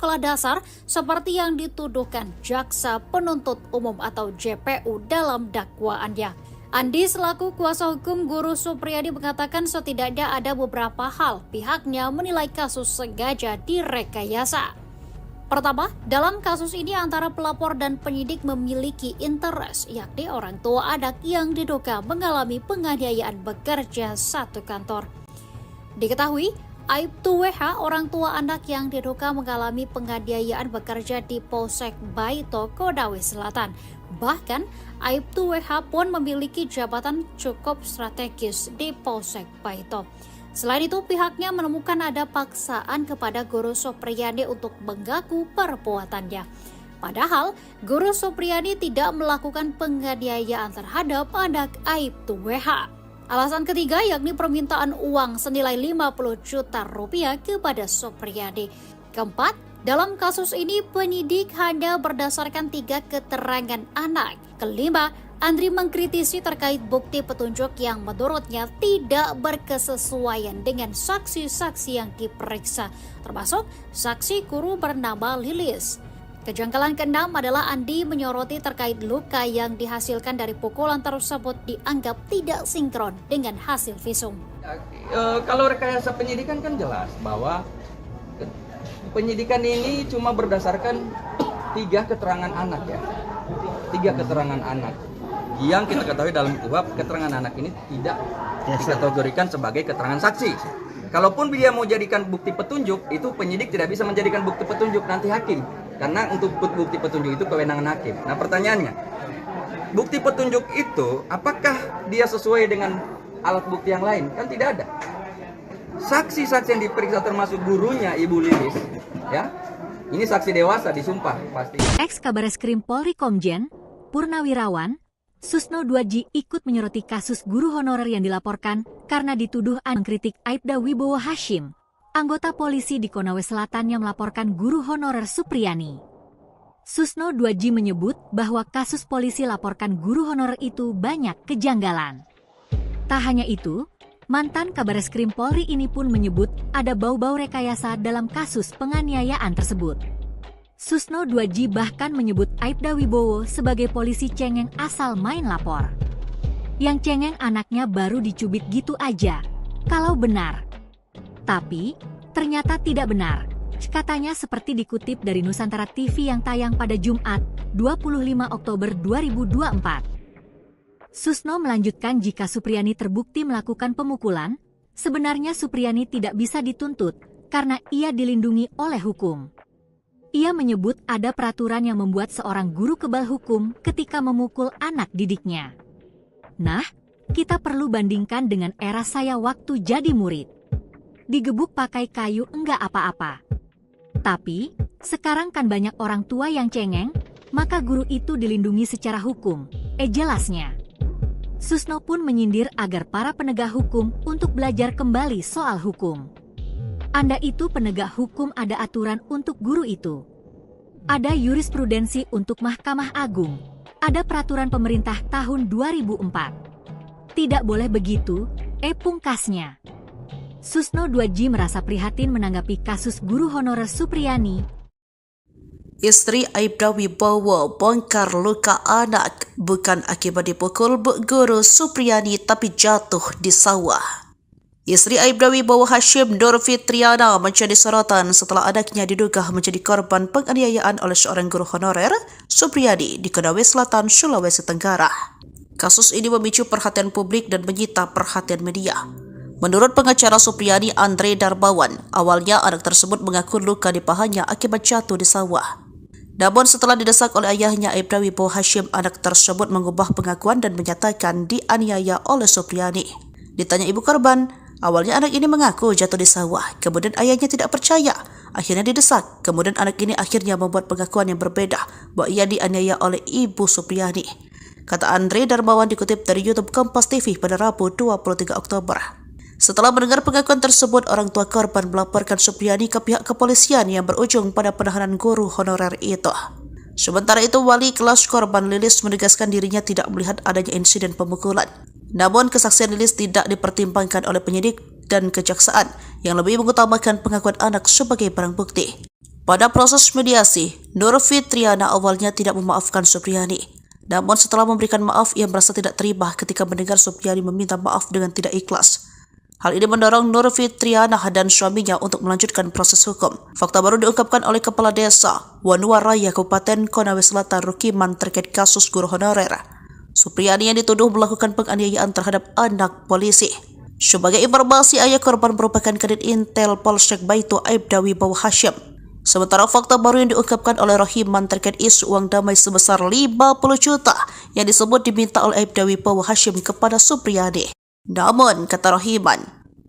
sekolah dasar seperti yang dituduhkan Jaksa Penuntut Umum atau JPU dalam dakwaannya. Andi selaku kuasa hukum Guru Supriyadi mengatakan setidaknya ada beberapa hal pihaknya menilai kasus sengaja direkayasa. Pertama, dalam kasus ini antara pelapor dan penyidik memiliki interest, yakni orang tua anak yang diduga mengalami penganiayaan bekerja satu kantor. Diketahui, Aibtu WH, orang tua anak yang diduga mengalami penganiayaan bekerja di Polsek Baito, Kodawe Selatan. Bahkan, Aibtu WH pun memiliki jabatan cukup strategis di Polsek Baito. Selain itu, pihaknya menemukan ada paksaan kepada Guru Supriyadi untuk mengaku perbuatannya. Padahal, Guru Supriyadi tidak melakukan penganiayaan terhadap anak Aibtu WH. Alasan ketiga yakni permintaan uang senilai 50 juta rupiah kepada Supriyadi. Keempat, dalam kasus ini penyidik hanya berdasarkan 3 keterangan anak. Kelima, Andri mengkritisi terkait bukti petunjuk yang menurutnya tidak berkesesuaian dengan saksi-saksi yang diperiksa, termasuk saksi guru bernama Lilis. Kejanggalan keenam adalah Andi menyoroti terkait luka yang dihasilkan dari pukulan tersebut dianggap tidak sinkron dengan hasil visum. Kalau rekayasa penyidikan kan jelas bahwa penyidikan ini cuma berdasarkan 3 keterangan anak ya. 3 keterangan anak. Yang kita ketahui dalam KUHP, keterangan anak ini tidak dikategorikan sebagai keterangan saksi. Kalaupun dia mau jadikan bukti petunjuk, itu penyidik tidak bisa menjadikan bukti petunjuk, nanti hakim. Karena untuk bukti petunjuk itu kewenangan hakim. Nah pertanyaannya, bukti petunjuk itu apakah dia sesuai dengan alat bukti yang lain? Kan tidak ada. Saksi-saksi yang diperiksa termasuk gurunya Ibu Lilis, ya, ini saksi dewasa disumpah pasti. Ex-Kabareskrim Polri Komjen Purnawirawan Susno 2J ikut menyoroti kasus guru honorer yang dilaporkan karena dituduh mengkritik Aibda Wibowo Hashim, anggota polisi di Konawe Selatan yang melaporkan guru honorer Supriyani. Susno 2J menyebut bahwa kasus polisi laporkan guru honorer itu banyak kejanggalan. Tak hanya itu, mantan Kabareskrim Polri ini pun menyebut ada bau-bau rekayasa dalam kasus penganiayaan tersebut. Susno 2J bahkan menyebut Aibda Wibowo sebagai polisi cengeng asal main lapor. Yang cengeng anaknya baru dicubit gitu aja, kalau benar. Tapi, ternyata tidak benar. Katanya seperti dikutip dari Nusantara TV yang tayang pada Jumat, 25 Oktober 2024. Susno melanjutkan jika Supriyani terbukti melakukan pemukulan, sebenarnya Supriyani tidak bisa dituntut karena ia dilindungi oleh hukum. Ia menyebut ada peraturan yang membuat seorang guru kebal hukum ketika memukul anak didiknya. Nah, kita perlu bandingkan dengan era saya waktu jadi murid. Digebuk pakai kayu enggak apa-apa. Tapi, sekarang kan banyak orang tua yang cengeng, maka guru itu dilindungi secara hukum. Jelasnya. Susno pun menyindir agar para penegak hukum untuk belajar kembali soal hukum. Anda itu penegak hukum, ada aturan untuk guru itu. Ada jurisprudensi untuk Mahkamah Agung. Ada peraturan pemerintah tahun 2004. Tidak boleh begitu, pungkasnya. Susno 2J merasa prihatin menanggapi kasus guru honorer Supriyani. Istri Aibda Wibowo bongkar luka anak bukan akibat dipukul Bu Guru Supriyani tapi jatuh di sawah. Istri Aibda Wibowo Hashim Nur Fitriana menjadi sorotan setelah anaknya diduga menjadi korban penganiayaan oleh seorang guru honorer Supriyadi di Konawe Selatan, Sulawesi Tenggara. Kasus ini memicu perhatian publik dan menyita perhatian media. Menurut pengacara Supriyadi Andre Darbawan, awalnya anak tersebut mengaku luka di pahanya akibat jatuh di sawah. Namun setelah didesak oleh ayahnya Aibda Wibowo Hashim, anak tersebut mengubah pengakuan dan menyatakan dianiaya oleh Supriyani. Ditanya ibu korban, awalnya anak ini mengaku jatuh di sawah, kemudian ayahnya tidak percaya, akhirnya didesak. Kemudian anak ini akhirnya membuat pengakuan yang berbeda bahwa ia dianiaya oleh ibu Supriyani. Kata Andre Darmawan dikutip dari YouTube Kompas TV pada Rabu 23 Oktober. Setelah mendengar pengakuan tersebut, orang tua korban melaporkan Supriyani ke pihak kepolisian yang berujung pada penahanan guru honorer itu. Sementara itu, wali kelas korban Lilis menegaskan dirinya tidak melihat adanya insiden pemukulan. Namun, kesaksian Lilis tidak dipertimbangkan oleh penyidik dan kejaksaan yang lebih mengutamakan pengakuan anak sebagai barang bukti. Pada proses mediasi, Nur Fitriana awalnya tidak memaafkan Supriyani. Namun setelah memberikan maaf, ia merasa tidak terima ketika mendengar Supriyani meminta maaf dengan tidak ikhlas. Hal ini mendorong Nur Fitriana dan suaminya untuk melanjutkan proses hukum. Fakta baru diungkapkan oleh Kepala Desa Wanuwaraya Kabupaten Konawe Selatan Rokiman terkait kasus guru honorer. Supriyani yang dituduh melakukan penganiayaan terhadap anak polisi. Sebagai informasi, ayah korban merupakan Kadit Intel Polsek Baitu Aibda Wibowo Hashim. Sementara fakta baru yang diungkapkan oleh Rohiman terkait isu uang damai sebesar 50 juta yang disebut diminta oleh Aibda Wibowo Hashim kepada Supriyani. Namun, kata Rohiman,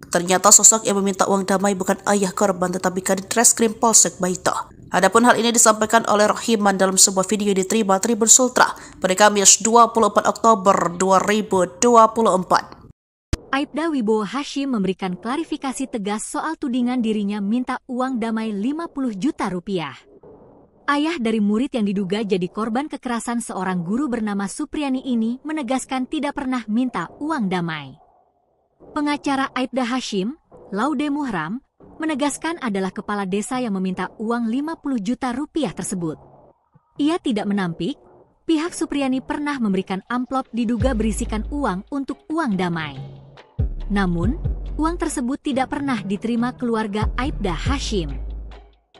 ternyata sosok yang meminta uang damai bukan ayah korban tetapi Kadit Reskrim Polsek Baitu. Adapun hal ini disampaikan oleh Rohiman dalam sebuah video yang diterima Tribun Sultra pada Kamis 24 Oktober 2024. Aibda Wibowo Hashim memberikan klarifikasi tegas soal tudingan dirinya minta uang damai 50 juta rupiah. Ayah dari murid yang diduga jadi korban kekerasan seorang guru bernama Supriyani ini menegaskan tidak pernah minta uang damai. Pengacara Aibda Hashim, Laude Muhram, menegaskan adalah kepala desa yang meminta uang 50 juta rupiah tersebut. Ia tidak menampik, pihak Supriyani pernah memberikan amplop diduga berisikan uang untuk uang damai. Namun, uang tersebut tidak pernah diterima keluarga Aibda Hashim.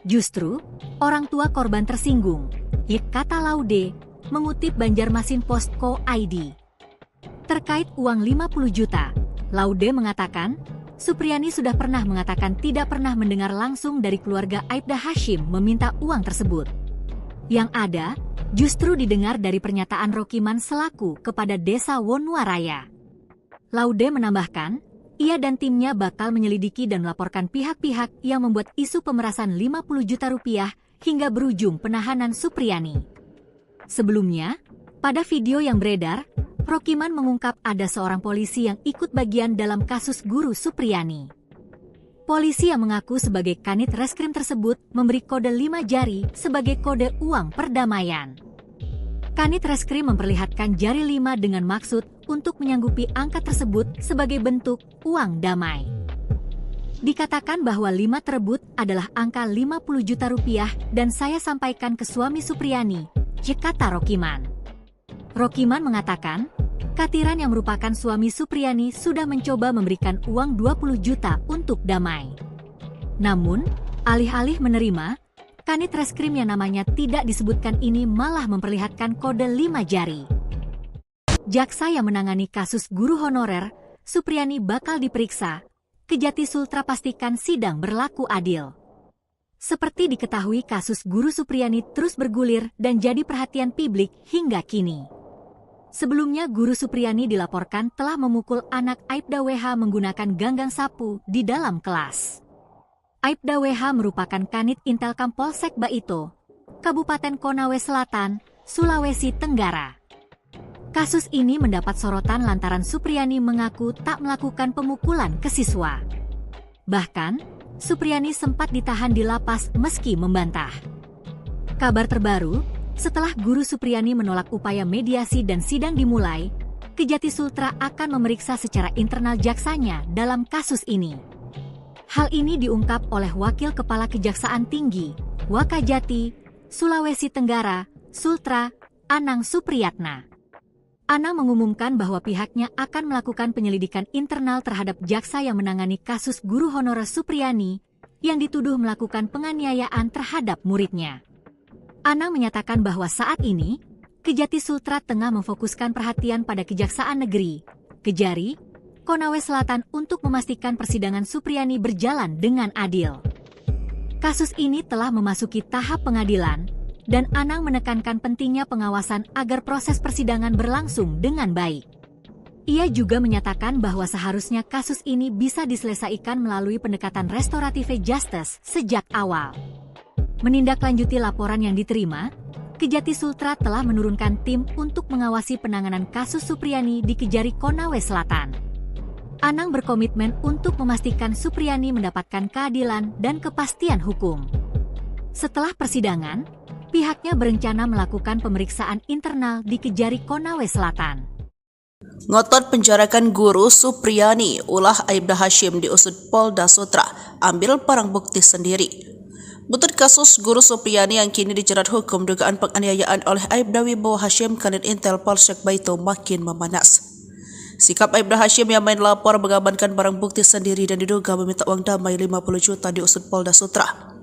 Justru, orang tua korban tersinggung, kata Laude, mengutip Banjarmasin.co.id. Terkait uang 50 juta, Laude mengatakan, Supriyani sudah pernah mengatakan tidak pernah mendengar langsung dari keluarga Aibda Hashim meminta uang tersebut. Yang ada, justru didengar dari pernyataan Rokiman selaku kepada Desa Wanuwaraya. Laude menambahkan, ia dan timnya bakal menyelidiki dan melaporkan pihak-pihak yang membuat isu pemerasan 50 juta rupiah hingga berujung penahanan Supriyani. Sebelumnya, pada video yang beredar, Rokiman mengungkap ada seorang polisi yang ikut bagian dalam kasus guru Supriyani. Polisi yang mengaku sebagai Kanit Reskrim tersebut memberi kode 5 jari sebagai kode uang perdamaian. Kanit Reskrim memperlihatkan jari 5 dengan maksud untuk menyanggupi angka tersebut sebagai bentuk uang damai. Dikatakan bahwa 5 tersebut adalah angka 50 juta rupiah dan saya sampaikan ke suami Supriyani, kata Rokiman. Rokiman mengatakan, Katiran yang merupakan suami Supriyani sudah mencoba memberikan uang 20 juta untuk damai. Namun, alih-alih menerima, Kanit Reskrim yang namanya tidak disebutkan ini malah memperlihatkan kode 5 jari. Jaksa yang menangani kasus guru honorer, Supriyani bakal diperiksa. Kejati Sultra pastikan sidang berlaku adil. Seperti diketahui kasus guru Supriyani terus bergulir dan jadi perhatian publik hingga kini. Sebelumnya guru Supriyani dilaporkan telah memukul anak Aibda WH menggunakan ganggang sapu di dalam kelas. Aibda WH merupakan Kanit Intelkam Polsek Baitu, Kabupaten Konawe Selatan, Sulawesi Tenggara. Kasus ini mendapat sorotan lantaran Supriyani mengaku tak melakukan pemukulan ke siswa. Bahkan, Supriyani sempat ditahan di lapas meski membantah. Kabar terbaru, setelah guru Supriyani menolak upaya mediasi dan sidang dimulai, Kejati Sultra akan memeriksa secara internal jaksanya dalam kasus ini. Hal ini diungkap oleh Wakil Kepala Kejaksaan Tinggi, Wakajati, Sulawesi Tenggara, Sultra, Anang Supriyatna. Anang mengumumkan bahwa pihaknya akan melakukan penyelidikan internal terhadap jaksa yang menangani kasus guru honorer Supriyani yang dituduh melakukan penganiayaan terhadap muridnya. Anang menyatakan bahwa saat ini, Kejati Sultra tengah memfokuskan perhatian pada Kejaksaan Negeri, Kejari, Konawe Selatan untuk memastikan persidangan Supriyani berjalan dengan adil. Kasus ini telah memasuki tahap pengadilan, dan Anang menekankan pentingnya pengawasan agar proses persidangan berlangsung dengan baik. Ia juga menyatakan bahwa seharusnya kasus ini bisa diselesaikan melalui pendekatan restoratif justice sejak awal. Menindaklanjuti laporan yang diterima, Kejati Sultra telah menurunkan tim untuk mengawasi penanganan kasus Supriyani di Kejari Konawe Selatan. Anang berkomitmen untuk memastikan Supriyani mendapatkan keadilan dan kepastian hukum. Setelah persidangan, pihaknya berencana melakukan pemeriksaan internal di Kejari Konawe Selatan. Ngotot penjarakan guru Supriyani, ulah Aibda Hashim diusut Polda Sutra, ambil barang bukti sendiri. Buntut kasus Guru Supriyani yang kini dijerat hukum dugaan penganiayaan oleh Aibda Wibowo Hashim, Kanit Intel Polsek Baito makin memanas. Sikap Aibda Hashim yang main lapor mengamankan barang bukti sendiri dan diduga meminta uang damai 50 juta diusut Polda Sutra.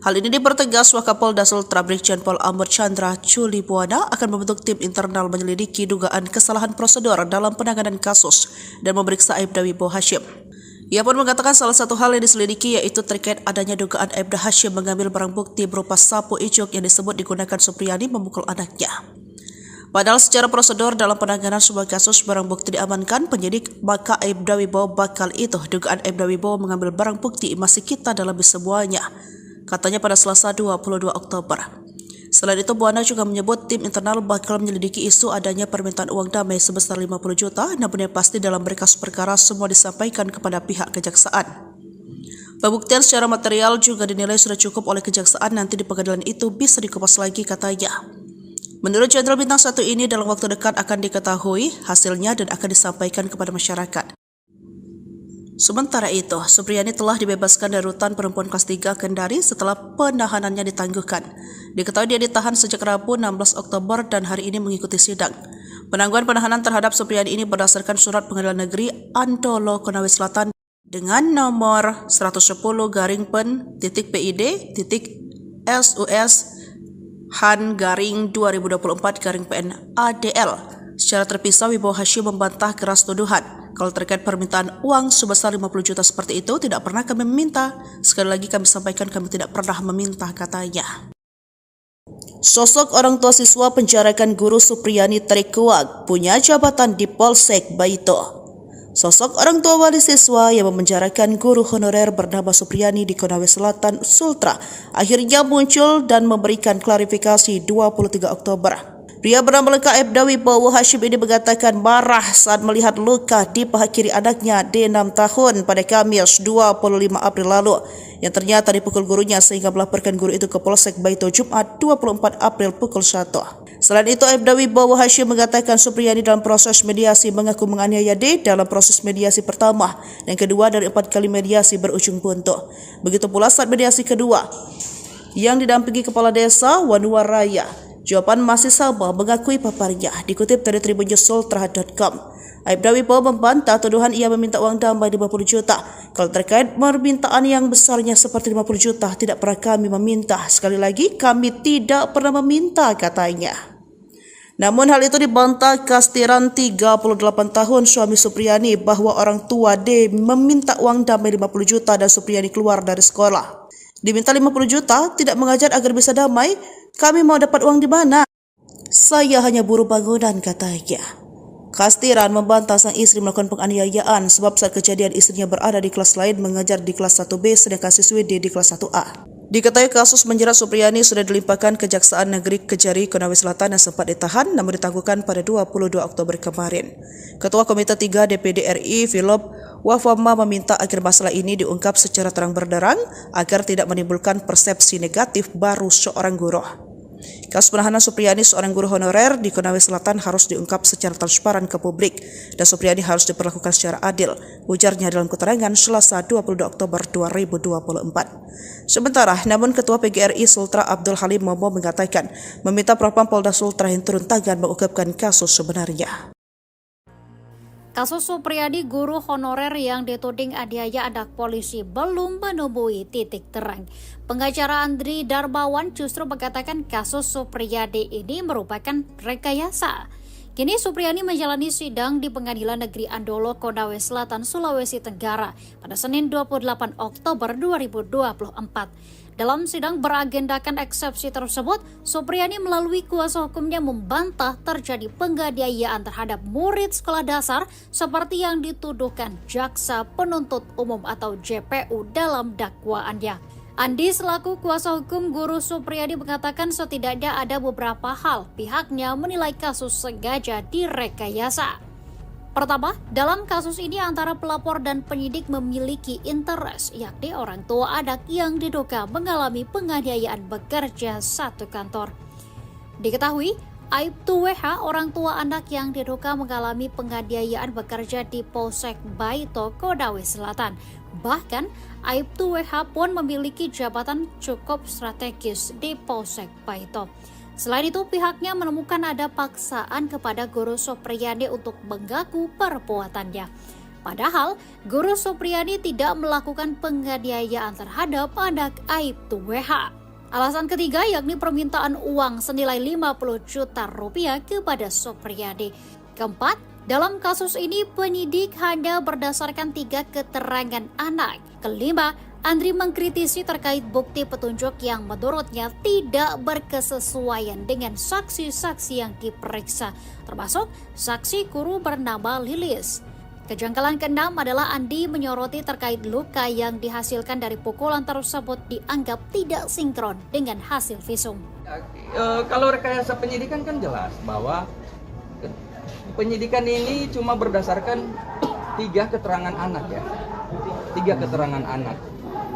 Hal ini dipertegas Wakapolda Sultra Brigjen Pol Amur Chandra Culibuana akan membentuk tim internal menyelidiki dugaan kesalahan prosedur dalam penanganan kasus dan memeriksa Aibda Wibowo Hashim. Ia pun mengatakan salah satu hal yang diselidiki yaitu terkait adanya dugaan Aibda Hashim mengambil barang bukti berupa sapu icuk yang disebut digunakan Supriyani memukul anaknya. Padahal secara prosedur dalam penanganan sebuah kasus barang bukti diamankan penyidik, maka Aibda Wibowo bakal itu dugaan Aibda Wibowo mengambil barang bukti masih kita dalami semuanya, katanya pada Selasa 22 Oktober. Selain itu, Buana juga menyebut tim internal bakal menyelidiki isu adanya permintaan uang damai sebesar 50 juta, namun yang pasti dalam berkas perkara semua disampaikan kepada pihak kejaksaan. Pembuktian secara material juga dinilai sudah cukup oleh kejaksaan, nanti di pengadilan itu bisa dikupas lagi, katanya. Menurut Jenderal Bintang 1 ini dalam waktu dekat akan diketahui hasilnya dan akan disampaikan kepada masyarakat. Sementara itu, Supriyani telah dibebaskan dari rutan perempuan kelas 3 Kendari setelah penahanannya ditangguhkan. Diketahui dia ditahan sejak Rabu 16 Oktober dan hari ini mengikuti sidang. Penangguhan penahanan terhadap Supriyani ini berdasarkan surat Pengadilan Negeri Antolo Konawe Selatan dengan nomor 110-PID-SUS-HAN-2024-PN-ADL. Secara terpisah, Wibowo Hashim membantah keras tuduhan. Kalau terkait permintaan uang sebesar 50 juta seperti itu, tidak pernah kami meminta. Sekali lagi kami sampaikan kami tidak pernah meminta, katanya. Sosok orang tua siswa penjarakan Guru Supriyani terkuak punya jabatan di Polsek Baito. Sosok orang tua wali siswa yang memenjarakan guru honorer bernama Supriyani di Konawe Selatan, Sultra, akhirnya muncul dan memberikan klarifikasi 23 Oktober. Pria bernama lengkap Aibda Wibowo Hashim ini mengatakan marah saat melihat luka di paha kiri anaknya D6 tahun pada Kamis 25 April lalu yang ternyata dipukul gurunya sehingga melaporkan guru itu ke Polsek Baito Jumat 24 April pukul 1. Selain itu, Aibda Wibowo Hashim mengatakan Supriyani dalam proses mediasi mengaku menganiaya D dalam proses mediasi pertama dan kedua dari 4 kali mediasi berujung buntu. Begitu pula saat mediasi kedua yang didampingi Kepala Desa Wanuwaraya. Jawaban masih sama mengakui paparnya, dikutip dari tribunnews.sultra.com. Aibda Wibowo membantah tuduhan ia meminta uang damai 50 juta. Kalau terkait permintaan yang besarnya seperti 50 juta, tidak pernah kami meminta. Sekali lagi, kami tidak pernah meminta, katanya. Namun hal itu dibantah Kastiran 38 tahun suami Supriyani bahwa orang tua D meminta uang damai 50 juta dan Supriyani keluar dari sekolah. Diminta 50 juta, tidak mengajar agar bisa damai. Kami mau dapat uang di mana? Saya hanya buruh bangunan, katanya. Kastiran membantah sang istri melakukan penganiayaan sebab saat kejadian istrinya berada di kelas lain mengajar di kelas 1B sedangkan siswi D di kelas 1A. Diketahui kasus menjerat Supriyani sudah dilimpahkan Kejaksaan Negeri Kejari Konawe Selatan yang sempat ditahan namun ditangguhkan pada 22 Oktober kemarin. Ketua Komite 3 DPD RI Philip Wafama meminta agar masalah ini diungkap secara terang benderang agar tidak menimbulkan persepsi negatif baru seorang guru. Kasus penahanan Supriyani, seorang guru honorer di Konawe Selatan, harus diungkap secara transparan ke publik dan Supriyani harus diperlakukan secara adil, ujarnya dalam keterangan Selasa 22 Oktober 2024. Sementara, namun Ketua PGRI Sultra Abdul Halim Momo mengatakan meminta Propam Polda Sultra yang turun tangan mengungkapkan kasus sebenarnya. Kasus Supriyadi, guru honorer yang dituding aniaya anak polisi, belum menemui titik terang. Pengacara Andri Darmawan justru mengatakan kasus Supriyadi ini merupakan rekayasa. Kini Supriyani menjalani sidang di Pengadilan Negeri Andolo, Konawe Selatan, Sulawesi Tenggara pada Senin 28 Oktober 2024. Dalam sidang beragendakan eksepsi tersebut, Supriyani melalui kuasa hukumnya membantah terjadi penganiayaan terhadap murid sekolah dasar seperti yang dituduhkan Jaksa Penuntut Umum atau JPU dalam dakwaannya. Andi selaku kuasa hukum guru Supriyadi mengatakan setidaknya ada beberapa hal pihaknya menilai kasus sengaja direkayasa. Pertama, dalam kasus ini antara pelapor dan penyidik memiliki interest, yakni orang tua anak yang diduga mengalami penganiayaan bekerja satu kantor. Diketahui, Aibtu WH, orang tua anak yang diduga mengalami penganiayaan bekerja di Polsek Baito, Konawe Selatan. Bahkan, Aibtu WH pun memiliki jabatan cukup strategis di Polsek Paito. Selain itu, pihaknya menemukan ada paksaan kepada Guru Supriyani untuk mengaku perbuatannya. Padahal, Guru Supriyani tidak melakukan penganiayaan terhadap anak Aibtu WH. Alasan ketiga yakni permintaan uang senilai 50 juta rupiah kepada Supriyani. Keempat, dalam kasus ini penyidik hanya berdasarkan 3 keterangan anak. Kelima, Andri mengkritisi terkait bukti petunjuk yang menurutnya tidak berkesesuaian dengan saksi-saksi yang diperiksa, termasuk saksi guru bernama Lilis. Kejanggalan keenam adalah Andi menyoroti terkait luka yang dihasilkan dari pukulan tersebut dianggap tidak sinkron dengan hasil visum. Kalau rekayasa penyidikan kan jelas bahwa penyidikan ini cuma berdasarkan 3 keterangan anak ya. 3 keterangan anak.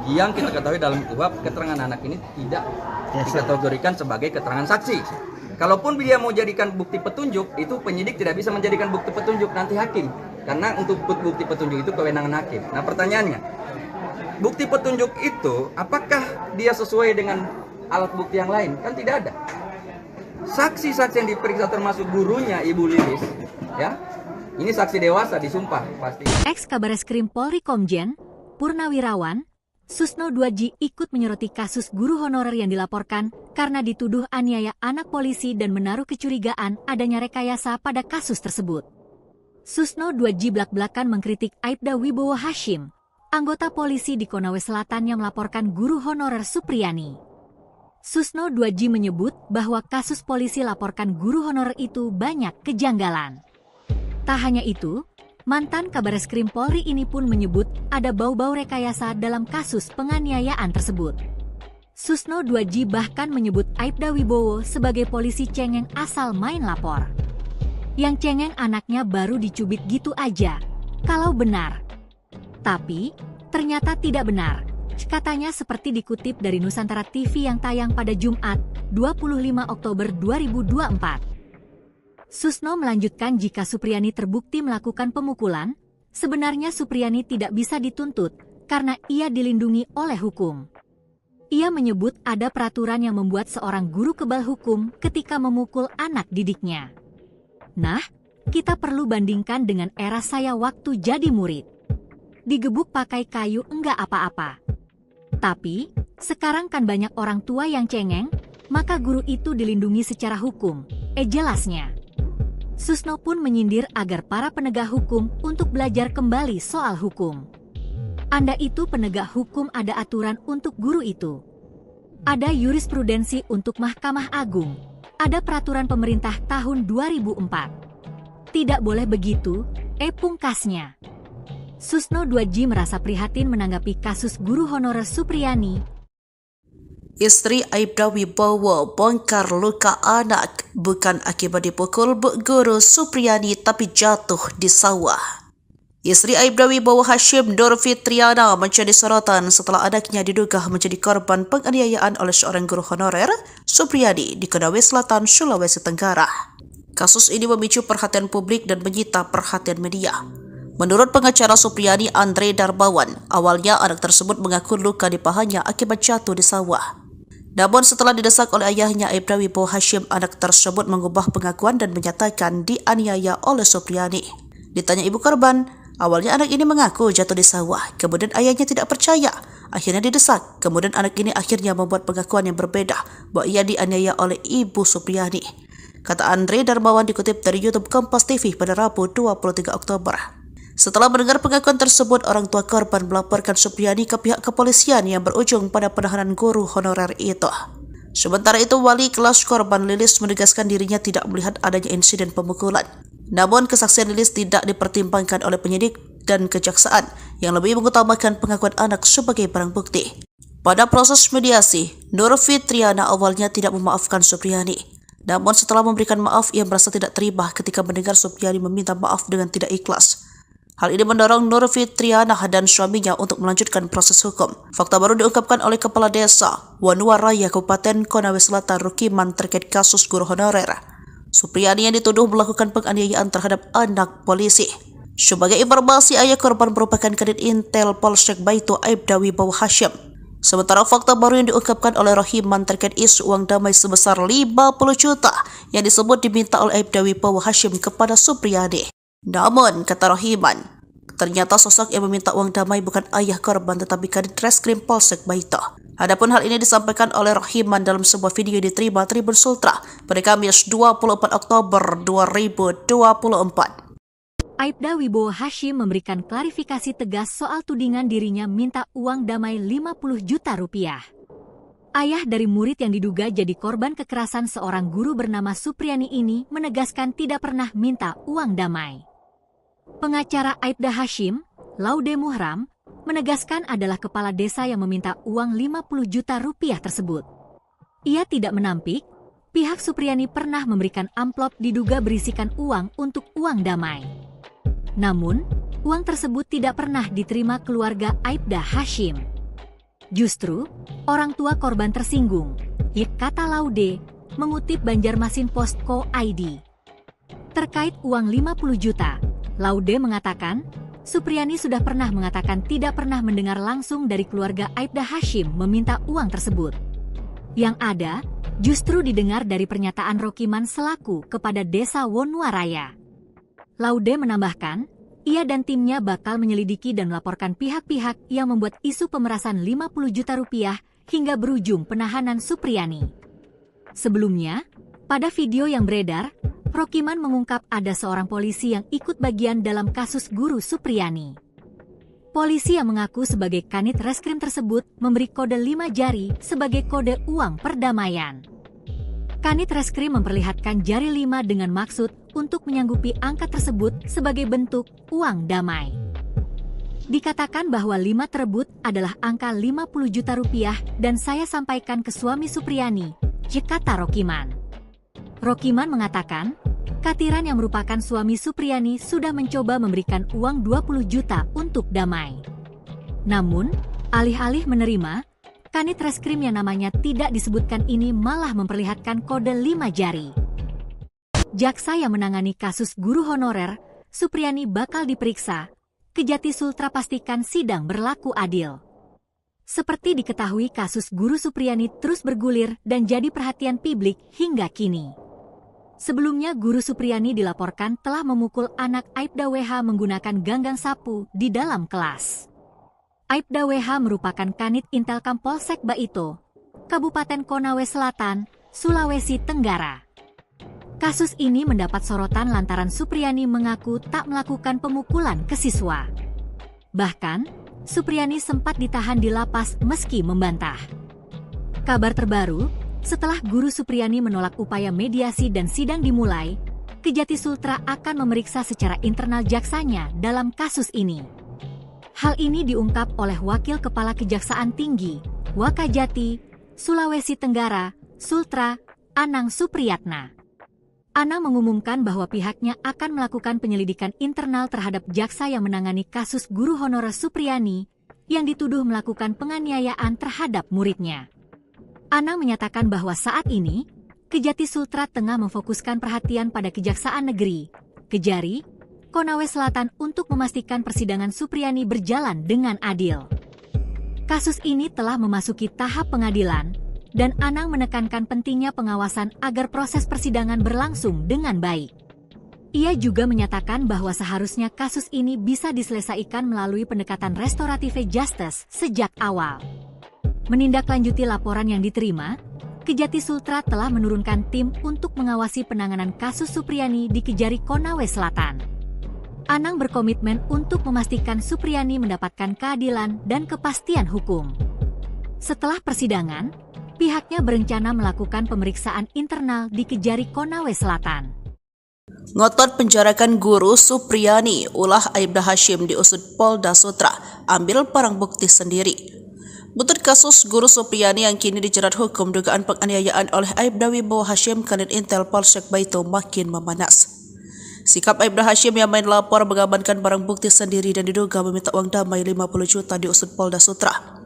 Yang kita ketahui dalam KUHP, keterangan anak ini tidak dikategorikan sebagai keterangan saksi. Kalaupun dia mau jadikan bukti petunjuk, itu penyidik tidak bisa menjadikan bukti petunjuk, nanti hakim. Karena untuk bukti petunjuk itu kewenangan hakim. Nah pertanyaannya, bukti petunjuk itu apakah dia sesuai dengan alat bukti yang lain? Kan tidak ada. Saksi-saksi yang diperiksa termasuk gurunya Ibu Lilis, ya, ini saksi dewasa disumpah pasti. Ex-Kabareskrim Polri Komjen Purnawirawan Susno 2J ikut menyoroti kasus guru honorer yang dilaporkan karena dituduh aniaya anak polisi dan menaruh kecurigaan adanya rekayasa pada kasus tersebut. Susno 2J belak-belakan mengkritik Aibda Wibowo Hashim, anggota polisi di Konawe Selatan yang melaporkan guru honorer Supriyani. Susno 2J menyebut bahwa kasus polisi laporkan guru honorer itu banyak kejanggalan. Tak hanya itu, mantan Kabareskrim Polri ini pun menyebut ada bau-bau rekayasa dalam kasus penganiayaan tersebut. Susno 2J bahkan menyebut Aibda Wibowo sebagai polisi cengeng asal main lapor. Yang cengeng anaknya baru dicubit gitu aja, kalau benar. Tapi, ternyata tidak benar. Katanya seperti dikutip dari Nusantara TV yang tayang pada Jumat, 25 Oktober 2024. Susno melanjutkan jika Supriyani terbukti melakukan pemukulan, sebenarnya Supriyani tidak bisa dituntut karena ia dilindungi oleh hukum. Ia menyebut ada peraturan yang membuat seorang guru kebal hukum ketika memukul anak didiknya. Nah, kita perlu bandingkan dengan era saya waktu jadi murid. Digebuk pakai kayu enggak apa-apa. Tapi, sekarang kan banyak orang tua yang cengeng, maka guru itu dilindungi secara hukum, jelasnya. Susno pun menyindir agar para penegak hukum untuk belajar kembali soal hukum. Anda itu penegak hukum, ada aturan untuk guru itu. Ada jurisprudensi untuk Mahkamah Agung. Ada peraturan pemerintah tahun 2004. Tidak boleh begitu, pungkasnya. Susno 2J merasa prihatin menanggapi kasus guru honorer Supriyani. Istri Aibda Wibowo bongkar luka anak bukan akibat dipukul Bu Guru Supriyani tapi jatuh di sawah. Istri Aibda Wibowo Hashim Nur Fitriana menjadi sorotan setelah anaknya diduga menjadi korban penganiayaan oleh seorang guru honorer Supriyani di Konawe Selatan, Sulawesi Tenggara. Kasus ini memicu perhatian publik dan menyita perhatian media. Menurut pengacara Supriyani Andre Darmawan, awalnya anak tersebut mengaku luka di pahanya akibat jatuh di sawah. Namun setelah didesak oleh ayahnya Aibda Wibowo Hashim, anak tersebut mengubah pengakuan dan menyatakan dianiaya oleh Supriyani. Ditanya ibu korban, awalnya anak ini mengaku jatuh di sawah, kemudian ayahnya tidak percaya, akhirnya didesak, kemudian anak ini akhirnya membuat pengakuan yang berbeda bahwa ia dianiaya oleh ibu Supriyani. Kata Andre Darmawan dikutip dari YouTube Kompas TV pada Rabu 23 Oktober. Setelah mendengar pengakuan tersebut, orang tua korban melaporkan Supriyani ke pihak kepolisian yang berujung pada penahanan guru honorer itu. Sementara itu, wali kelas korban Lilis menegaskan dirinya tidak melihat adanya insiden pemukulan. Namun, kesaksian Lilis tidak dipertimbangkan oleh penyidik dan kejaksaan yang lebih mengutamakan pengakuan anak sebagai barang bukti. Pada proses mediasi, Nur Fitriana awalnya tidak memaafkan Supriyani. Namun setelah memberikan maaf, ia merasa tidak terima ketika mendengar Supriyani meminta maaf dengan tidak ikhlas. Hal ini mendorong Nur Fitriana dan suaminya untuk melanjutkan proses hukum. Fakta baru diungkapkan oleh Kepala Desa Wanuwaraya Kabupaten Konawe Selatan Rukiman terkait kasus guru honorer Supriyani yang dituduh melakukan penganiayaan terhadap anak polisi. Sebagai informasi, ayah korban merupakan Kadit Intel Polsek Baitu Aibda Wibowo Hashim. Sementara fakta baru yang diungkapkan oleh Rohiman terkait isu uang damai sebesar 50 juta yang disebut diminta oleh Aibda Wibowo Hashim kepada Supriyani. Namun, kata Rohiman, ternyata sosok yang meminta uang damai bukan ayah korban tetapi Kadit Reskrim Polsek Baitu. Adapun hal ini disampaikan oleh Rohiman dalam sebuah video yang diterima Tribun Sultra pada Kamis 24 Oktober 2024. Aibda Wibowo Hashim memberikan klarifikasi tegas soal tudingan dirinya minta uang damai 50 juta rupiah. Ayah dari murid yang diduga jadi korban kekerasan seorang guru bernama Supriyani ini menegaskan tidak pernah minta uang damai. Pengacara Aibda Hashim, Laude Muhram, menegaskan adalah kepala desa yang meminta uang 50 juta rupiah tersebut. Ia tidak menampik, pihak Supriyani pernah memberikan amplop diduga berisikan uang untuk uang damai. Namun, uang tersebut tidak pernah diterima keluarga Aibda Hashim. Justru, orang tua korban tersinggung, kata Laude, mengutip Banjarmasin.co.id. Terkait uang 50 juta, Laude mengatakan, Supriyani sudah pernah mengatakan tidak pernah mendengar langsung dari keluarga Aibda Hashim meminta uang tersebut. Yang ada, justru didengar dari pernyataan Rokiman selaku kepada Desa Wonuaraya. Laude menambahkan, ia dan timnya bakal menyelidiki dan melaporkan pihak-pihak yang membuat isu pemerasan 50 juta rupiah hingga berujung penahanan Supriyani. Sebelumnya, pada video yang beredar, Rokiman mengungkap ada seorang polisi yang ikut bagian dalam kasus guru Supriyani. Polisi yang mengaku sebagai Kanit Reskrim tersebut memberi kode 5 jari sebagai kode uang perdamaian. Kanit Reskrim memperlihatkan jari 5 dengan maksud untuk menyanggupi angka tersebut sebagai bentuk uang damai. Dikatakan bahwa 5 tersebut adalah angka 50 juta rupiah dan saya sampaikan ke suami Supriyani, kata Rokiman. Rokiman mengatakan, Katiran yang merupakan suami Supriyani sudah mencoba memberikan uang 20 juta untuk damai. Namun, alih-alih menerima, Kanit Reskrim yang namanya tidak disebutkan ini malah memperlihatkan kode 5 jari. Jaksa yang menangani kasus guru honorer, Supriyani bakal diperiksa. Kejati Sultra pastikan sidang berlaku adil. Seperti diketahui kasus guru Supriyani terus bergulir dan jadi perhatian publik hingga kini. Sebelumnya guru Supriyani dilaporkan telah memukul anak Aibda WH menggunakan ganggang sapu di dalam kelas. Aibda WH merupakan Kanit Intelkam Polsek Baitu, Kabupaten Konawe Selatan, Sulawesi Tenggara. Kasus ini mendapat sorotan lantaran Supriyani mengaku tak melakukan pemukulan ke siswa. Bahkan, Supriyani sempat ditahan di lapas meski membantah. Kabar terbaru, setelah guru Supriyani menolak upaya mediasi dan sidang dimulai, Kejati Sultra akan memeriksa secara internal jaksanya dalam kasus ini. Hal ini diungkap oleh Wakil Kepala Kejaksaan Tinggi, Wakajati, Sulawesi Tenggara, Sultra, Anang Supriyatna. Anang mengumumkan bahwa pihaknya akan melakukan penyelidikan internal terhadap jaksa yang menangani kasus guru honorer Supriyani yang dituduh melakukan penganiayaan terhadap muridnya. Anang menyatakan bahwa saat ini, Kejati Sultra tengah memfokuskan perhatian pada Kejaksaan Negeri, Kejari, Konawe Selatan untuk memastikan persidangan Supriyani berjalan dengan adil. Kasus ini telah memasuki tahap pengadilan, dan Anang menekankan pentingnya pengawasan agar proses persidangan berlangsung dengan baik. Ia juga menyatakan bahwa seharusnya kasus ini bisa diselesaikan melalui pendekatan restoratif justice sejak awal. Menindaklanjuti laporan yang diterima, Kejati Sultra telah menurunkan tim untuk mengawasi penanganan kasus Supriyani di Kejari Konawe Selatan. Anang berkomitmen untuk memastikan Supriyani mendapatkan keadilan dan kepastian hukum. Setelah persidangan, pihaknya berencana melakukan pemeriksaan internal di Kejari Konawe Selatan. Ngotot penjarakan guru Supriyani, ulah Aibda Hashim diusut Polda Sutra, ambil barang bukti sendiri. Butut kasus guru Supriyani yang kini dijerat hukum dugaan penganiayaan oleh Aibda Wibowo Hashim Kanit Intel Polsek Baitu makin memanas. Sikap Aibda Hashim yang main lapor mengamankan barang bukti sendiri dan diduga meminta uang damai 50 juta diusut Polda Sutra.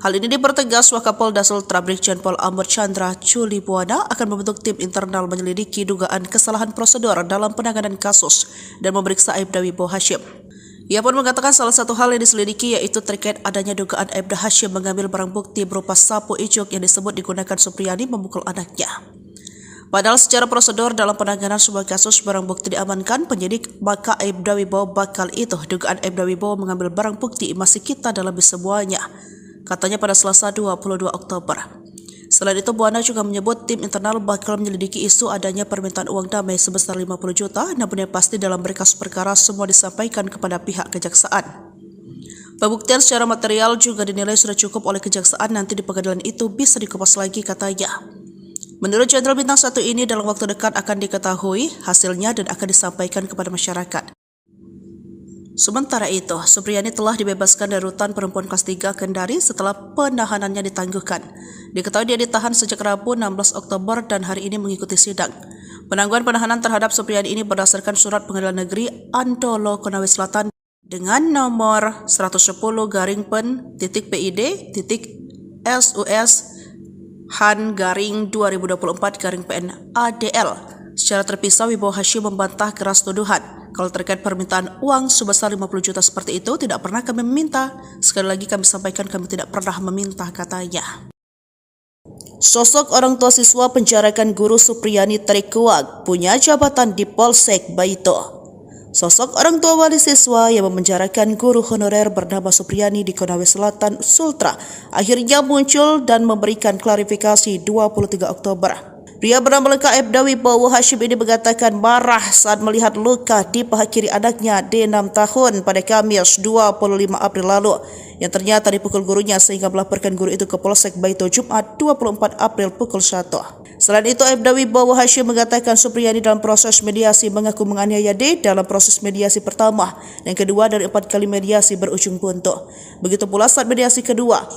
Hal ini dipertegas Wakapolda Sultra Brigjen Pol Ahmad Chandra Chuli Buana akan membentuk tim internal menyelidiki dugaan kesalahan prosedur dalam penanganan kasus dan memeriksa Aibda Wibowo Hashim. Ia pun mengatakan salah satu hal yang diselidiki yaitu terkait adanya dugaan Aibda Hashim mengambil barang bukti berupa sapu icuk yang disebut digunakan Supriyani memukul anaknya. Padahal secara prosedur dalam penanganan sebuah kasus barang bukti diamankan penyidik, maka Aibda Wibowo bakal itu dugaan Aibda Wibowo mengambil barang bukti masih kita dalami semuanya, katanya pada Selasa 22 Oktober. Selain itu, Buana juga menyebut tim internal bakal menyelidiki isu adanya permintaan uang damai sebesar 50 juta, namun yang pasti dalam berkas perkara semua disampaikan kepada pihak kejaksaan. Pembuktian secara material juga dinilai sudah cukup oleh kejaksaan, nanti di pengadilan itu bisa dikupas lagi, katanya. Menurut Jenderal Bintang 1 ini dalam waktu dekat akan diketahui hasilnya dan akan disampaikan kepada masyarakat. Sementara itu, Supriyani telah dibebaskan dari rutan perempuan kelas 3 Kendari setelah penahanannya ditangguhkan. Diketahui dia ditahan sejak Rabu 16 Oktober dan hari ini mengikuti sidang. Penangguhan penahanan terhadap Supriyani ini berdasarkan surat Pengadilan Negeri Antolo Konawe Selatan dengan nomor 110-PID.SUS Han-2024-PN ADL. Secara terpisah, Wibowo Hashim membantah keras tuduhan. Kalau terkait permintaan uang sebesar 50 juta seperti itu, tidak pernah kami meminta. Sekali lagi kami sampaikan kami tidak pernah meminta, katanya. Sosok orang tua siswa penjarakan guru Supriyani terkuak punya jabatan di Polsek Baito. Sosok orang tua wali siswa yang memenjarakan guru honorer bernama Supriyani di Konawe Selatan, Sultra, akhirnya muncul dan memberikan klarifikasi 23 Oktober. Pria bernama lengkap Aibda Wibowo Hashim ini mengatakan marah saat melihat luka di paha kiri anaknya D6 tahun pada Kamis 25 April lalu, yang ternyata dipukul gurunya sehingga melaporkan guru itu ke Polsek Baito Jumat 24 April pukul 1. Selain itu, Aibda Wibowo Hashim mengatakan Supriyani dalam proses mediasi mengaku menganiaya D dalam proses mediasi pertama dan kedua dari 4 kali mediasi berujung buntu. Begitu pula saat mediasi kedua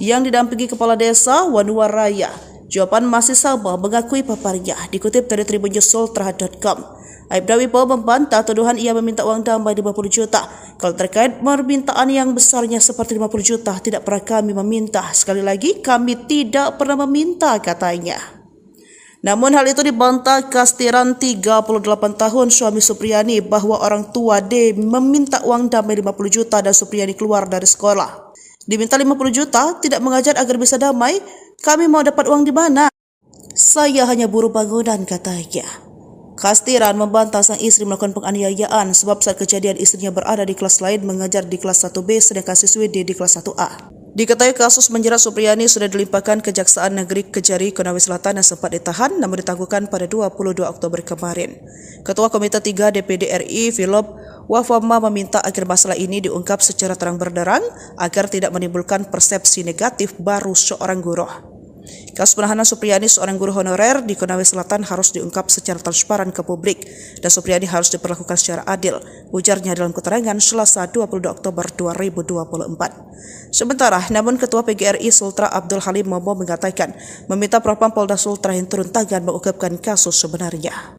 yang didampingi Kepala Desa Wanuwaraya. Jawaban masih sama, mengakui paparnya, dikutip dari tribunnews.sultra.com. Aibda Wibowo membantah tuduhan ia meminta uang damai 50 juta. Kalau terkait permintaan yang besarnya seperti 50 juta, tidak pernah kami meminta. Sekali lagi, kami tidak pernah meminta, katanya. Namun hal itu dibantah Kastiran 38 tahun suami Supriyani bahwa orang tua D meminta uang damai 50 juta dan Supriyani keluar dari sekolah. Diminta 50 juta, tidak mengajar agar bisa damai. Kami mau dapat uang di mana? Saya hanya buruh bangunan, katanya. Kastiran membantah sang istri melakukan penganiayaan sebab saat kejadian istrinya berada di kelas lain mengajar di kelas 1B sedangkan siswi D di kelas 1A. Diketahui kasus menjerat Supriyani sudah dilimpahkan Kejaksaan Negeri Kejari Konawe Selatan yang sempat ditahan namun ditangguhkan pada 22 Oktober kemarin. Ketua Komite 3 DPD RI Philip Wafama meminta agar masalah ini diungkap secara terang benderang agar tidak menimbulkan persepsi negatif baru seorang guru. Kasus penahanan Supriyani, seorang guru honorer di Konawe Selatan, harus diungkap secara transparan ke publik dan Supriyani harus diperlakukan secara adil, ujarnya dalam keterangan Selasa 22 Oktober 2024. Sementara, namun Ketua PGRI Sultra Abdul Halim Momo mengatakan meminta Propam Polda Sultra yang turun tangan mengungkapkan kasus sebenarnya.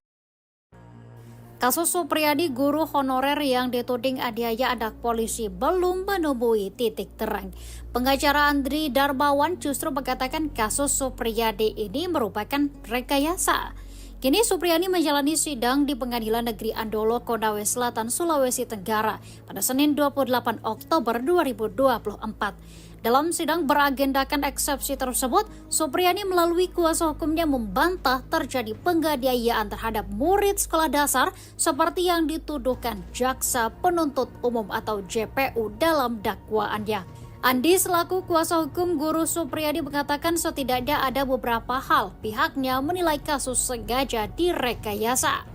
Kasus Supriyani, guru honorer yang dituding aniaya anak polisi, belum menemui titik terang. Pengacara Andri Darmawan justru mengatakan kasus Supriyani ini merupakan rekayasa. Kini Supriyani menjalani sidang di Pengadilan Negeri Andolo, Konawe Selatan, Sulawesi Tenggara pada Senin 28 Oktober 2024. Dalam sidang beragendakan eksepsi tersebut, Supriyani melalui kuasa hukumnya membantah terjadi penganiayaan terhadap murid sekolah dasar seperti yang dituduhkan Jaksa Penuntut Umum atau JPU dalam dakwaannya. Andi selaku kuasa hukum guru Supriyani mengatakan setidaknya ada beberapa hal pihaknya menilai kasus sengaja direkayasa.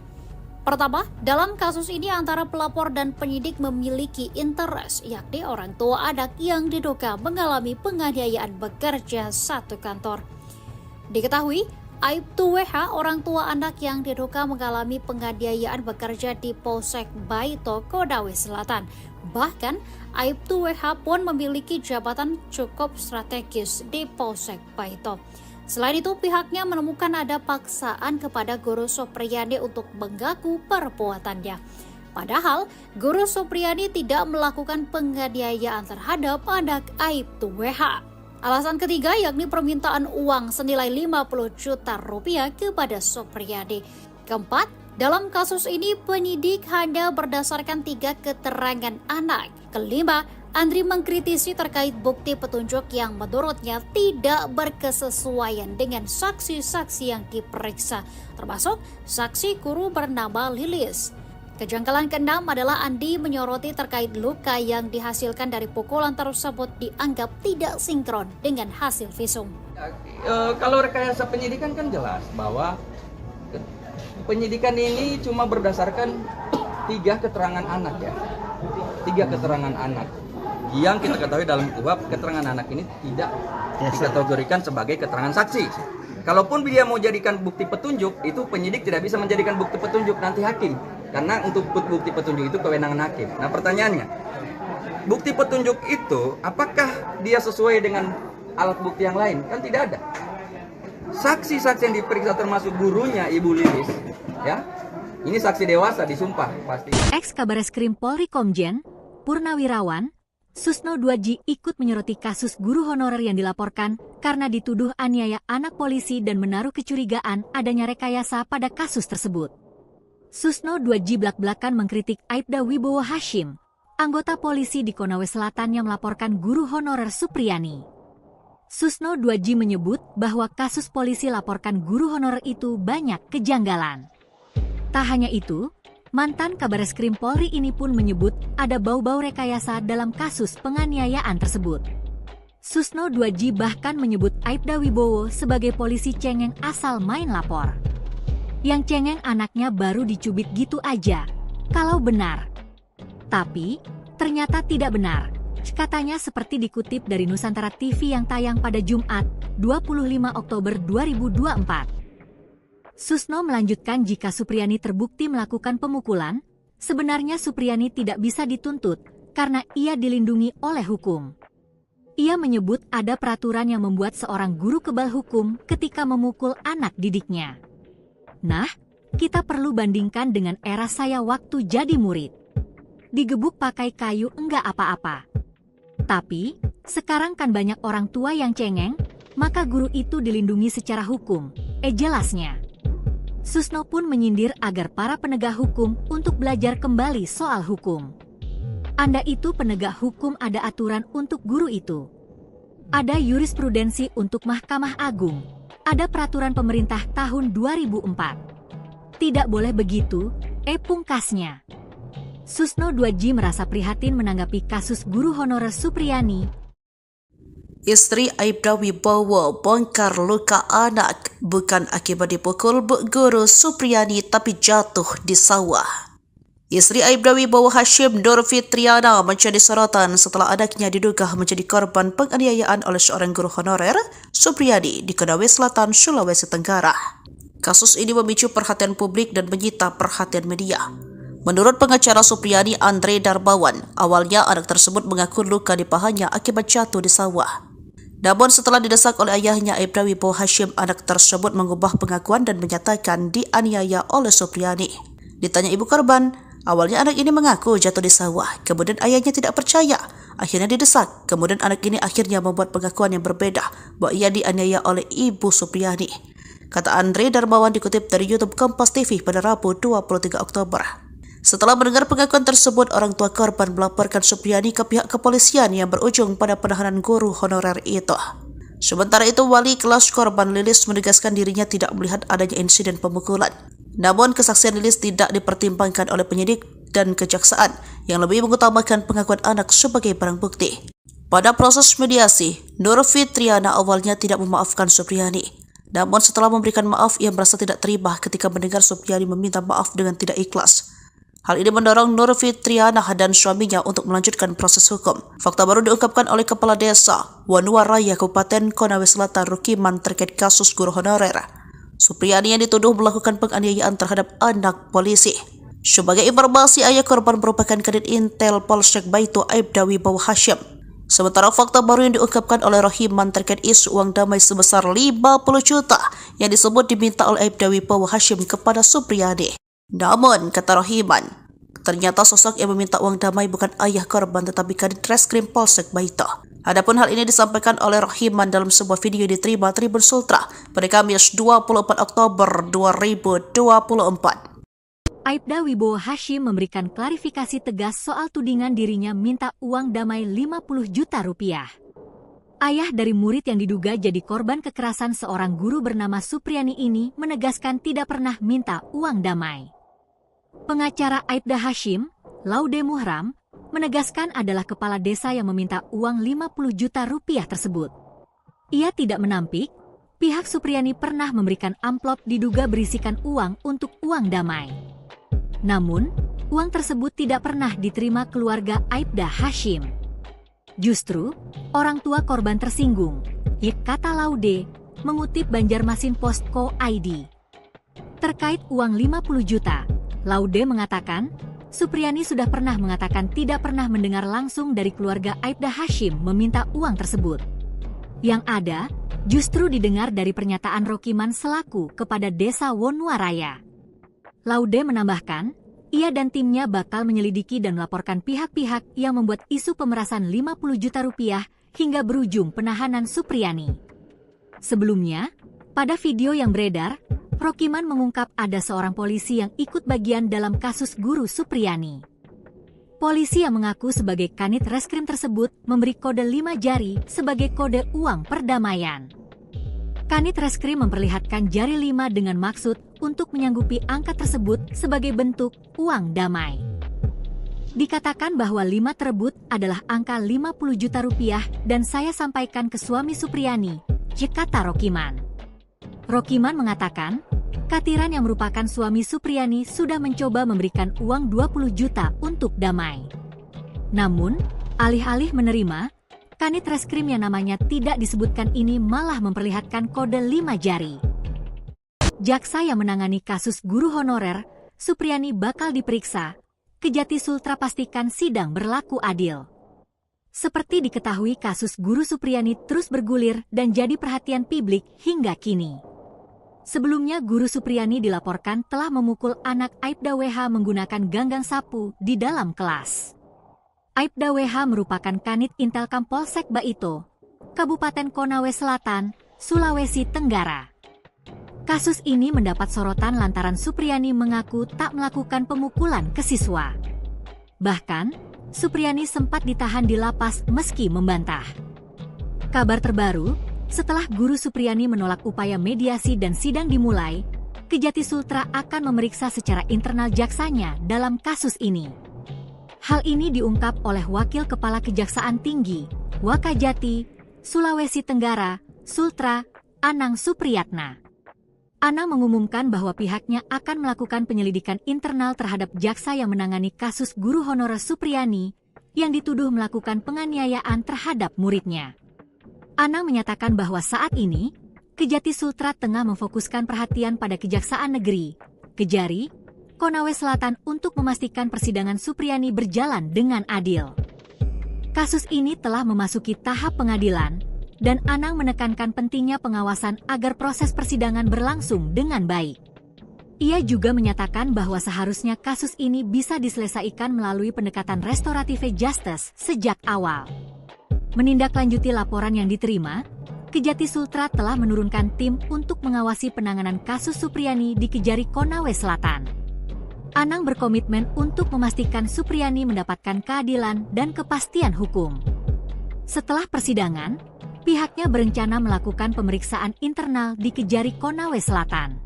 Pertama, dalam kasus ini antara pelapor dan penyidik memiliki interest, yakni orang tua anak yang diduga mengalami penganiayaan bekerja satu kantor. Diketahui, Aibtu WH, orang tua anak yang diduga mengalami penganiayaan bekerja di Polsek Baito, Konawe Selatan. Bahkan, Aibtu WH pun memiliki jabatan cukup strategis di Polsek Baito. Selain itu, pihaknya menemukan ada paksaan kepada guru Supriyani untuk mengaku perbuatannya. Padahal, Guru Supriyani tidak melakukan penganiayaan terhadap anak Aibda WH. Alasan ketiga yakni permintaan uang senilai 50 juta rupiah kepada Supriyani. Keempat, dalam kasus ini penyidik hanya berdasarkan 3 keterangan anak. Kelima, Andri mengkritisi terkait bukti petunjuk yang menurutnya tidak berkesesuaian dengan saksi-saksi yang diperiksa, termasuk saksi guru bernama Lilis. Kejanggalan keenam adalah Andi menyoroti terkait luka yang dihasilkan dari pukulan tersebut dianggap tidak sinkron dengan hasil visum. Kalau rekayasa penyidikan kan jelas bahwa penyidikan ini cuma berdasarkan 3 keterangan anak ya. 3 keterangan anak. Yang kita ketahui dalam KUHP, keterangan anak ini tidak dikategorikan sebagai keterangan saksi. Kalaupun dia mau jadikan bukti petunjuk, itu penyidik tidak bisa menjadikan bukti petunjuk, nanti hakim. Karena untuk bukti petunjuk itu kewenangan hakim. Nah pertanyaannya, bukti petunjuk itu apakah dia sesuai dengan alat bukti yang lain? Kan tidak ada. Saksi-saksi yang diperiksa termasuk gurunya Ibu Lilis, ya, ini saksi dewasa disumpah pasti. Ex-Kabareskrim Polri Komjen Purnawirawan Susno 2J ikut menyoroti kasus guru honorer yang dilaporkan karena dituduh aniaya anak polisi dan menaruh kecurigaan adanya rekayasa pada kasus tersebut. Susno 2J blak-blakan mengkritik Aibda Wibowo Hashim, anggota polisi di Konawe Selatan yang melaporkan guru honorer Supriyani. Susno 2J menyebut bahwa kasus polisi laporkan guru honorer itu banyak kejanggalan. Tak hanya itu, mantan Kabareskrim Polri ini pun menyebut ada bau-bau rekayasa dalam kasus penganiayaan tersebut. Susno 2J bahkan menyebut Aibda Wibowo sebagai polisi cengeng asal main lapor. Yang cengeng anaknya baru dicubit gitu aja, kalau benar. Tapi, ternyata tidak benar. Katanya seperti dikutip dari Nusantara TV yang tayang pada Jumat, 25 Oktober 2024. Susno melanjutkan jika Supriyani terbukti melakukan pemukulan, sebenarnya Supriyani tidak bisa dituntut karena ia dilindungi oleh hukum. Ia menyebut ada peraturan yang membuat seorang guru kebal hukum ketika memukul anak didiknya. Nah, kita perlu bandingkan dengan era saya waktu jadi murid. Digebuk pakai kayu enggak apa-apa. Tapi, sekarang kan banyak orang tua yang cengeng, maka guru itu dilindungi secara hukum, jelasnya. Susno pun menyindir agar para penegak hukum untuk belajar kembali soal hukum. Anda itu penegak hukum, ada aturan untuk guru itu. Ada jurisprudensi untuk Mahkamah Agung. Ada peraturan pemerintah tahun 2004. Tidak boleh begitu, pungkasnya. Susno 2J merasa prihatin menanggapi kasus guru honorer Supriyani. Istri Aibda Wibowo bongkar luka anak bukan akibat dipukul Bu Guru Supriyani tapi jatuh di sawah. Istri Aibda Wibowo Hashim Nur Fitriana menjadi sorotan setelah anaknya diduga menjadi korban penganiayaan oleh seorang guru honorer Supriyani di Konawe Selatan, Sulawesi Tenggara. Kasus ini memicu perhatian publik dan menyita perhatian media. Menurut pengacara Supriyani Andre Darmawan, awalnya anak tersebut mengaku luka di pahanya akibat jatuh di sawah. Namun setelah didesak oleh ayahnya Aibda Wibowo Hashim, anak tersebut mengubah pengakuan dan menyatakan dianiaya oleh Supriyani. Ditanya ibu korban, awalnya anak ini mengaku jatuh di sawah, kemudian ayahnya tidak percaya. Akhirnya didesak, kemudian anak ini akhirnya membuat pengakuan yang berbeda bahwa ia dianiaya oleh ibu Supriyani. Kata Andre Darmawan dikutip dari YouTube Kompas TV pada Rabu 23 Oktober. Setelah mendengar pengakuan tersebut, orang tua korban melaporkan Supriyani ke pihak kepolisian yang berujung pada penahanan guru honorer itu. Sementara itu, wali kelas korban Lilis menegaskan dirinya tidak melihat adanya insiden pemukulan. Namun, kesaksian Lilis tidak dipertimbangkan oleh penyidik dan kejaksaan yang lebih mengutamakan pengakuan anak sebagai barang bukti. Pada proses mediasi, Nur Fitriana awalnya tidak memaafkan Supriyani. Namun setelah memberikan maaf, ia merasa tidak terima ketika mendengar Supriyani meminta maaf dengan tidak ikhlas. Hal ini mendorong Nur Fitriana dan suaminya untuk melanjutkan proses hukum. Fakta baru diungkapkan oleh Kepala Desa Wanuwaraya Kabupaten Konawe Selatan Rukiman terkait kasus guru honorer Supriyani yang dituduh melakukan penganiayaan terhadap anak polisi. Sebagai informasi, ayah korban merupakan Kadit Intel Polsek Baitu Aibda Wibowo Hashim. Sementara fakta baru yang diungkapkan oleh Rohiman terkait isu uang damai sebesar 50 juta yang disebut diminta oleh Aibda Wibowo Hashim kepada Supriyani. Namun, kata Rohiman, Ternyata sosok yang meminta uang damai bukan ayah korban tetapi Kadit Reskrim Polsek Baito. Adapun hal ini disampaikan oleh Rohiman dalam sebuah video yang diterima Tribun Sultra pada Kamis 24 Oktober 2024. Aibda Wibowo Hashim memberikan klarifikasi tegas soal tudingan dirinya minta uang damai 50 juta rupiah. Ayah dari murid yang diduga jadi korban kekerasan seorang guru bernama Supriani ini menegaskan tidak pernah minta uang damai. Pengacara Aibda Hashim, Laude Muhram, menegaskan adalah kepala desa yang meminta uang 50 juta rupiah tersebut. Ia tidak menampik, pihak Supriani pernah memberikan amplop diduga berisikan uang untuk uang damai. Namun, uang tersebut tidak pernah diterima keluarga Aibda Hashim. Justru, orang tua korban tersinggung, kata Laude, mengutip Banjarmasin Post.co ID. Terkait uang 50 juta, Laude mengatakan, Supriani sudah pernah mengatakan tidak pernah mendengar langsung dari keluarga Aibda Hashim meminta uang tersebut. Yang ada, justru didengar dari pernyataan Rokiman selaku kepada Desa Wonuaraya. Laude menambahkan, ia dan timnya bakal menyelidiki dan melaporkan pihak-pihak yang membuat isu pemerasan 50 juta rupiah hingga berujung penahanan Supriani. Sebelumnya, pada video yang beredar, Rokiman mengungkap ada seorang polisi yang ikut bagian dalam kasus guru Supriani. Polisi yang mengaku sebagai Kanit Reskrim tersebut memberi kode 5 jari sebagai kode uang perdamaian. Kanit Reskrim memperlihatkan jari 5 dengan maksud untuk menyanggupi angka tersebut sebagai bentuk uang damai. Dikatakan bahwa 5 tersebut adalah angka 50 juta rupiah dan saya sampaikan ke suami Supriani, kata Rokiman. Rokiman mengatakan, Katiran yang merupakan suami Supriani sudah mencoba memberikan uang 20 juta untuk damai. Namun, alih-alih menerima, Kanit Reskrim yang namanya tidak disebutkan ini malah memperlihatkan kode 5 jari. Jaksa yang menangani kasus guru honorer, Supriani bakal diperiksa. Kejati Sultra pastikan sidang berlaku adil. Seperti diketahui kasus guru Supriani terus bergulir dan jadi perhatian publik hingga kini. Sebelumnya guru Supriani dilaporkan telah memukul anak Aibda WH menggunakan ganggang sapu di dalam kelas. Aibda WH merupakan Kanit Intelkam Polsek Baito, Kabupaten Konawe Selatan, Sulawesi Tenggara. Kasus ini mendapat sorotan lantaran Supriani mengaku tak melakukan pemukulan ke siswa. Bahkan, Supriani sempat ditahan di lapas meski membantah. Kabar terbaru, setelah guru Supriani menolak upaya mediasi dan sidang dimulai, Kejati Sultra akan memeriksa secara internal jaksanya dalam kasus ini. Hal ini diungkap oleh Wakil Kepala Kejaksaan Tinggi, Wakajati, Sulawesi Tenggara, Sultra, Anang Supriyatna. Anang mengumumkan bahwa pihaknya akan melakukan penyelidikan internal terhadap jaksa yang menangani kasus guru honorer Supriani yang dituduh melakukan penganiayaan terhadap muridnya. Anang menyatakan bahwa saat ini, Kejati Sultra tengah memfokuskan perhatian pada Kejaksaan Negeri, Kejari, Konawe Selatan untuk memastikan persidangan Supriani berjalan dengan adil. Kasus ini telah memasuki tahap pengadilan, dan Anang menekankan pentingnya pengawasan agar proses persidangan berlangsung dengan baik. Ia juga menyatakan bahwa seharusnya kasus ini bisa diselesaikan melalui pendekatan restoratif justice sejak awal. Menindaklanjuti laporan yang diterima, Kejati Sultra telah menurunkan tim untuk mengawasi penanganan kasus Supriani di Kejari Konawe Selatan. Anang berkomitmen untuk memastikan Supriani mendapatkan keadilan dan kepastian hukum. Setelah persidangan, pihaknya berencana melakukan pemeriksaan internal di Kejari Konawe Selatan.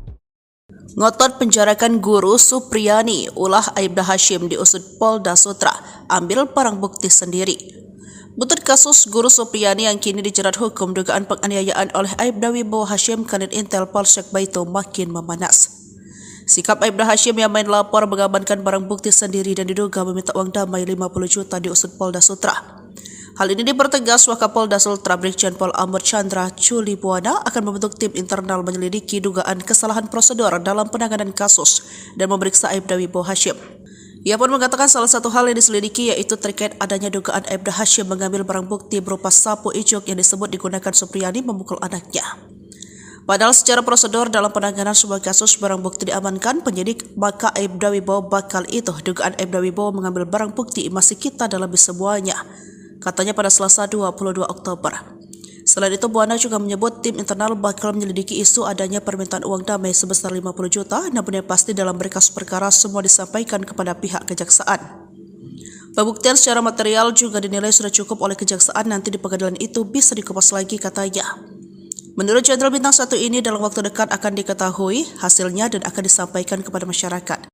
Ngotot penjarakan guru Supriani, ulah Aibda Hashim diusut Polda Sutra, ambil barang bukti sendiri. Butut kasus guru Supriani yang kini dijerat hukum dugaan penganiayaan oleh Aibda Wibowo Hashim Kanit Intel Polsek Baito makin memanas. Sikap Aibda Hashim yang main lapor mengamankan barang bukti sendiri dan diduga meminta uang damai 50 juta diusut Polda Sutra. Hal ini dipertegas Wakapolda Sultra Brigjen Pol Amur Chandra Culibuana akan membentuk tim internal menyelidiki dugaan kesalahan prosedur dalam penanganan kasus dan memeriksa Aibda Wibowo Hashim. Ia pun mengatakan salah satu hal yang diselidiki yaitu terkait adanya dugaan Aibda Hashim mengambil barang bukti berupa sapu icuk yang disebut digunakan Supriani memukul anaknya. Padahal secara prosedur dalam penanganan sebuah kasus barang bukti diamankan penyidik, maka Aibda Wibowo bakal itu dugaan Aibda Wibowo mengambil barang bukti masih kita dalam semuanya, katanya pada Selasa 22 Oktober. Selain itu, Bu Ana juga menyebut tim internal bakal menyelidiki isu adanya permintaan uang damai sebesar 50 juta, namun yang pasti dalam berkas perkara semua disampaikan kepada pihak kejaksaan. Pembuktian secara material juga dinilai sudah cukup oleh kejaksaan, nanti di pengadilan itu bisa dikupas lagi, katanya. Menurut Jenderal Bintang 1 ini dalam waktu dekat akan diketahui hasilnya dan akan disampaikan kepada masyarakat.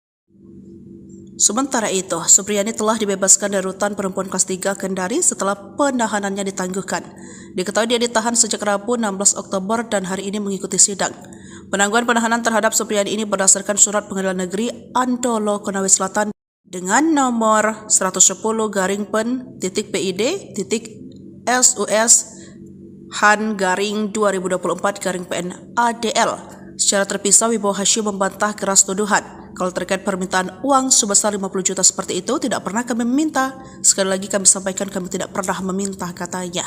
Sementara itu, Supriyani telah dibebaskan dari rutan perempuan kelas 3 Kendari setelah penahanannya ditangguhkan. Diketahui dia ditahan sejak Rabu 16 Oktober dan hari ini mengikuti sidang. Penangguhan penahanan terhadap Supriyani ini berdasarkan surat Pengadilan Negeri Antolo Konawe Selatan dengan nomor 110-PID.SUS Han-2024-PN ADL. Secara terpisah, Wibowo Hashim membantah keras tuduhan. Kalau terkait permintaan uang sebesar 50 juta seperti itu, tidak pernah kami meminta. Sekali lagi kami sampaikan kami tidak pernah meminta, katanya.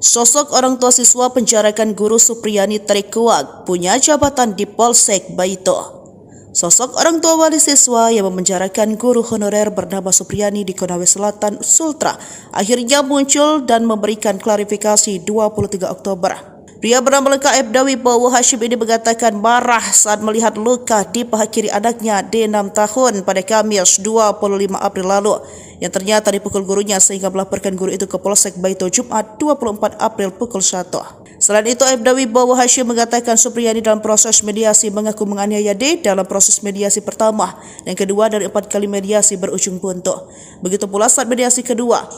Sosok orang tua siswa penjarakan guru Supriyani terkuak punya jabatan di Polsek Baito. Sosok orang tua wali siswa yang memenjarakan guru honorer bernama Supriyani di Konawe Selatan, Sultra, akhirnya muncul dan memberikan klarifikasi 23 Oktober. Pria bernama lengkap Aibda Wibowo Hashim ini mengatakan marah saat melihat luka di paha kiri anaknya D6 tahun pada Kamis 25 April lalu, yang ternyata dipukul gurunya sehingga melaporkan guru itu ke Polsek Baito Jumat 24 April pukul 1. Selain itu, Aibda Wibowo Hashim mengatakan Supriyani dalam proses mediasi mengaku menganiaya D dalam proses mediasi pertama dan kedua dari 4 kali mediasi berujung buntu. Begitu pula saat mediasi kedua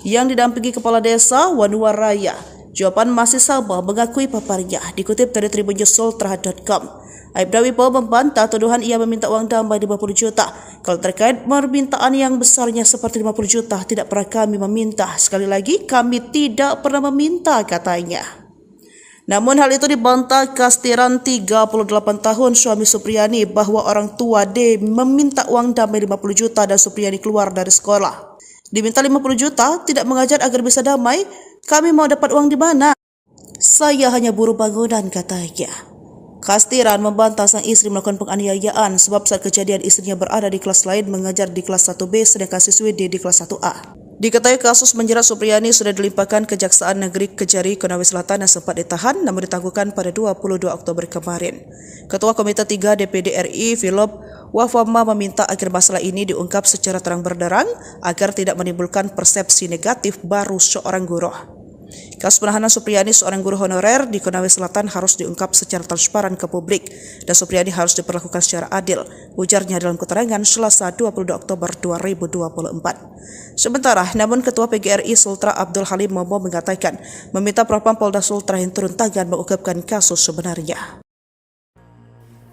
yang didampingi Kepala Desa Wanuwaraya. Jawaban masih sama mengakui paparnya, dikutip dari tribunnews.sultra.com. Aibda Wibowo membantah tuduhan ia meminta uang damai 50 juta. Kalau terkait permintaan yang besarnya seperti 50 juta, tidak pernah kami meminta. Sekali lagi, kami tidak pernah meminta, katanya. Namun hal itu dibantah Kastiran 38 tahun suami Supriyani bahwa orang tua D meminta uang damai 50 juta dan Supriyani keluar dari sekolah. Diminta 50 juta, tidak mengajar agar bisa damai, kami mau dapat uang di mana? Saya hanya buruh bangunan, katanya. Kastiran membantah sang istri melakukan penganiayaan sebab saat kejadian istrinya berada di kelas lain mengajar di kelas 1B sedangkan siswi D di kelas 1A. Diketahui kasus menjerat Supriyani sudah dilimpahkan Kejaksaan Negeri Kejari Konawe Selatan yang sempat ditahan namun ditangguhkan pada 22 Oktober kemarin. Ketua Komite 3 DPD RI Philip Wafama meminta agar masalah ini diungkap secara terang benderang agar tidak menimbulkan persepsi negatif baru seorang guru. Kasus penahanan Supriyani seorang guru honorer di Konawe Selatan harus diungkap secara transparan ke publik dan Supriyani harus diperlakukan secara adil, ujarnya dalam keterangan Selasa 22 Oktober 2024. Sementara, namun Ketua PGRI Sultra Abdul Halim Momo mengatakan meminta Propam Polda Sultra yang turun tangan mengungkapkan kasus sebenarnya.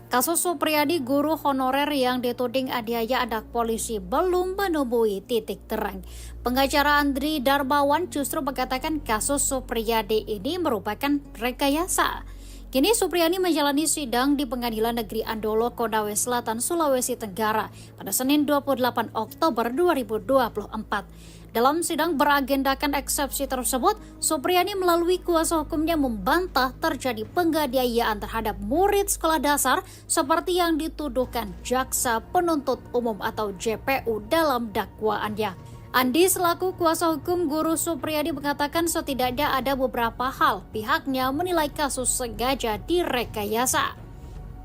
Kasus Supriyani guru honorer yang dituding aniaya anak polisi belum menemui titik terang. Pengacara Andri Darmawan justru mengatakan kasus Supriyani ini merupakan rekayasa. Kini Supriyani menjalani sidang di Pengadilan Negeri Andolo Konawe Selatan, Sulawesi Tenggara pada Senin 28 Oktober 2024. Dalam sidang beragendakan eksepsi tersebut, Supriyani melalui kuasa hukumnya membantah terjadi penganiayaan terhadap murid sekolah dasar seperti yang dituduhkan Jaksa Penuntut Umum atau JPU dalam dakwaannya. Andi selaku kuasa hukum guru Supriyani mengatakan setidaknya ada beberapa hal pihaknya menilai kasus sengaja direkayasa.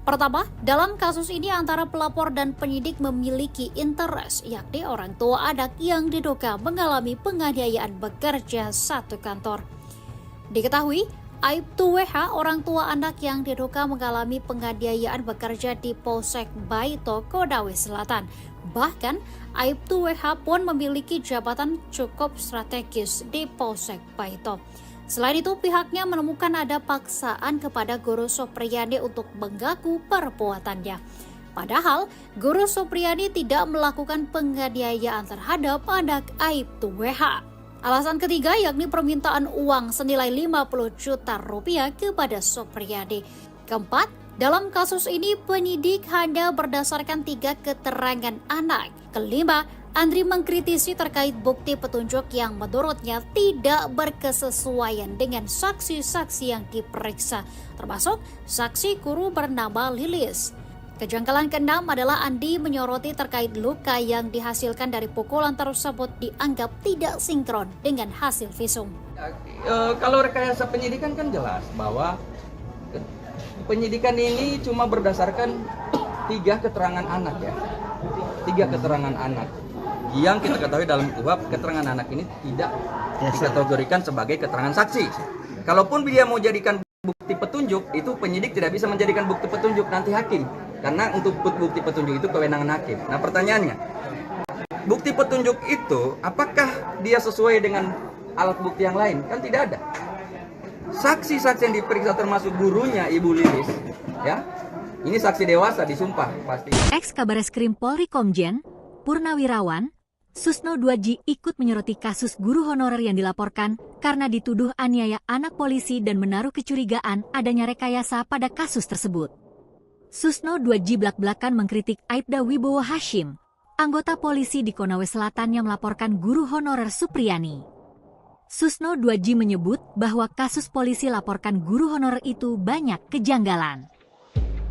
Pertama, dalam kasus ini antara pelapor dan penyidik memiliki interest, yakni orang tua anak yang diduga mengalami penganiayaan bekerja satu kantor. Diketahui, Aibtu WH, orang tua anak yang diduga mengalami penganiayaan bekerja di Polsek Baito, Konawe Selatan. Bahkan, Aibtu WH pun memiliki jabatan cukup strategis di Polsek Baito. Selain itu, pihaknya menemukan ada paksaan kepada guru Supriyani untuk mengaku perbuatannya. Padahal, guru Supriyani tidak melakukan penganiayaan terhadap anak Aibtu WH. Alasan ketiga yakni permintaan uang senilai 50 juta rupiah kepada Supriyani. Keempat, dalam kasus ini penyidik hanya berdasarkan 3 keterangan anak. Kelima, Andri mengkritisi terkait bukti petunjuk yang menurutnya tidak berkesesuaian dengan saksi-saksi yang diperiksa, termasuk saksi guru bernama Lilis. Kejanggalan keenam adalah Andi menyoroti terkait luka yang dihasilkan dari pukulan tersebut dianggap tidak sinkron dengan hasil visum. Kalau rekayasa penyidikan kan jelas bahwa penyidikan ini cuma berdasarkan 3 keterangan anak ya. 3 keterangan anak. Yang kita ketahui dalam KUHP, keterangan anak ini tidak dikategorikan sebagai keterangan saksi. Kalaupun dia mau jadikan bukti petunjuk, itu penyidik tidak bisa menjadikan bukti petunjuk, nanti hakim. Karena untuk bukti petunjuk itu kewenangan hakim. Nah pertanyaannya, bukti petunjuk itu apakah dia sesuai dengan alat bukti yang lain? Kan tidak ada. Saksi-saksi yang diperiksa termasuk gurunya Ibu Lilis, ya, ini saksi dewasa disumpah pasti. Ex-Kabareskrim Polri Komjen Purnawirawan Susno 2J ikut menyoroti kasus guru honorer yang dilaporkan karena dituduh aniaya anak polisi dan menaruh kecurigaan adanya rekayasa pada kasus tersebut. Susno 2J blak-blakan mengkritik Aibda Wibowo Hashim, anggota polisi di Konawe Selatan yang melaporkan guru honorer Supriyani. Susno 2J menyebut bahwa kasus polisi laporkan guru honorer itu banyak kejanggalan.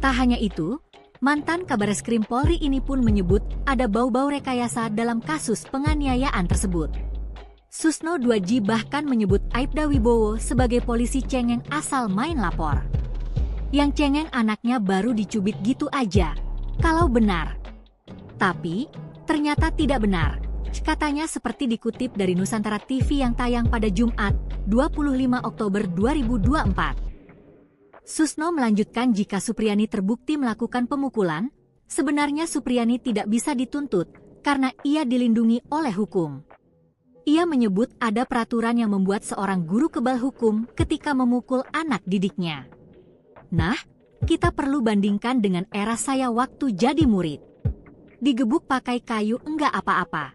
Tak hanya itu, mantan Kabareskrim Polri ini pun menyebut ada bau-bau rekayasa dalam kasus penganiayaan tersebut. Susno 2J bahkan menyebut Aibda Wibowo sebagai polisi cengeng asal main lapor. Yang cengeng anaknya baru dicubit gitu aja, kalau benar. Tapi, ternyata tidak benar. Katanya seperti dikutip dari Nusantara TV yang tayang pada Jumat, 25 Oktober 2024. Susno melanjutkan jika Supriyani terbukti melakukan pemukulan, sebenarnya Supriyani tidak bisa dituntut karena ia dilindungi oleh hukum. Ia menyebut ada peraturan yang membuat seorang guru kebal hukum ketika memukul anak didiknya. Nah, kita perlu bandingkan dengan era saya waktu jadi murid. Digebuk pakai kayu enggak apa-apa.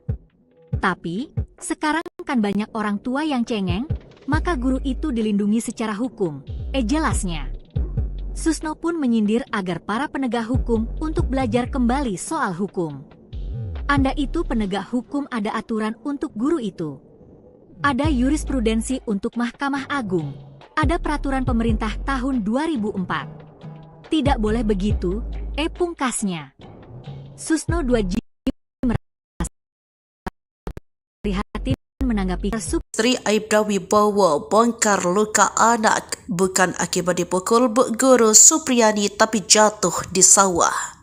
Tapi, sekarang kan banyak orang tua yang cengeng, maka guru itu dilindungi secara hukum, jelasnya. Susno pun menyindir agar para penegak hukum untuk belajar kembali soal hukum. Anda itu penegak hukum, ada aturan untuk guru itu. Ada jurisprudensi untuk Mahkamah Agung. Ada peraturan pemerintah tahun 2004. Tidak boleh begitu, pungkasnya. Susno 2J prihatin menanggapi kasus Istri Aibda Wibowo bongkar luka anak bukan akibat dipukul Bu Guru Supriyani tapi jatuh di sawah.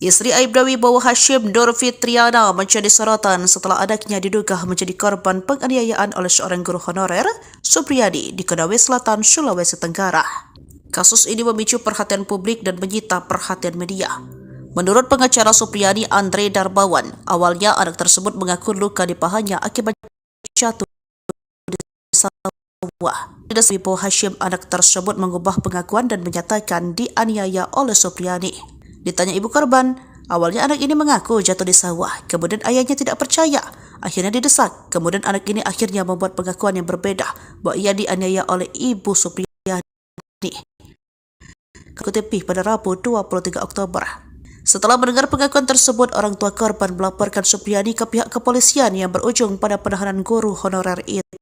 Istri Aibda Wibowo Hashim Nur Fitriana menjadi sorotan setelah anaknya diduga menjadi korban penganiayaan oleh seorang guru honorer Supriyani di Konawe Selatan, Sulawesi Tenggara. Kasus ini memicu perhatian publik dan menyita perhatian media. Menurut pengacara Supriyani Andre Darbawan, awalnya anak tersebut mengaku luka di pahanya akibat jatuh di sawah. Wibowo Hashim, anak tersebut mengubah pengakuan dan menyatakan dianiaya oleh Supriyani. Ditanya ibu korban, awalnya anak ini mengaku jatuh di sawah, kemudian ayahnya tidak percaya, akhirnya didesak, kemudian anak ini akhirnya membuat pengakuan yang berbeda bahwa ia dianiaya oleh ibu Supriyani. Kutip pada Rabu 23 Oktober. Setelah mendengar pengakuan tersebut, orang tua korban melaporkan Supriyani ke pihak kepolisian yang berujung pada penahanan guru honorer itu.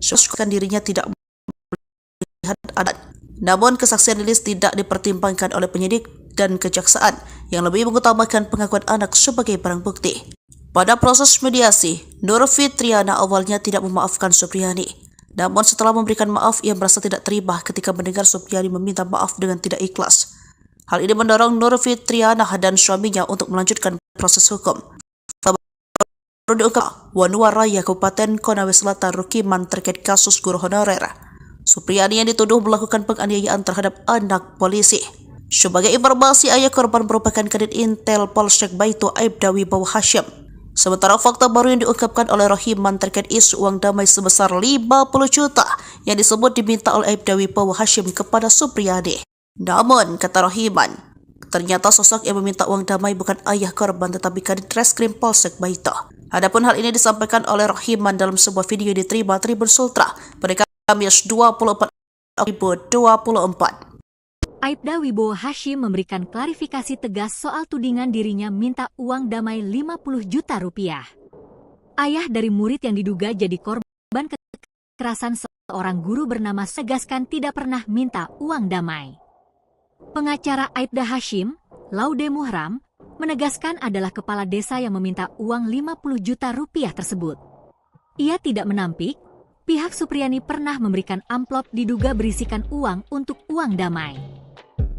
Suskan dirinya tidak melihat anak. Namun kesaksian Lilis tidak dipertimbangkan oleh penyidik dan kejaksaan yang lebih mengutamakan pengakuan anak sebagai barang bukti. Pada proses mediasi, Nur Fitriana awalnya tidak memaafkan Supriyani. Namun setelah memberikan maaf, ia merasa tidak terima ketika mendengar Supriyani meminta maaf dengan tidak ikhlas. Hal ini mendorong Nur Fitriana dan suaminya untuk melanjutkan proses hukum. Baru diungkap Wanua Raya Kabupaten Konawe Selatan Rukiman terkait kasus guru honorer Supriyani yang dituduh melakukan penganiayaan terhadap anak polisi. Sebagai informasi, ayah korban merupakan Kadit Intel Polsek Baitu Aibda Wibowo Hashim. Sementara fakta baru yang diungkapkan oleh Rohiman terkait isu uang damai sebesar 50 juta yang disebut diminta oleh Aibda Wibowo Hashim kepada Supriyani. Namun, kata Rohiman, ternyata sosok yang meminta uang damai bukan ayah korban tetapi Kadit Reskrim Polsek Baitu. Adapun hal ini disampaikan oleh Rohiman dalam sebuah video yang diterima Tribun Sultra pada Kamis 24 Oktober 2024. Aibda Wibowo Hashim memberikan klarifikasi tegas soal tudingan dirinya minta uang damai 50 juta rupiah. Ayah dari murid yang diduga jadi korban kekerasan seorang guru bernama tegaskan tidak pernah minta uang damai. Pengacara Aibda Hashim, Laude Muhram, menegaskan adalah kepala desa yang meminta uang 50 juta rupiah tersebut. Ia tidak menampik, pihak Supriyani pernah memberikan amplop diduga berisikan uang untuk uang damai.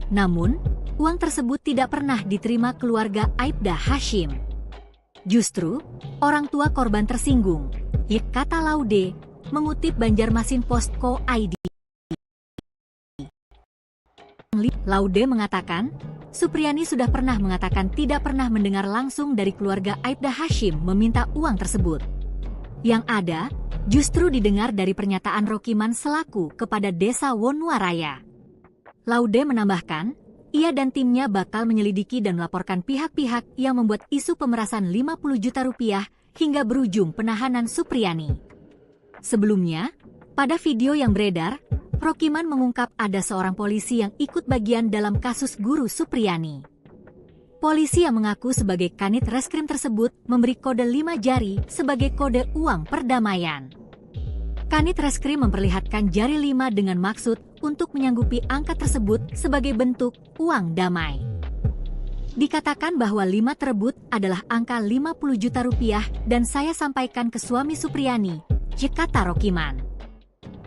Namun, uang tersebut tidak pernah diterima keluarga Aibda Hashim. Justru, orang tua korban tersinggung, kata Laude, mengutip Banjarmasin.co.id. Laude mengatakan, Supriyani sudah pernah mengatakan tidak pernah mendengar langsung dari keluarga Aibda Hashim meminta uang tersebut. Yang ada, justru didengar dari pernyataan Rokiman selaku kepada Desa Wonuaraya. Laude menambahkan, ia dan timnya bakal menyelidiki dan melaporkan pihak-pihak yang membuat isu pemerasan 50 juta rupiah hingga berujung penahanan Supriyani. Sebelumnya, pada video yang beredar, Rokiman mengungkap ada seorang polisi yang ikut bagian dalam kasus guru Supriyani. Polisi yang mengaku sebagai kanit reskrim tersebut memberi kode 5 jari sebagai kode uang perdamaian. Kanit reskrim memperlihatkan jari 5 dengan maksud untuk menyanggupi angka tersebut sebagai bentuk uang damai. Dikatakan bahwa 5 tersebut adalah angka 50 juta rupiah dan saya sampaikan ke suami Supriyani, kata Rokiman.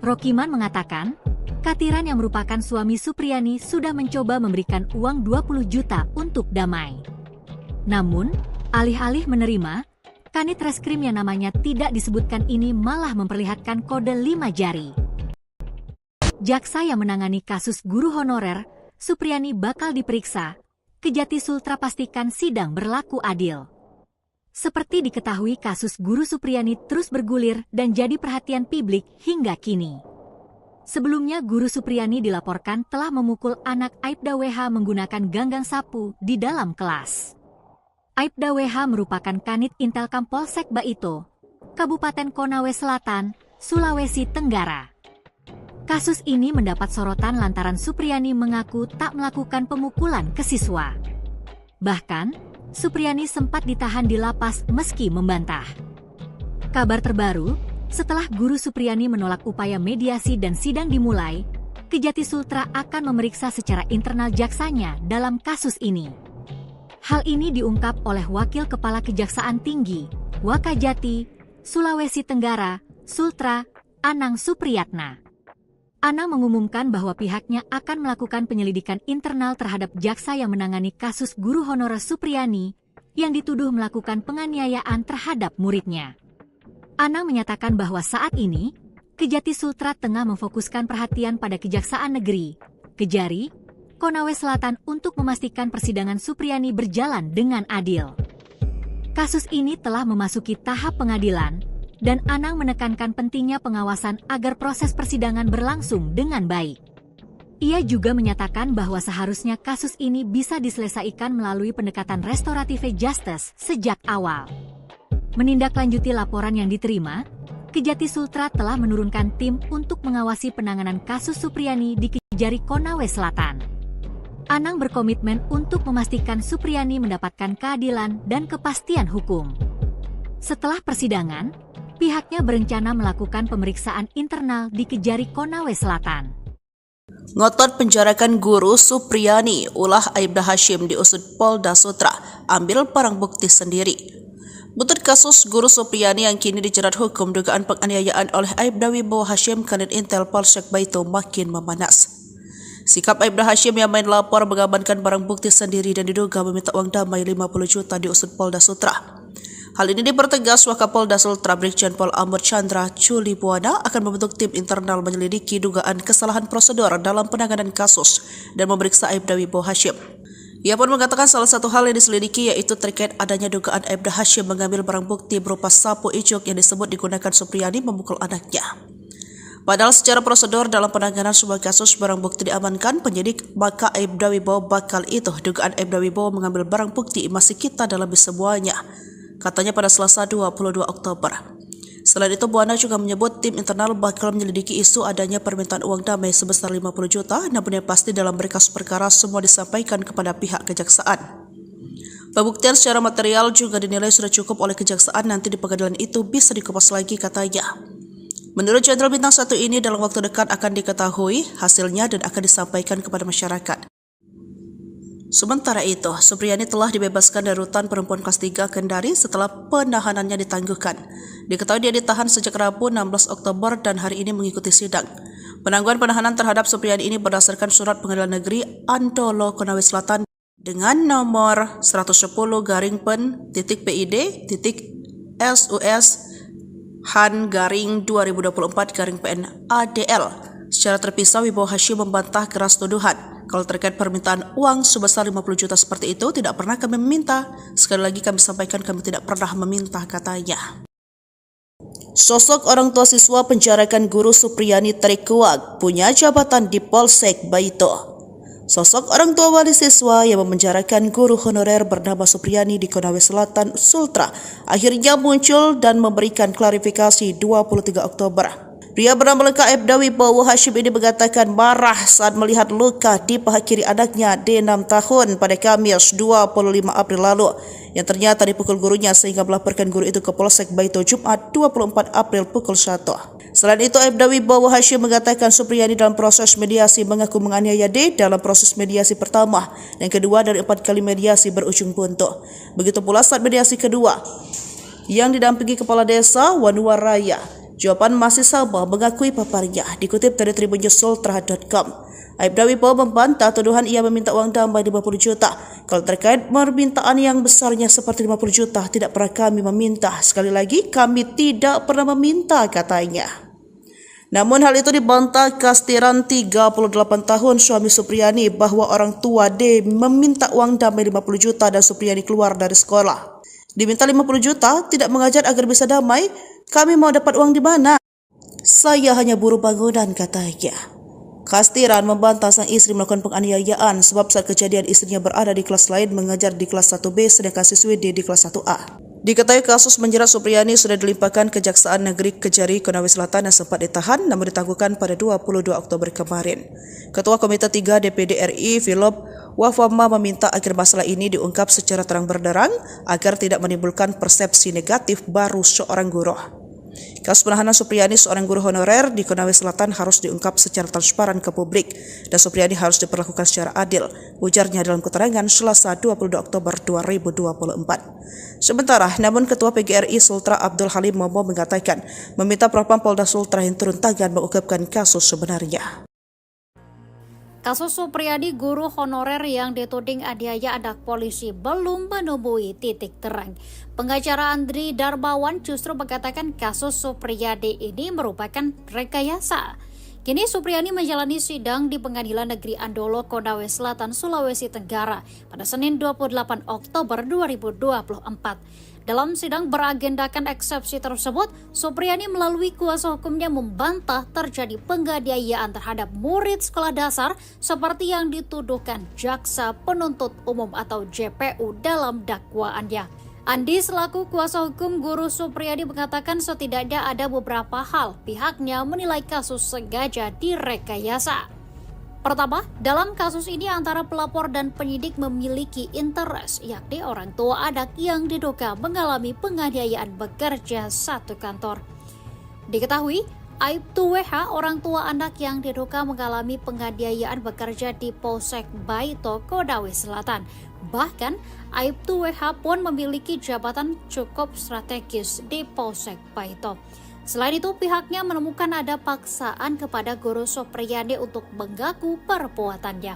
Rokiman mengatakan, Katiran yang merupakan suami Supriyani sudah mencoba memberikan uang 20 juta untuk damai. Namun, alih-alih menerima, kanit reskrim yang namanya tidak disebutkan ini malah memperlihatkan kode 5 jari. Jaksa yang menangani kasus guru honorer, Supriyani bakal diperiksa. Kejati Sultra pastikan sidang berlaku adil. Seperti diketahui kasus guru Supriyani terus bergulir dan jadi perhatian publik hingga kini. Sebelumnya guru Supriyani dilaporkan telah memukul anak Aibda WH menggunakan ganggang sapu di dalam kelas. Aibda WH merupakan kanit Intelkam Polsek Baito, Kabupaten Konawe Selatan, Sulawesi Tenggara. Kasus ini mendapat sorotan lantaran Supriyani mengaku tak melakukan pemukulan ke siswa. Bahkan, Supriyani sempat ditahan di lapas meski membantah. Kabar terbaru, setelah guru Supriyani menolak upaya mediasi dan sidang dimulai, Kejati Sultra akan memeriksa secara internal jaksanya dalam kasus ini. Hal ini diungkap oleh Wakil Kepala Kejaksaan Tinggi, Wakajati, Sulawesi Tenggara, Sultra, Anang Supriyatna. Anang mengumumkan bahwa pihaknya akan melakukan penyelidikan internal terhadap jaksa yang menangani kasus guru honorer Supriyani yang dituduh melakukan penganiayaan terhadap muridnya. Anang menyatakan bahwa saat ini, Kejati Sultra tengah memfokuskan perhatian pada Kejaksaan Negeri, Kejari, Konawe Selatan untuk memastikan persidangan Supriyani berjalan dengan adil. Kasus ini telah memasuki tahap pengadilan, dan Anang menekankan pentingnya pengawasan agar proses persidangan berlangsung dengan baik. Ia juga menyatakan bahwa seharusnya kasus ini bisa diselesaikan melalui pendekatan restoratif justice sejak awal. Menindaklanjuti laporan yang diterima, Kejati Sultra telah menurunkan tim untuk mengawasi penanganan kasus Supriyani di Kejari Konawe Selatan. Anang berkomitmen untuk memastikan Supriyani mendapatkan keadilan dan kepastian hukum. Setelah persidangan, pihaknya berencana melakukan pemeriksaan internal di Kejari Konawe Selatan. Ngotot penjarakan guru Supriyani, ulah Aibda Hashim diusut Polda Sutra, ambil barang bukti sendiri. Butut kasus guru Supriyani yang kini dijerat hukum dugaan penganiayaan oleh Aibda Wibowo Hashim Kanit Intel Polsek Baito makin memanas. Sikap Aibda Hashim yang main lapor mengamankan barang bukti sendiri dan diduga meminta uang damai 50 juta diusut Polda Sutra. Hal ini dipertegas Wakapolda Sultra Brigjen Pol Amur Chandra Culibuana akan membentuk tim internal menyelidiki dugaan kesalahan prosedur dalam penanganan kasus dan memeriksa Aibda Wibowo Hashim. Ia pun mengatakan salah satu hal yang diselidiki yaitu terkait adanya dugaan Aibda Hashim mengambil barang bukti berupa sapu ijuk yang disebut digunakan Supriyani memukul anaknya. Padahal secara prosedur dalam penanganan sebuah kasus barang bukti diamankan penyidik, maka Aibda Wibowo bakal itu dugaan Aibda Wibowo mengambil barang bukti masih kita dalami semuanya, katanya pada Selasa 22 Oktober. Selain itu, Bu Ana juga menyebut tim internal bakal menyelidiki isu adanya permintaan uang damai sebesar 50 juta, namun yang pasti dalam berkas perkara semua disampaikan kepada pihak kejaksaan. Pembuktian secara material juga dinilai sudah cukup oleh kejaksaan, nanti di pengadilan itu bisa dikupas lagi, katanya. Menurut Jenderal Bintang 1 ini dalam waktu dekat akan diketahui hasilnya dan akan disampaikan kepada masyarakat. Sementara itu, Supriyani telah dibebaskan dari rutan perempuan kelas 3 Kendari setelah penahanannya ditangguhkan. Diketahui dia ditahan sejak Rabu 16 Oktober dan hari ini mengikuti sidang. Penangguhan penahanan terhadap Supriyani ini berdasarkan surat Pengadilan Negeri Antolo Konawe Selatan dengan nomor 110-PID-SUS-HAN-2024-PN-ADL. Secara terpisah, Wibowo Hashim membantah keras tuduhan. Kalau terkait permintaan uang sebesar 50 juta seperti itu, tidak pernah kami meminta. Sekali lagi kami sampaikan kami tidak pernah meminta, katanya. Sosok orang tua siswa penjarakan guru Supriyani terkuak punya jabatan di Polsek Baito. Sosok orang tua wali siswa yang memenjarakan guru honorer bernama Supriyani di Konawe Selatan, Sultra, akhirnya muncul dan memberikan klarifikasi 23 Oktober. Pria bernama lengkap Aibda Wibowo Hashim ini mengatakan marah saat melihat luka di paha kiri anaknya D6 tahun pada Kamis 25 April lalu yang ternyata dipukul gurunya sehingga melaporkan guru itu ke Polsek Baito Jumat 24 April pukul 1. Selain itu, Aibda Wibowo Hashim mengatakan Supriyani dalam proses mediasi mengaku menganiaya D dalam proses mediasi pertama dan kedua dari 4 kali mediasi berujung buntu. Begitu pula saat mediasi kedua yang didampingi Kepala Desa Wanuwaraya. Jawaban masih sama mengakui paparnya, dikutip dari tribunnews.sultra.com. Aibda Wibowo membantah tuduhan ia meminta uang damai 50 juta. Kalau terkait permintaan yang besarnya seperti 50 juta, tidak pernah kami meminta. Sekali lagi, kami tidak pernah meminta, katanya. Namun hal itu dibantah Kastiran 38 tahun suami Supriyani bahwa orang tua D meminta uang damai 50 juta dan Supriyani keluar dari sekolah. Diminta 50 juta, tidak mengajar agar bisa damai. Kami mau dapat uang di mana? Saya hanya buruh bangunan, katanya. Kastiran membantah sang istri melakukan penganiayaan sebab saat kejadian istrinya berada di kelas lain mengajar di kelas 1B sedangkan siswi D di kelas 1A. Diketahui kasus menjerat Supriyani sudah dilimpahkan Kejaksaan Negeri Kejari Konawe Selatan yang sempat ditahan namun ditangguhkan pada 22 Oktober kemarin. Ketua Komite 3 DPD RI Philip Wafama meminta agar masalah ini diungkap secara terang benderang agar tidak menimbulkan persepsi negatif baru seorang guru. Kasus penahanan Supriyani seorang guru honorer di Konawe Selatan harus diungkap secara transparan ke publik dan Supriyani harus diperlakukan secara adil, ujarnya dalam keterangan Selasa 22 Oktober 2024. Sementara, namun Ketua PGRI Sultra Abdul Halim Momo mengatakan meminta Propam Polda Sultra yang turun tangan mengungkapkan kasus sebenarnya. Kasus Supriyadi guru honorer yang dituding aniaya anak polisi belum menemui titik terang. Pengacara Andri Darmawan justru mengatakan kasus Supriyadi ini merupakan rekayasa. Kini Supriyani menjalani sidang di Pengadilan Negeri Andolo Konawe Selatan, Sulawesi Tenggara pada Senin 28 Oktober 2024. Dalam sidang beragendakan eksepsi tersebut, Supriyani melalui kuasa hukumnya membantah terjadi penganiayaan terhadap murid sekolah dasar seperti yang dituduhkan Jaksa Penuntut Umum atau JPU dalam dakwaannya. Andi selaku kuasa hukum guru Supriyadi mengatakan setidaknya ada beberapa hal pihaknya menilai kasus sengaja direkayasa. Pertama, dalam kasus ini antara pelapor dan penyidik memiliki interest, yakni orang tua anak yang diduga mengalami penganiayaan bekerja satu kantor. Diketahui, Aibtu WH, orang tua anak yang diduga mengalami penganiayaan bekerja di Polsek Baito, Konawe Selatan. Bahkan, Aibtu WH pun memiliki jabatan cukup strategis di Polsek Baito. Selain itu, pihaknya menemukan ada paksaan kepada guru Supriyani untuk mengaku perbuatannya.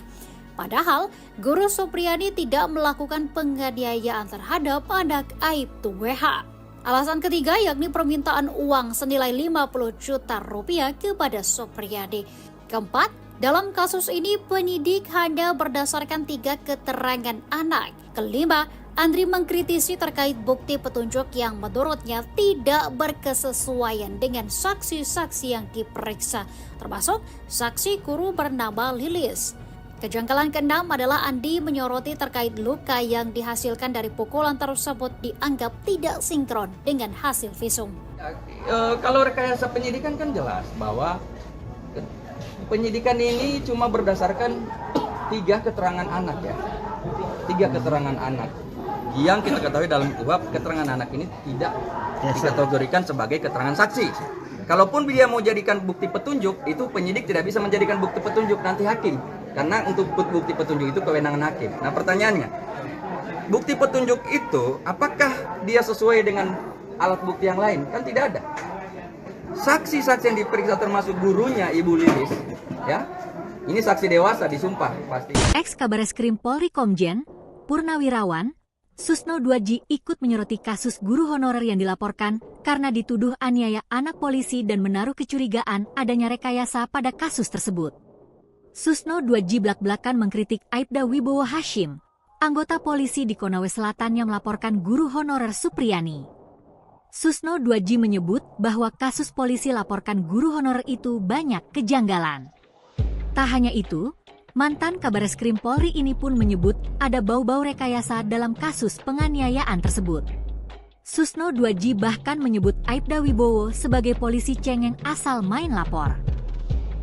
Padahal, guru Supriyani tidak melakukan penganiayaan terhadap anak Aibtu WH. Alasan ketiga yakni permintaan uang senilai 50 juta rupiah kepada Supriyani. Keempat, dalam kasus ini penyidik hanya berdasarkan 3 keterangan anak. Kelima, Andri mengkritisi terkait bukti petunjuk yang menurutnya tidak berkesesuaian dengan saksi-saksi yang diperiksa, termasuk saksi guru bernama Lilis. Kejanggalan keenam adalah Andi menyoroti terkait luka yang dihasilkan dari pukulan tersebut dianggap tidak sinkron dengan hasil visum. Kalau rekayasa penyidikan kan jelas bahwa penyidikan ini cuma berdasarkan 3 keterangan anak ya. 3 keterangan anak yang kita ketahui dalam KUHP keterangan anak ini tidak dikategorikan sebagai keterangan saksi. Kalaupun dia mau jadikan bukti petunjuk, itu penyidik tidak bisa menjadikan bukti petunjuk, nanti hakim. Karena untuk bukti petunjuk itu kewenangan hakim. Nah pertanyaannya, bukti petunjuk itu apakah dia sesuai dengan alat bukti yang lain? Kan tidak ada. Saksi-saksi yang diperiksa termasuk gurunya Ibu Lilis, ya, ini saksi dewasa disumpah pasti. Ex-Kabareskrim Polri Komjen Purnawirawan Susno 2J ikut menyoroti kasus guru honorer yang dilaporkan karena dituduh aniaya anak polisi dan menaruh kecurigaan adanya rekayasa pada kasus tersebut. Susno 2J blak-blakan mengkritik Aibda Wibowo Hashim, anggota polisi di Konawe Selatan yang melaporkan guru honorer Supriyani. Susno 2J menyebut bahwa kasus polisi laporkan guru honorer itu banyak kejanggalan. Tak hanya itu, mantan Kabareskrim Polri ini pun menyebut ada bau-bau rekayasa dalam kasus penganiayaan tersebut. Susno 2J bahkan menyebut Aibda Wibowo sebagai polisi cengeng asal main lapor.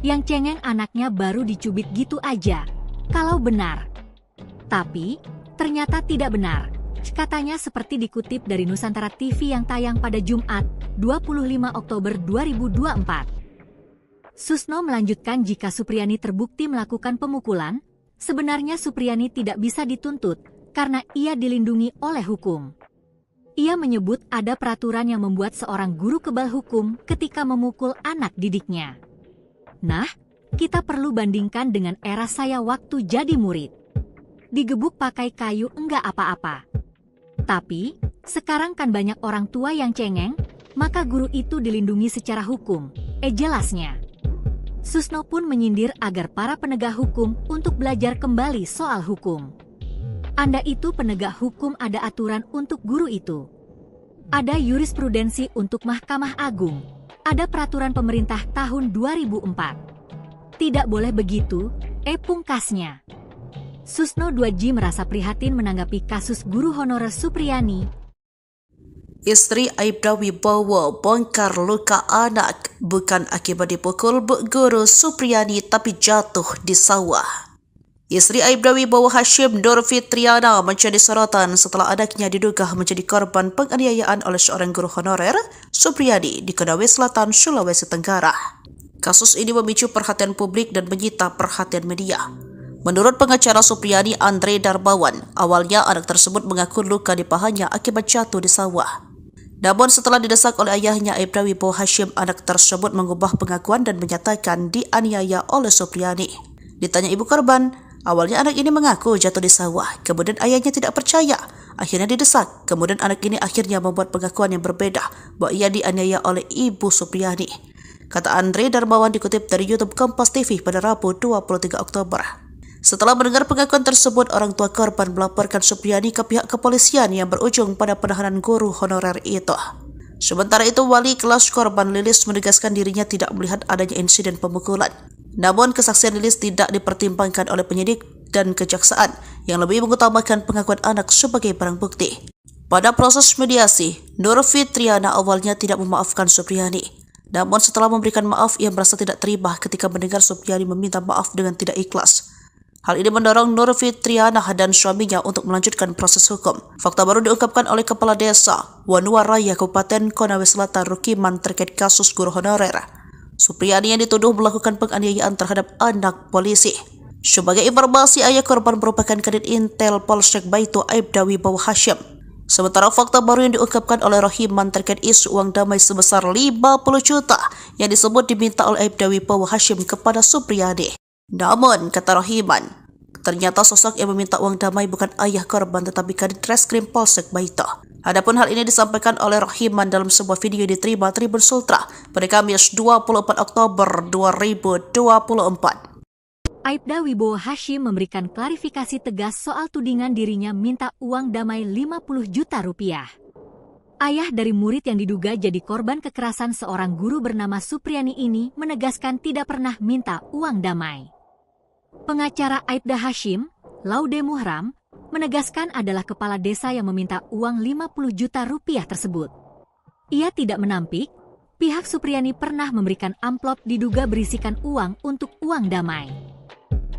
Yang cengeng anaknya baru dicubit gitu aja, kalau benar. Tapi, ternyata tidak benar. Katanya seperti dikutip dari Nusantara TV yang tayang pada Jumat, 25 Oktober 2024. Susno melanjutkan jika Supriyani terbukti melakukan pemukulan, sebenarnya Supriyani tidak bisa dituntut karena ia dilindungi oleh hukum. Ia menyebut ada peraturan yang membuat seorang guru kebal hukum ketika memukul anak didiknya. Nah, kita perlu bandingkan dengan era saya waktu jadi murid. Digebuk pakai kayu enggak apa-apa. Tapi, sekarang kan banyak orang tua yang cengeng, maka guru itu dilindungi secara hukum, jelasnya. Susno pun menyindir agar para penegak hukum untuk belajar kembali soal hukum. Anda itu penegak hukum, ada aturan untuk guru itu. Ada jurisprudensi untuk Mahkamah Agung. Ada peraturan pemerintah tahun 2004. Tidak boleh begitu, pungkasnya. Susno 2J merasa prihatin menanggapi kasus guru honorer Supriyani. Istri Aibda Wibowo bongkar luka anak bukan akibat dipukul Bu Guru Supriyani tapi jatuh di sawah. Istri Aibda Wibowo Hashim Nur Fitriana menjadi sorotan setelah anaknya diduga menjadi korban penganiayaan oleh seorang guru honorer Supriyani di Konawe Selatan, Sulawesi Tenggara. Kasus ini memicu perhatian publik dan menyita perhatian media. Menurut pengacara Supriyani Andre Darmawan, awalnya anak tersebut mengaku luka di pahanya akibat jatuh di sawah. Namun setelah didesak oleh ayahnya Aibda Wibowo Hashim, anak tersebut mengubah pengakuan dan menyatakan dianiaya oleh Supriyani. Ditanya ibu korban, awalnya anak ini mengaku jatuh di sawah, kemudian ayahnya tidak percaya. Akhirnya didesak, kemudian anak ini akhirnya membuat pengakuan yang berbeda bahwa ia dianiaya oleh ibu Supriyani. Kata Andre Darmawan dikutip dari YouTube Kompas TV pada Rabu 23 Oktober. Setelah mendengar pengakuan tersebut, orang tua korban melaporkan Supriyani ke pihak kepolisian yang berujung pada penahanan guru honorer itu. Sementara itu, wali kelas korban Lilis menegaskan dirinya tidak melihat adanya insiden pemukulan. Namun, kesaksian Lilis tidak dipertimbangkan oleh penyidik dan kejaksaan yang lebih mengutamakan pengakuan anak sebagai barang bukti. Pada proses mediasi, Nur Fitriana awalnya tidak memaafkan Supriyani. Namun setelah memberikan maaf, ia merasa tidak terima ketika mendengar Supriyani meminta maaf dengan tidak ikhlas. Hal ini mendorong Nur Fitriana dan suaminya untuk melanjutkan proses hukum. Fakta baru diungkapkan oleh Kepala Desa Wanuwaraya Kabupaten Konawe Selatan Rukiman terkait kasus guru honorer Supriyani yang dituduh melakukan penganiayaan terhadap anak polisi. Sebagai informasi, ayah korban merupakan Kadit Intel Polsek Baitu Aibda Wibowo Hashim. Sementara fakta baru yang diungkapkan oleh Rohiman terkait isu uang damai sebesar 50 juta yang disebut diminta oleh Aibda Wibowo Hashim kepada Supriyani. Namun, kata Rohiman, ternyata sosok yang meminta uang damai bukan ayah korban tetapi Kadit Reskrim Polsek Baitu. Adapun hal ini disampaikan oleh Rohiman dalam sebuah video yang diterima Tribun Sultra pada Kamis 24 Oktober 2024. Aibda Wibowo Hashim memberikan klarifikasi tegas soal tudingan dirinya minta uang damai 50 juta rupiah. Ayah dari murid yang diduga jadi korban kekerasan seorang guru bernama Supriyani ini menegaskan tidak pernah minta uang damai. Pengacara Aibda Hashim, Laude Muhram, menegaskan adalah kepala desa yang meminta uang 50 juta rupiah tersebut. Ia tidak menampik, pihak Supriyani pernah memberikan amplop diduga berisikan uang untuk uang damai.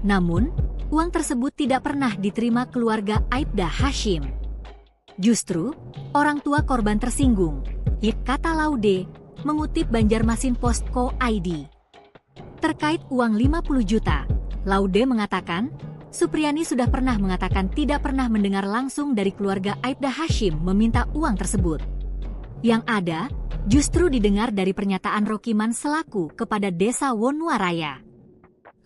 Namun, uang tersebut tidak pernah diterima keluarga Aibda Hashim. Justru, orang tua korban tersinggung, kata Laude, mengutip Banjarmasin.co.id. Terkait uang 50 juta, Laude mengatakan, Supriyani sudah pernah mengatakan tidak pernah mendengar langsung dari keluarga Aibda Hashim meminta uang tersebut. Yang ada, justru didengar dari pernyataan Rokiman selaku kepada Desa Wonuaraya.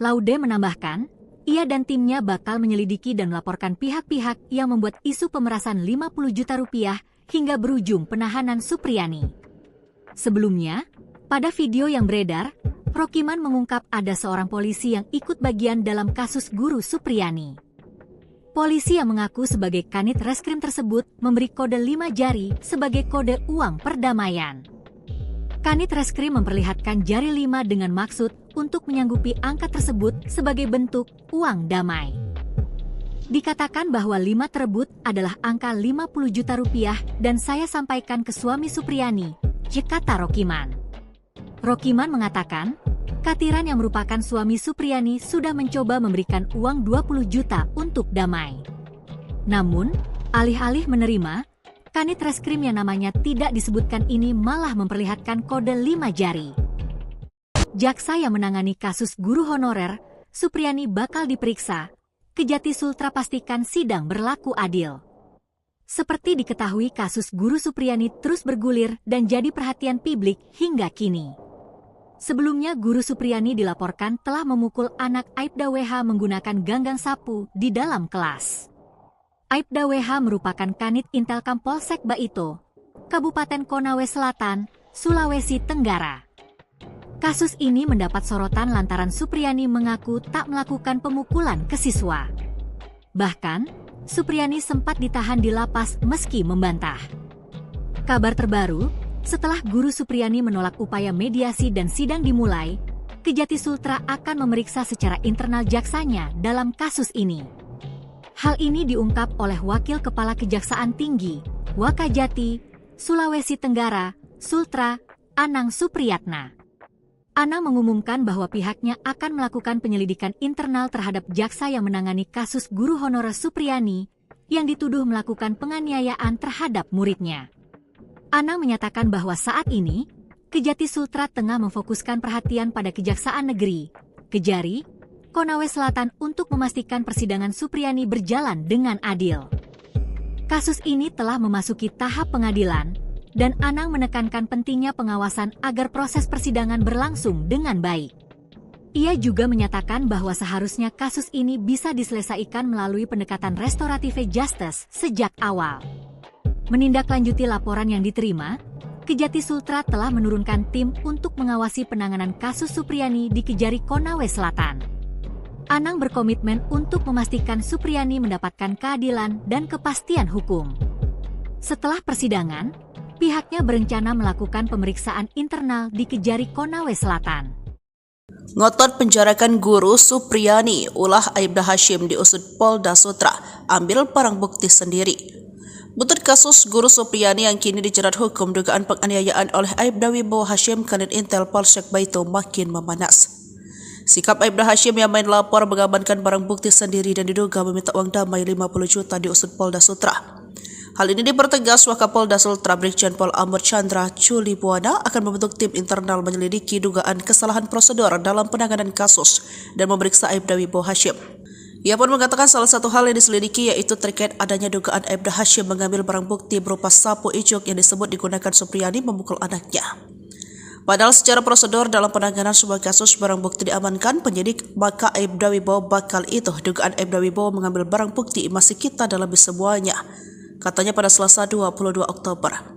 Laude menambahkan, ia dan timnya bakal menyelidiki dan melaporkan pihak-pihak yang membuat isu pemerasan 50 juta rupiah hingga berujung penahanan Supriyani. Sebelumnya, pada video yang beredar, Rokiman mengungkap ada seorang polisi yang ikut bagian dalam kasus guru Supriyani. Polisi yang mengaku sebagai kanit reskrim tersebut memberi kode 5 jari sebagai kode uang perdamaian. Kanit reskrim memperlihatkan jari 5 dengan maksud untuk menyanggupi angka tersebut sebagai bentuk uang damai. Dikatakan bahwa 5 tersebut adalah angka 50 juta rupiah dan saya sampaikan ke suami Supriyani, kata Rokiman. Rokiman mengatakan, Katiran yang merupakan suami Supriyani sudah mencoba memberikan uang 20 juta untuk damai. Namun, alih-alih menerima, kanit reskrim yang namanya tidak disebutkan ini malah memperlihatkan kode 5 jari. Jaksa yang menangani kasus guru honorer, Supriyani bakal diperiksa. Kejati Sultra pastikan sidang berlaku adil. Seperti diketahui kasus guru Supriyani terus bergulir dan jadi perhatian publik hingga kini. Sebelumnya guru Supriyani dilaporkan telah memukul anak Aibda WH menggunakan ganggang sapu di dalam kelas. Aibda WH merupakan kanit Intelkam Polsek Baito, Kabupaten Konawe Selatan, Sulawesi Tenggara. Kasus ini mendapat sorotan lantaran Supriyani mengaku tak melakukan pemukulan ke siswa. Bahkan, Supriyani sempat ditahan di lapas meski membantah. Kabar terbaru, setelah guru Supriyani menolak upaya mediasi dan sidang dimulai, Kejati Sultra akan memeriksa secara internal jaksanya dalam kasus ini. Hal ini diungkap oleh Wakil Kepala Kejaksaan Tinggi, Wakajati, Sulawesi Tenggara, Sultra, Anang Supriyatna. Anang mengumumkan bahwa pihaknya akan melakukan penyelidikan internal terhadap jaksa yang menangani kasus guru honorer Supriyani yang dituduh melakukan penganiayaan terhadap muridnya. Anang menyatakan bahwa saat ini, Kejati Sultra tengah memfokuskan perhatian pada Kejaksaan Negeri, Kejari, Konawe Selatan untuk memastikan persidangan Supriyani berjalan dengan adil. Kasus ini telah memasuki tahap pengadilan, dan Anang menekankan pentingnya pengawasan agar proses persidangan berlangsung dengan baik. Ia juga menyatakan bahwa seharusnya kasus ini bisa diselesaikan melalui pendekatan restoratif justice sejak awal. Menindaklanjuti laporan yang diterima, Kejati Sultra telah menurunkan tim untuk mengawasi penanganan kasus Supriyani di Kejari Konawe Selatan. Anang berkomitmen untuk memastikan Supriyani mendapatkan keadilan dan kepastian hukum. Setelah persidangan, pihaknya berencana melakukan pemeriksaan internal di Kejari Konawe Selatan. Ngotot penjarakan guru Supriyani, ulah Aibda Hashim diusut Polda Sutra, ambil barang bukti sendiri. Butut kasus guru Supriyani yang kini dijerat hukum dugaan penganiayaan oleh Aibda Wibowo Hashim Kanit Intel Polsek Baito makin memanas. Sikap Aibda Hashim yang main lapor mengamankan barang bukti sendiri dan diduga meminta uang damai 50 juta diusut Polda Sutra. Hal ini dipertegas Wakapolda Sultra Brigjen Pol Amur Chandra Culibuana akan membentuk tim internal menyelidiki dugaan kesalahan prosedur dalam penanganan kasus dan memeriksa Aibda Wibowo Hashim. Ia pun mengatakan salah satu hal yang diselidiki yaitu terkait adanya dugaan Aibda Hashim mengambil barang bukti berupa sapu ijuk yang disebut digunakan Supriyani memukul anaknya. Padahal secara prosedur dalam penanganan sebuah kasus barang bukti diamankan penyidik, maka Aibda Wibowo bakal itu dugaan Aibda Wibowo mengambil barang bukti masih kita dalam semuanya, katanya pada Selasa 22 Oktober.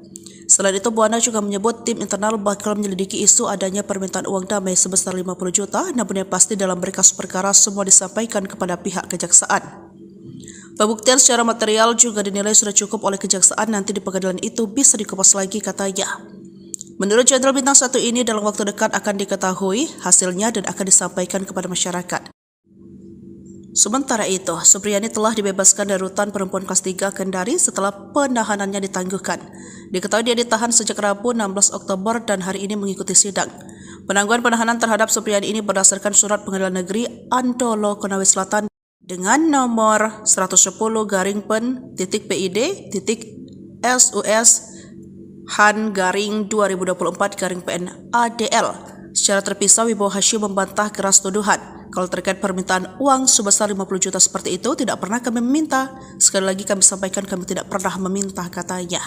Selain itu, Buana juga menyebut tim internal bakal menyelidiki isu adanya permintaan uang damai sebesar 50 juta, namun yang pasti dalam berkas perkara semua disampaikan kepada pihak kejaksaan. Pembuktian secara material juga dinilai sudah cukup oleh kejaksaan, nanti di pengadilan itu bisa dikupas lagi, katanya. Menurut Jenderal Bintang 1 ini dalam waktu dekat akan diketahui hasilnya dan akan disampaikan kepada masyarakat. Sementara itu, Supriyani telah dibebaskan dari rutan perempuan kelas 3 Kendari setelah penahanannya ditangguhkan. Diketahui dia ditahan sejak Rabu 16 Oktober dan hari ini mengikuti sidang. Penangguhan penahanan terhadap Supriyani ini berdasarkan surat Pengadilan Negeri Andolo Konawe Selatan dengan nomor 110-PID-SUS-Han-2024-PN ADL. Secara terpisah, Wibowo Hashim membantah keras tuduhan. Kalau terkait permintaan uang sebesar 50 juta seperti itu, tidak pernah kami meminta. Sekali lagi kami sampaikan kami tidak pernah meminta, katanya.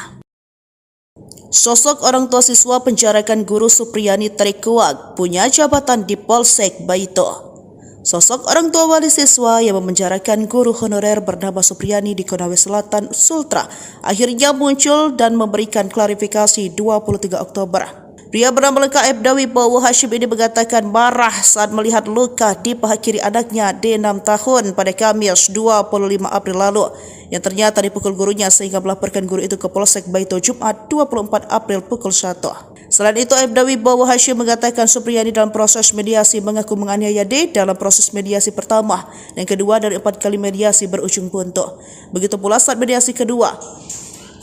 Sosok orang tua siswa penjarakan guru Supriyani terkuak punya jabatan di Polsek Baito. Sosok orang tua wali siswa yang memenjarakan guru honorer bernama Supriyani di Konawe Selatan, Sultra, akhirnya muncul dan memberikan klarifikasi 23 Oktober. Pria bernama lengkap Aibda Wibowo Hashim ini mengatakan marah saat melihat luka di paha kiri anaknya D6 tahun pada Kamis 25 April lalu yang ternyata dipukul gurunya sehingga melaporkan guru itu ke Polsek Baito Jumat 24 April pukul 1. Selain itu, Aibda Wibowo Hashim mengatakan Supriyani dalam proses mediasi mengaku menganiaya D dalam proses mediasi pertama dan kedua dari 4 kali mediasi berujung buntu. Begitu pula saat mediasi kedua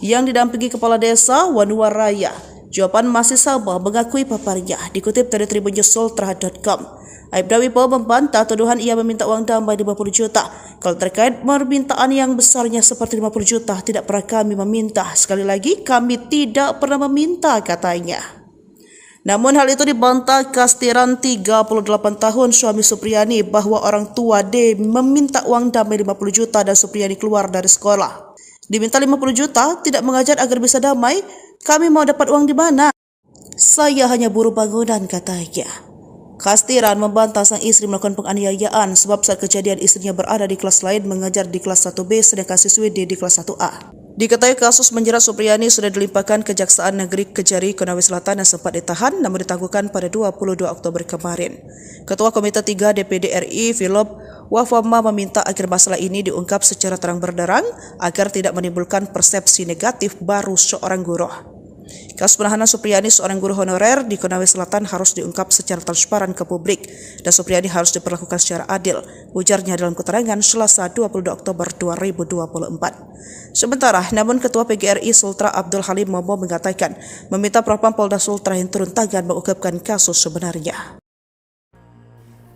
yang didampingi Kepala Desa Wanuwaraya. Jawaban masih sama mengakui paparnya, dikutip dari tribunnews.sultra.com. Aibda Wibowo membantah tuduhan ia meminta uang damai 50 juta. Kalau terkait permintaan yang besarnya seperti 50 juta, tidak pernah kami meminta. Sekali lagi, kami tidak pernah meminta, katanya. Namun hal itu dibantah Kastiran 38 tahun suami Supriyani bahwa orang tua D meminta uang damai 50 juta dan Supriyani keluar dari sekolah. Diminta 50 juta, tidak mengajar agar bisa damai. Kami mau dapat uang di mana? Saya hanya buruh bangunan, katanya. Kastiran membantah sang istri melakukan penganiayaan sebab saat kejadian istrinya berada di kelas lain mengajar di kelas 1B sedangkan siswi D di kelas 1A. Diketahui kasus menjerat Supriyani sudah dilimpahkan Kejaksaan Negeri Kejari Konawe Selatan yang sempat ditahan namun ditangguhkan pada 22 Oktober kemarin. Ketua Komite 3 DPD RI Philip Wafama meminta agar masalah ini diungkap secara terang benderang agar tidak menimbulkan persepsi negatif baru seorang guru. Kasus penahanan Supriyani seorang guru honorer di Konawe Selatan harus diungkap secara transparan ke publik dan Supriyani harus diperlakukan secara adil, ujarnya dalam keterangan Selasa 22 Oktober 2024. Sementara, namun Ketua PGRI Sultra Abdul Halim Momo mengatakan meminta Propam Polda Sultra yang turun tangan mengungkapkan kasus sebenarnya.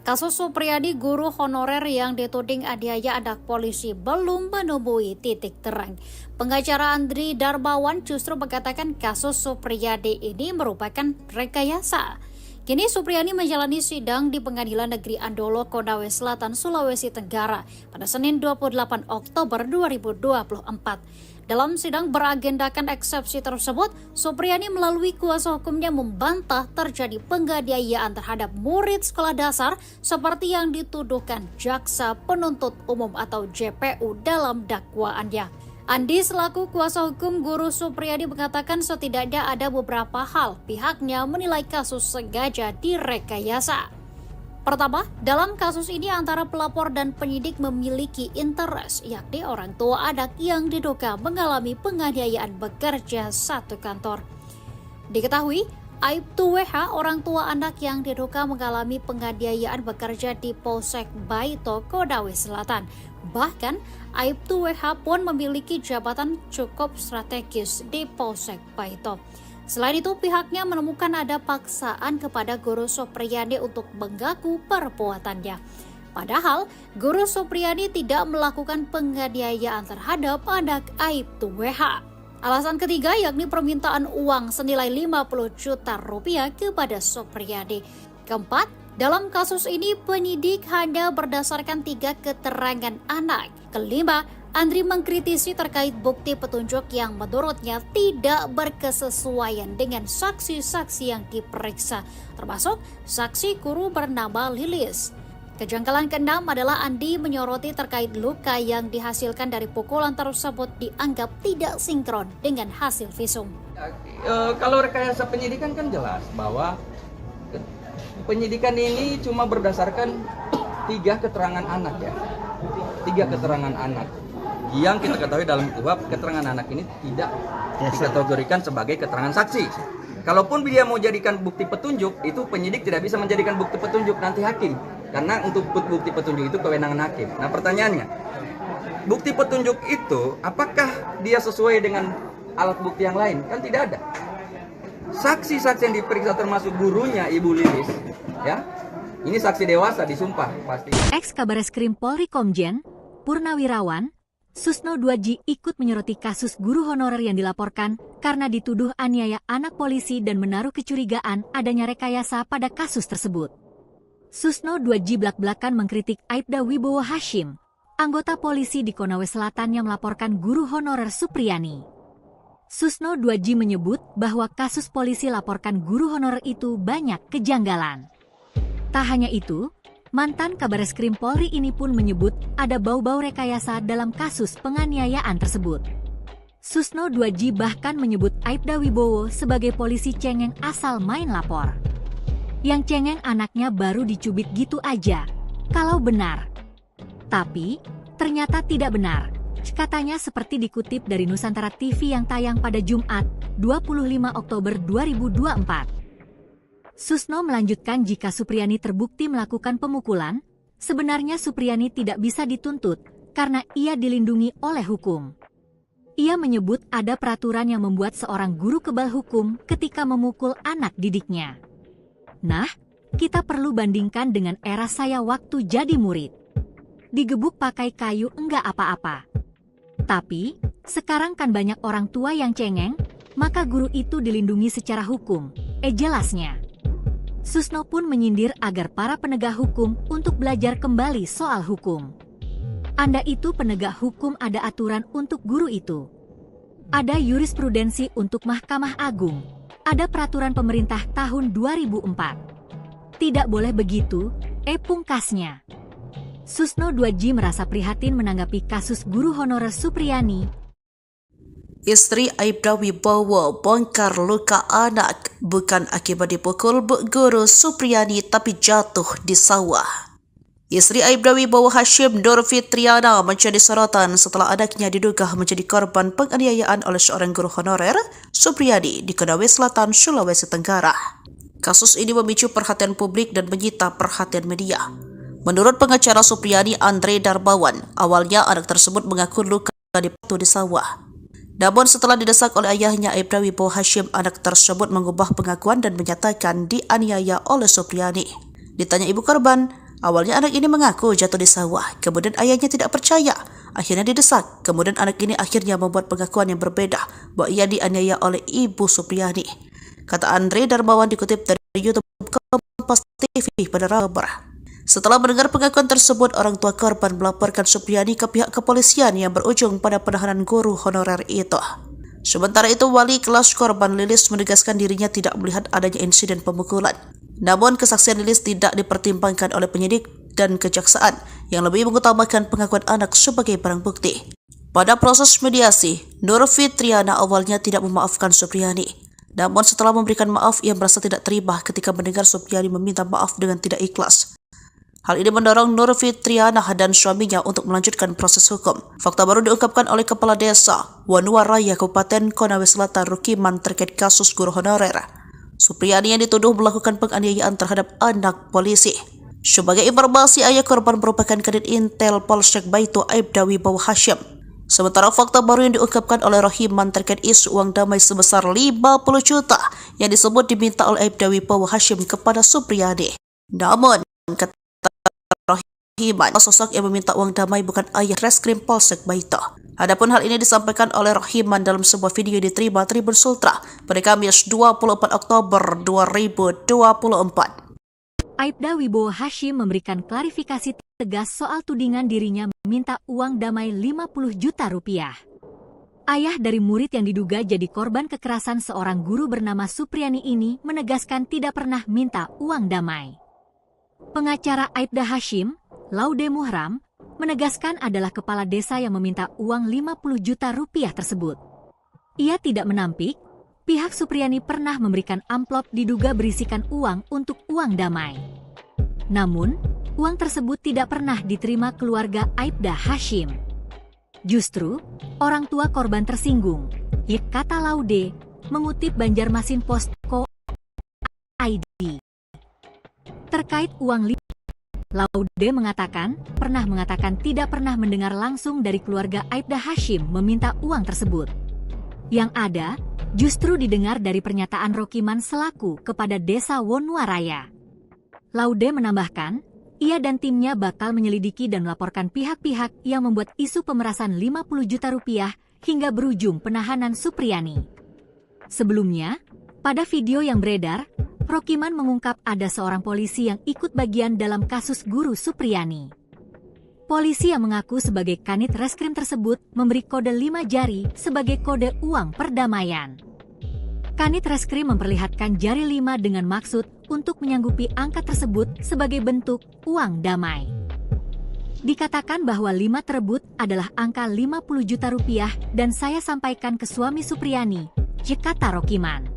Kasus Supriyadi guru honorer yang dituding aniaya anak polisi belum menemui titik terang. Pengacara Andri Darmawan justru mengatakan kasus Supriyadi ini merupakan rekayasa. Kini Supriyani menjalani sidang di Pengadilan Negeri Andolo Konawe Selatan, Sulawesi Tenggara pada Senin 28 Oktober 2024. Dalam sidang beragendakan eksepsi tersebut, Supriyani melalui kuasa hukumnya membantah terjadi penganiayaan terhadap murid sekolah dasar seperti yang dituduhkan Jaksa Penuntut Umum atau JPU dalam dakwaannya. Andi selaku kuasa hukum guru Supriyadi mengatakan setidaknya ada beberapa hal pihaknya menilai kasus sengaja direkayasa. Pertama, dalam kasus ini antara pelapor dan penyidik memiliki interest, yakni orang tua anak yang diduga mengalami penganiayaan bekerja satu kantor. Diketahui, Aibtu WH, orang tua anak yang diduga mengalami penganiayaan bekerja di Polsek Baito, Konawe Selatan. Bahkan, Aibtu WH pun memiliki jabatan cukup strategis di Polsek Baito. Selain itu, pihaknya menemukan ada paksaan kepada guru Supriyani untuk mengaku perbuatannya. Padahal, guru Supriyani tidak melakukan penganiayaan terhadap anak Aibtu WH. Alasan ketiga yakni permintaan uang senilai 50 juta rupiah kepada Supriyani. Keempat, dalam kasus ini penyidik hanya berdasarkan 3 keterangan anak. Kelima, Andri mengkritisi terkait bukti petunjuk yang menurutnya tidak berkesesuaian dengan saksi-saksi yang diperiksa, termasuk saksi guru bernama Lilis. Kejanggalan keenam adalah Andi menyoroti terkait luka yang dihasilkan dari pukulan tersebut dianggap tidak sinkron dengan hasil visum. Kalau rekayasa penyidikan kan jelas bahwa penyidikan ini cuma berdasarkan 3 keterangan anak ya. 3 keterangan anak. Yang kita ketahui dalam KUHP, keterangan anak ini tidak dikategorikan sebagai keterangan saksi. Kalaupun dia mau jadikan bukti petunjuk, itu penyidik tidak bisa menjadikan bukti petunjuk, nanti hakim. Karena untuk bukti petunjuk itu kewenangan hakim. Nah pertanyaannya, bukti petunjuk itu apakah dia sesuai dengan alat bukti yang lain? Kan tidak ada. Saksi-saksi yang diperiksa termasuk gurunya Ibu Lilis, ya, ini saksi dewasa disumpah pasti. Ex-Kabareskrim Polri Komjen Purnawirawan Susno 2J ikut menyoroti kasus guru honorer yang dilaporkan karena dituduh aniaya anak polisi dan menaruh kecurigaan adanya rekayasa pada kasus tersebut. Susno 2J blak-blakan mengkritik Aibda Wibowo Hashim, anggota polisi di Konawe Selatan yang melaporkan guru honorer Supriyani. Susno 2J menyebut bahwa kasus polisi laporkan guru honorer itu banyak kejanggalan. Tak hanya itu, mantan Kabareskrim Polri ini pun menyebut ada bau-bau rekayasa dalam kasus penganiayaan tersebut. Susno 2J bahkan menyebut Aibda Wibowo sebagai polisi cengeng asal main lapor. Yang cengeng anaknya baru dicubit gitu aja, kalau benar. Tapi, ternyata tidak benar. Katanya seperti dikutip dari Nusantara TV yang tayang pada Jumat, 25 Oktober 2024. Susno melanjutkan jika Supriyani terbukti melakukan pemukulan, sebenarnya Supriyani tidak bisa dituntut karena ia dilindungi oleh hukum. Ia menyebut ada peraturan yang membuat seorang guru kebal hukum ketika memukul anak didiknya. Nah, kita perlu bandingkan dengan era saya waktu jadi murid. Digebuk pakai kayu enggak apa-apa. Tapi, sekarang kan banyak orang tua yang cengeng, maka guru itu dilindungi secara hukum, jelasnya. Susno pun menyindir agar para penegak hukum untuk belajar kembali soal hukum. Anda itu penegak hukum, ada aturan untuk guru itu. Ada jurisprudensi untuk Mahkamah Agung. Ada peraturan pemerintah tahun 2004. Tidak boleh begitu, pungkasnya. Susno 2J merasa prihatin menanggapi kasus guru honorer Supriyani. Istri Aibda Wibowo bongkar luka anak bukan akibat dipukul Bu Guru Supriyani tapi jatuh di sawah. Istri Aibda Wibowo Hashim Nur Fitriana menjadi sorotan setelah anaknya diduga menjadi korban penganiayaan oleh seorang guru honorer Supriyani di Konawe Selatan, Sulawesi Tenggara. Kasus ini memicu perhatian publik dan menyita perhatian media. Menurut pengacara Supriyani Andre Darmawan, awalnya anak tersebut mengaku luka di sawah. Namun setelah didesak oleh ayahnya Aibda Wibowo Hashim, anak tersebut mengubah pengakuan dan menyatakan dianiaya oleh Supriyani. Ditanya ibu korban, awalnya anak ini mengaku jatuh di sawah, kemudian ayahnya tidak percaya, akhirnya didesak. Kemudian anak ini akhirnya membuat pengakuan yang berbeda bahwa ia dianiaya oleh ibu Supriyani. Kata Andre Darmawan dikutip dari YouTube Kompas TV pada Rabu. Setelah mendengar pengakuan tersebut, orang tua korban melaporkan Supriyani ke pihak kepolisian yang berujung pada penahanan guru honorer itu. Sementara itu, wali kelas korban Lilis menegaskan dirinya tidak melihat adanya insiden pemukulan. Namun, kesaksian Lilis tidak dipertimbangkan oleh penyidik dan kejaksaan yang lebih mengutamakan pengakuan anak sebagai barang bukti. Pada proses mediasi, Nur Fitriana awalnya tidak memaafkan Supriyani. Namun setelah memberikan maaf, ia merasa tidak terima ketika mendengar Supriyani meminta maaf dengan tidak ikhlas. Hal ini mendorong Nur Fitriana dan suaminya untuk melanjutkan proses hukum. Fakta baru diungkapkan oleh Kepala Desa Wanuwaraya Kabupaten Konawe Selatan Rukiman terkait kasus guru honorer Supriyani yang dituduh melakukan penganiayaan terhadap anak polisi. Sebagai informasi, ayah korban merupakan Kadit Intel Polsek Baitu Aibda Wibowo Hashim. Sementara fakta baru yang diungkapkan oleh Rohiman terkait isu uang damai sebesar 50 juta yang disebut diminta oleh Aibda Wibowo Hashim kepada Supriyani. Namun, kata Rohiman, sosok yang meminta uang damai bukan ayah Reskrim Polsek Baitu. Adapun hal ini disampaikan oleh Rohiman dalam sebuah video yang diterima Tribun Sultra pada Kamis 24 Oktober 2024. Aibda Wibowo Hashim memberikan klarifikasi tegas soal tudingan dirinya meminta uang damai 50 juta rupiah. Ayah dari murid yang diduga jadi korban kekerasan seorang guru bernama Supriyani ini menegaskan tidak pernah minta uang damai. Pengacara Aibda Hashim, Laude Muhram, menegaskan adalah kepala desa yang meminta uang 50 juta rupiah tersebut. Ia tidak menampik, pihak Supriyani pernah memberikan amplop diduga berisikan uang untuk uang damai. Namun, uang tersebut tidak pernah diterima keluarga Aibda Hashim. Justru, orang tua korban tersinggung, kata Laude, mengutip Banjarmasin Post.co.id. Terkait uang Laude pernah mengatakan tidak pernah mendengar langsung dari keluarga Aibda Hashim meminta uang tersebut. Yang ada, justru didengar dari pernyataan Rokiman selaku kepada Desa Wonuaraya. Laude menambahkan, ia dan timnya bakal menyelidiki dan melaporkan pihak-pihak yang membuat isu pemerasan 50 juta rupiah hingga berujung penahanan Supriyani. Sebelumnya, pada video yang beredar, Rokiman mengungkap ada seorang polisi yang ikut bagian dalam kasus guru Supriyani. Polisi yang mengaku sebagai kanit reskrim tersebut memberi kode 5 jari sebagai kode uang perdamaian. Kanit reskrim memperlihatkan jari 5 dengan maksud untuk menyanggupi angka tersebut sebagai bentuk uang damai. Dikatakan bahwa 5 tersebut adalah angka 50 juta rupiah dan saya sampaikan ke suami Supriyani, kata Rokiman.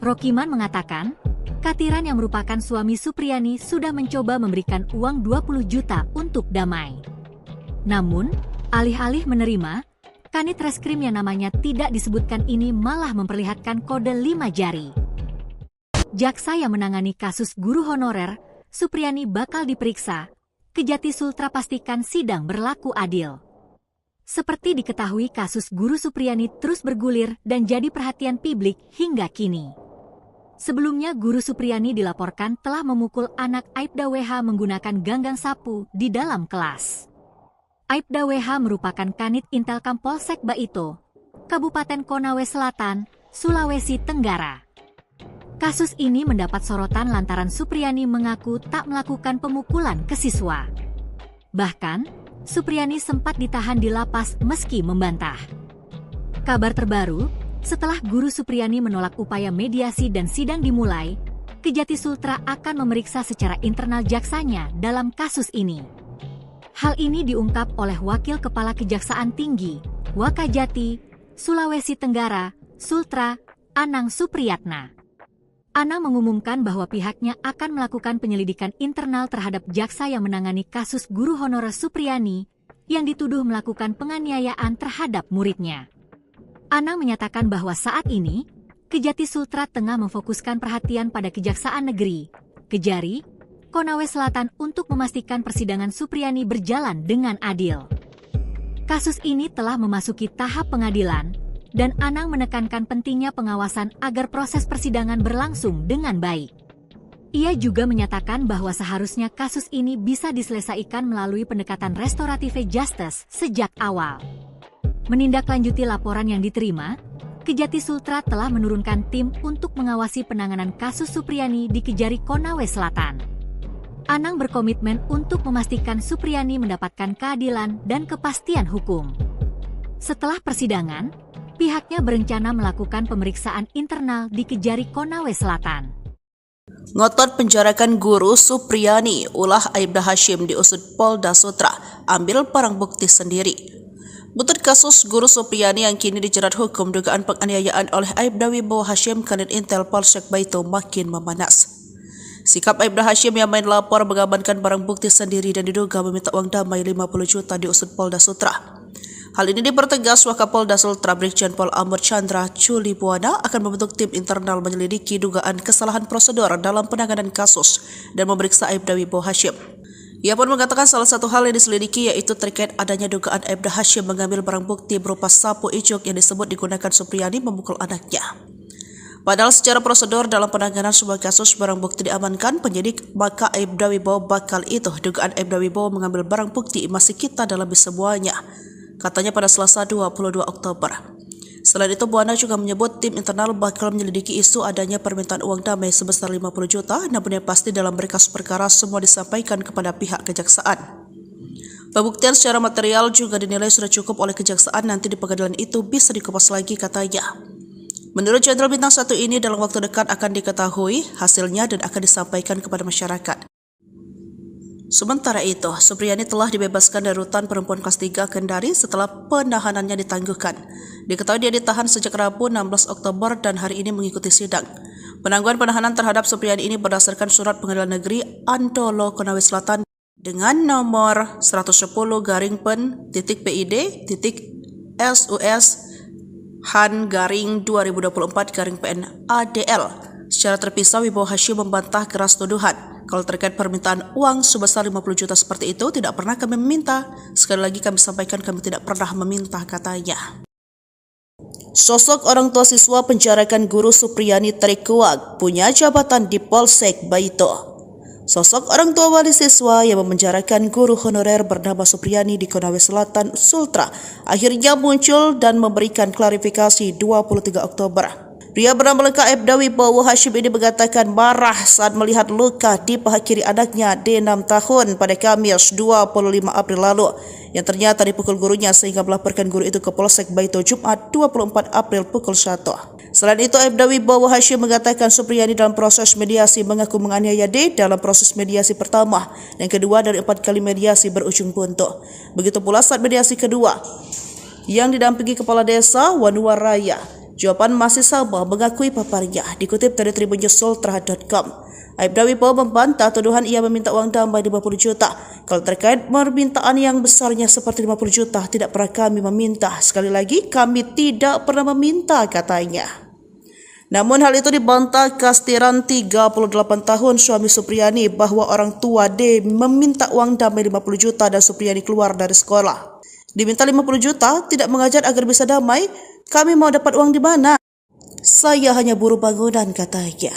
Rokiman mengatakan, Katiran yang merupakan suami Supriyani sudah mencoba memberikan uang 20 juta untuk damai. Namun, alih-alih menerima, kanit reskrim yang namanya tidak disebutkan ini malah memperlihatkan kode 5 jari. Jaksa yang menangani kasus guru honorer, Supriyani bakal diperiksa. Kejati Sultra pastikan sidang berlaku adil. Seperti diketahui kasus guru Supriyani terus bergulir dan jadi perhatian publik hingga kini. Sebelumnya guru Supriyani dilaporkan telah memukul anak Aibda WH menggunakan ganggang sapu di dalam kelas. Aibda WH merupakan kanit Intelkam Polsek Baito, Kabupaten Konawe Selatan, Sulawesi Tenggara. Kasus ini mendapat sorotan lantaran Supriyani mengaku tak melakukan pemukulan ke siswa. Bahkan, Supriyani sempat ditahan di lapas meski membantah. Kabar terbaru, setelah guru Supriyani menolak upaya mediasi dan sidang dimulai, Kejati Sultra akan memeriksa secara internal jaksanya dalam kasus ini. Hal ini diungkap oleh Wakil Kepala Kejaksaan Tinggi, Wakajati, Sulawesi Tenggara, Sultra, Anang Supriyatna. Anang mengumumkan bahwa pihaknya akan melakukan penyelidikan internal terhadap jaksa yang menangani kasus guru honorer Supriyani yang dituduh melakukan penganiayaan terhadap muridnya. Anang menyatakan bahwa saat ini, Kejati Sultra tengah memfokuskan perhatian pada Kejaksaan Negeri, Kejari, Konawe Selatan untuk memastikan persidangan Supriyani berjalan dengan adil. Kasus ini telah memasuki tahap pengadilan, dan Anang menekankan pentingnya pengawasan agar proses persidangan berlangsung dengan baik. Ia juga menyatakan bahwa seharusnya kasus ini bisa diselesaikan melalui pendekatan restoratif justice sejak awal. Menindaklanjuti laporan yang diterima, Kejati Sultra telah menurunkan tim untuk mengawasi penanganan kasus Supriyani di Kejari Konawe Selatan. Anang berkomitmen untuk memastikan Supriyani mendapatkan keadilan dan kepastian hukum. Setelah persidangan, pihaknya berencana melakukan pemeriksaan internal di Kejari Konawe Selatan. Ngotot penjarakan guru Supriyani, ulah Aibda Hashim diusut Polda Sutra, ambil barang bukti sendiri. Butut kasus guru Supriyani yang kini dijerat hukum dugaan penganiayaan oleh Aibda Wibowo Hashim Kanit Intel Polsek Baito makin memanas. Sikap Aibda Hashim yang main lapor mengamankan barang bukti sendiri dan diduga meminta uang damai 50 juta diusut Polda Sutra. Hal ini dipertegas Wakapolda Sultra Brigjen Pol Amur Chandra Culibuana akan membentuk tim internal menyelidiki dugaan kesalahan prosedur dalam penanganan kasus dan memeriksa Aibda Wibowo Hashim. Ia pun mengatakan salah satu hal yang diselidiki yaitu terkait adanya dugaan Aibda Hashim mengambil barang bukti berupa sapu ijuk yang disebut digunakan Supriyani memukul anaknya. Padahal secara prosedur dalam penanganan sebuah kasus barang bukti diamankan penyidik, maka Aibda Wibowo bakal itu dugaan Aibda Wibowo mengambil barang bukti masih kita dalam semuanya, katanya pada Selasa 22 Oktober. Selain itu, Buana juga menyebut tim internal bakal menyelidiki isu adanya permintaan uang damai sebesar 50 juta, namun yang pasti dalam berkas perkara semua disampaikan kepada pihak kejaksaan. Pembuktian secara material juga dinilai sudah cukup oleh kejaksaan, nanti di pengadilan itu bisa dikupas lagi, katanya. Menurut Jenderal Bintang 1 ini dalam waktu dekat akan diketahui hasilnya dan akan disampaikan kepada masyarakat. Sementara itu, Supriyani telah dibebaskan dari rutan perempuan kelas 3 Kendari setelah penahanannya ditangguhkan. Diketahui dia ditahan sejak Rabu 16 Oktober dan hari ini mengikuti sidang. Penangguhan penahanan terhadap Supriyani ini berdasarkan surat Pengadilan Negeri Antolo Konawe Selatan dengan nomor 110-PID-SUS-Han-2024-PN ADL. Secara terpisah, Wibowo Hashim membantah keras tuduhan. Kalau terkait permintaan uang sebesar 50 juta seperti itu, tidak pernah kami meminta. Sekali lagi kami sampaikan kami tidak pernah meminta, katanya. Sosok orang tua siswa penjarakan guru Supriyani terkuak punya jabatan di Polsek Baito. Sosok orang tua wali siswa yang memenjarakan guru honorer bernama Supriyani di Konawe Selatan, Sultra, akhirnya muncul dan memberikan klarifikasi 23 Oktober. Pria bernama lengkap Aibda Wibowo Hashim ini mengatakan marah saat melihat luka di paha kiri anaknya D6 tahun pada Kamis 25 April lalu yang ternyata dipukul gurunya sehingga melaporkan guru itu ke Polsek Baito Jumat 24 April pukul 1. Selain itu, Aibda Wibowo Hashim mengatakan Supriyani dalam proses mediasi mengaku menganiaya D dalam proses mediasi pertama dan kedua dari 4 kali mediasi berujung buntu. Begitu pula saat mediasi kedua yang didampingi Kepala Desa Wanuwaraya. Jawaban masih sama mengakui paparnya, dikutip dari tribunnews.sultra.com. Aibda Wibowo membantah tuduhan ia meminta uang damai 50 juta. Kalau terkait permintaan yang besarnya seperti 50 juta, tidak pernah kami meminta. Sekali lagi, kami tidak pernah meminta, katanya. Namun hal itu dibantah Kastiran 38 tahun suami Supriyani bahwa orang tua D meminta uang damai 50 juta dan Supriyani keluar dari sekolah. Diminta 50 juta, tidak mengajar agar bisa damai. Kami mau dapat uang di mana? Saya hanya buruh bangunan, katanya.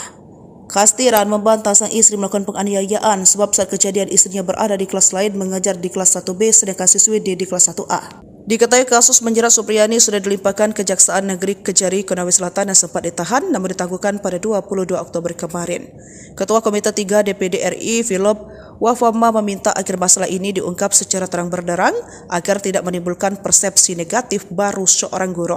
Kastiran membantah sang istri melakukan penganiayaan sebab saat kejadian istrinya berada di kelas lain mengajar di kelas 1B sedangkan siswi D di kelas 1A. Diketahui kasus menjerat Supriyani sudah dilimpahkan Kejaksaan Negeri Kejari Konawe Selatan yang sempat ditahan namun ditangguhkan pada 22 Oktober kemarin. Ketua Komite 3 DPD RI Philip Wafama meminta agar masalah ini diungkap secara terang benderang agar tidak menimbulkan persepsi negatif baru seorang guru.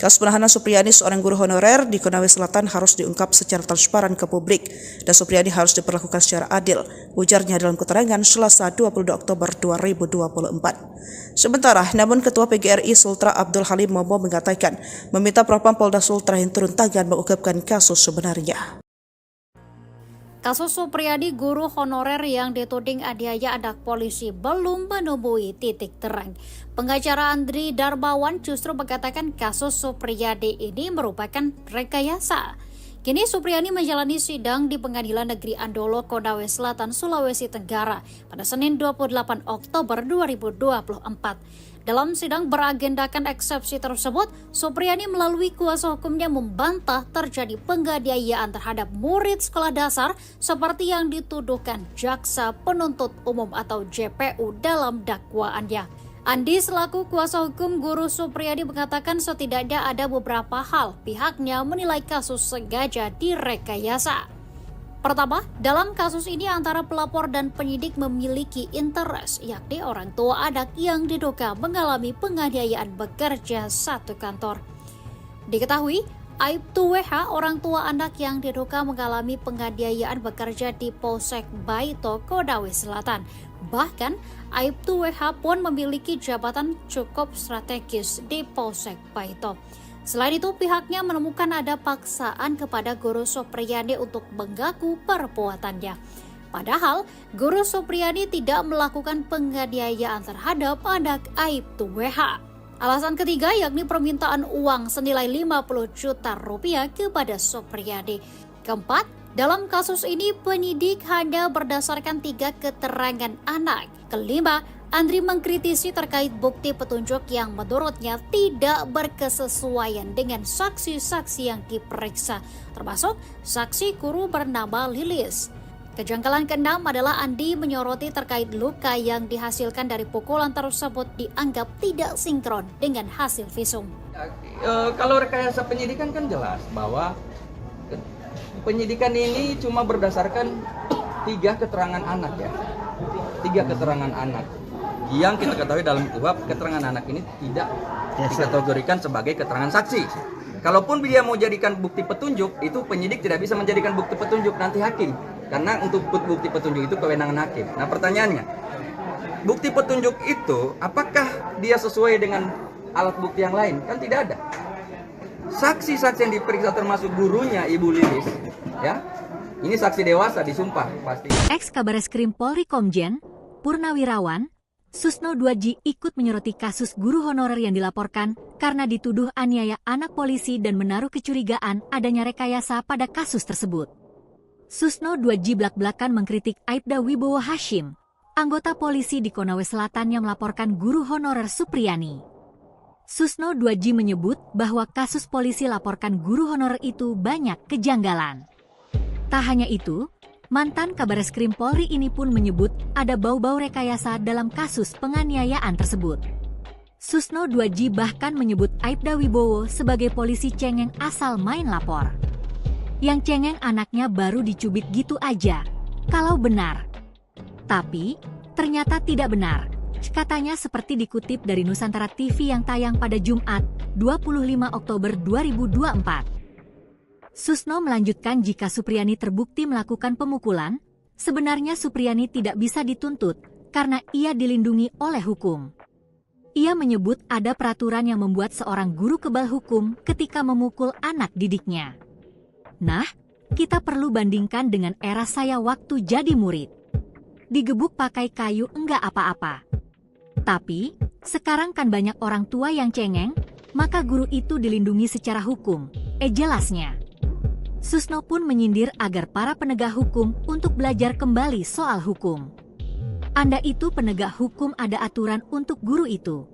Kasus penahanan Supriyani seorang guru honorer di Konawe Selatan harus diungkap secara transparan ke publik dan Supriyani harus diperlakukan secara adil, ujarnya dalam keterangan Selasa 22 Oktober 2024. Sementara, namun Ketua PGRI Sultra Abdul Halim Momo mengatakan meminta Propam Polda Sultra yang turun tangan mengungkapkan kasus sebenarnya. Kasus Supriyadi guru honorer yang dituding aniaya anak polisi belum menemui titik terang. Pengacara Andri Darmawan justru mengatakan kasus Supriyadi ini merupakan rekayasa. Kini Supriyani menjalani sidang di Pengadilan Negeri Andolo, Konawe Selatan, Sulawesi Tenggara pada Senin 28 Oktober 2024. Dalam sidang beragendakan eksepsi tersebut, Supriyani melalui kuasa hukumnya membantah terjadi penganiayaan terhadap murid sekolah dasar seperti yang dituduhkan Jaksa Penuntut Umum atau JPU dalam dakwaannya. Andi selaku kuasa hukum guru Supriyadi mengatakan setidaknya ada beberapa hal pihaknya menilai kasus sengaja direkayasa. Pertama, dalam kasus ini antara pelapor dan penyidik memiliki interest, yakni orang tua anak yang diduga mengalami penganiayaan bekerja satu kantor. Diketahui, Aibtu WH, orang tua anak yang diduga mengalami penganiayaan bekerja di Polsek Baito, Konawe Selatan. Bahkan, Aibtu WH pun memiliki jabatan cukup strategis di Polsek Baito. Selain itu, pihaknya menemukan ada paksaan kepada guru Supriyani untuk mengaku perbuatannya. Padahal, guru Supriyani tidak melakukan penganiayaan terhadap anak Aibtu WH. Alasan ketiga yakni permintaan uang senilai 50 juta rupiah kepada Supriyani. Keempat, dalam kasus ini penyidik hanya berdasarkan 3 keterangan anak. Kelima, Andri mengkritisi terkait bukti petunjuk yang menurutnya tidak berkesesuaian dengan saksi-saksi yang diperiksa, termasuk saksi guru bernama Lilis. Kejanggalan keenam adalah Andi menyoroti terkait luka yang dihasilkan dari pukulan tersebut dianggap tidak sinkron dengan hasil visum. Kalau rekayasa penyidikan kan jelas bahwa penyidikan ini cuma berdasarkan 3 keterangan anak ya. 3 keterangan anak. Yang kita ketahui dalam KUHP, keterangan anak ini tidak dikategorikan sebagai keterangan saksi. Kalaupun dia mau jadikan bukti petunjuk, itu penyidik tidak bisa menjadikan bukti petunjuk, nanti hakim. Karena untuk bukti petunjuk itu kewenangan hakim. Nah pertanyaannya, bukti petunjuk itu apakah dia sesuai dengan alat bukti yang lain? Kan tidak ada. Saksi-saksi yang diperiksa termasuk gurunya Ibu Lilis, ya, ini saksi dewasa disumpah pasti. Ex-Kabareskrim Polri Komjen Purnawirawan Susno 2G ikut menyoroti kasus guru honorer yang dilaporkan karena dituduh aniaya anak polisi dan menaruh kecurigaan adanya rekayasa pada kasus tersebut. Susno 2J blak-blakan mengkritik Aibda Wibowo Hashim, anggota polisi di Konawe Selatan yang melaporkan guru honorer Supriyani. Susno 2J menyebut bahwa kasus polisi laporkan guru honorer itu banyak kejanggalan. Tak hanya itu, mantan Kabareskrim Polri ini pun menyebut ada bau-bau rekayasa dalam kasus penganiayaan tersebut. Susno 2J bahkan menyebut Aibda Wibowo sebagai polisi cengeng asal main lapor. Yang cengeng anaknya baru dicubit gitu aja, kalau benar. Tapi, ternyata tidak benar. Katanya seperti dikutip dari Nusantara TV yang tayang pada Jumat, 25 Oktober 2024. Susno melanjutkan jika Supriyani terbukti melakukan pemukulan, sebenarnya Supriyani tidak bisa dituntut karena ia dilindungi oleh hukum. Ia menyebut ada peraturan yang membuat seorang guru kebal hukum ketika memukul anak didiknya. Nah, kita perlu bandingkan dengan era saya waktu jadi murid. Digebuk pakai kayu enggak apa-apa. Tapi, sekarang kan banyak orang tua yang cengeng, maka guru itu dilindungi secara hukum. Jelasnya. Susno pun menyindir agar para penegak hukum untuk belajar kembali soal hukum. Anda itu penegak hukum, ada aturan untuk guru itu.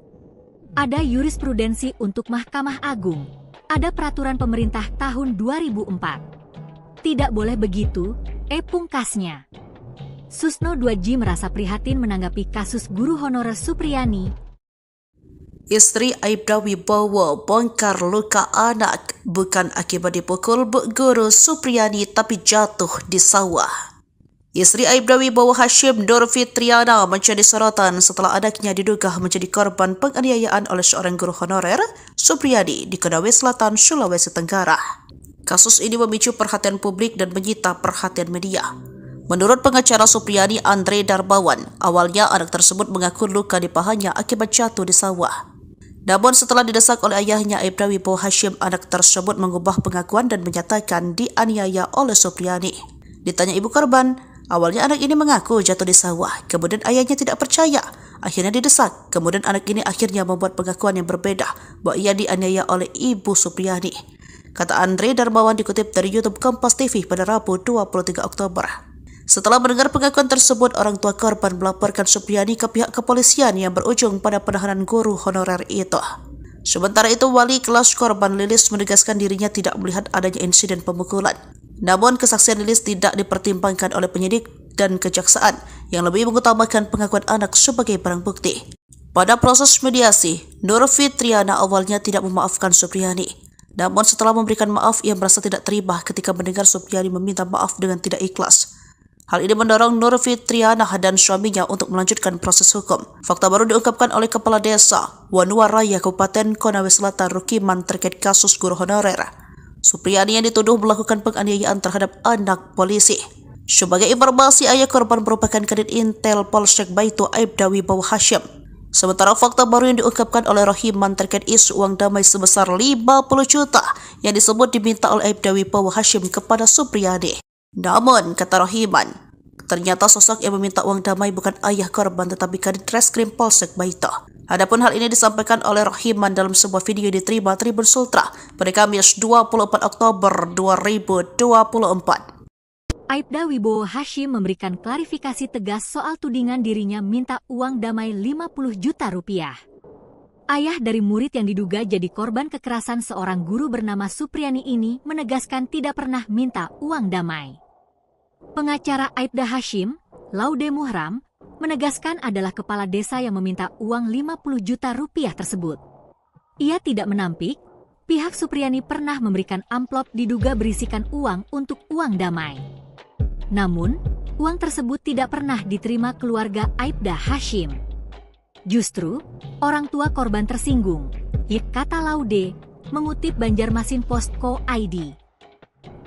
Ada jurisprudensi untuk Mahkamah Agung. Ada peraturan pemerintah tahun 2004. Tidak boleh begitu, pungkasnya. Susno 2J merasa prihatin menanggapi kasus guru honorer Supriyani. Istri Aibda Wibowo bongkar luka anak bukan akibat dipukul Bu Guru Supriyani tapi jatuh di sawah. Istri Aibda Wibowo Hashim Nur Fitriana menjadi sorotan setelah anaknya diduga menjadi korban penganiayaan oleh seorang guru honorer Supriyani di Konawe Selatan, Sulawesi Tenggara. Kasus ini memicu perhatian publik dan menyita perhatian media. Menurut pengacara Supriyani Andre Darmawan, awalnya anak tersebut mengaku luka di pahanya akibat jatuh di sawah. Namun setelah didesak oleh ayahnya Aibda Wibowo Hashim, anak tersebut mengubah pengakuan dan menyatakan dianiaya oleh Supriyani. Ditanya ibu korban, awalnya anak ini mengaku jatuh di sawah, kemudian ayahnya tidak percaya. Akhirnya didesak, kemudian anak ini akhirnya membuat pengakuan yang berbeda bahwa ia dianiaya oleh ibu Supriyani. Kata Andre Darmawan dikutip dari YouTube Kompas TV pada Rabu 23 Oktober. Setelah mendengar pengakuan tersebut, orang tua korban melaporkan Supriyani ke pihak kepolisian yang berujung pada penahanan guru honorer itu. Sementara itu, wali kelas korban Lilis menegaskan dirinya tidak melihat adanya insiden pemukulan. Namun, kesaksian Lilis tidak dipertimbangkan oleh penyidik dan kejaksaan yang lebih mengutamakan pengakuan anak sebagai barang bukti. Pada proses mediasi, Nur Fitriana awalnya tidak memaafkan Supriyani. Namun setelah memberikan maaf, ia merasa tidak terima ketika mendengar Supriyani meminta maaf dengan tidak ikhlas. Hal ini mendorong Nur Fitriana dan suaminya untuk melanjutkan proses hukum. Fakta baru diungkapkan oleh Kepala Desa Wanuwaraya Kabupaten Konawe Selatan Rukiman terkait kasus guru honorer Supriyani yang dituduh melakukan penganiayaan terhadap anak polisi. Sebagai informasi, ayah korban merupakan Kadit Intel Polsek Baitu Aibda Wibowo Hashim. Sementara fakta baru yang diungkapkan oleh Rohiman terkait isu uang damai sebesar 50 juta yang disebut diminta oleh Aibda Wibowo Hashim kepada Supriyani. Namun, kata Rohiman, ternyata sosok yang meminta uang damai bukan ayah korban tetapi Kadit Reskrim Polsek Baitu. Adapun hal ini disampaikan oleh Rohiman dalam sebuah video yang diterima Tribun Sultra pada Kamis 24 Oktober 2024. Aibda Wibowo Hashim memberikan klarifikasi tegas soal tudingan dirinya minta uang damai 50 juta rupiah. Ayah dari murid yang diduga jadi korban kekerasan seorang guru bernama Supriyani ini menegaskan tidak pernah minta uang damai. Pengacara Aibda Hashim, Laude Muhram, menegaskan adalah kepala desa yang meminta uang 50 juta rupiah tersebut. Ia tidak menampik, pihak Supriyani pernah memberikan amplop diduga berisikan uang untuk uang damai. Namun, uang tersebut tidak pernah diterima keluarga Aibda Hashim. Justru, orang tua korban tersinggung, kata Laude, mengutip Banjarmasin.co.id.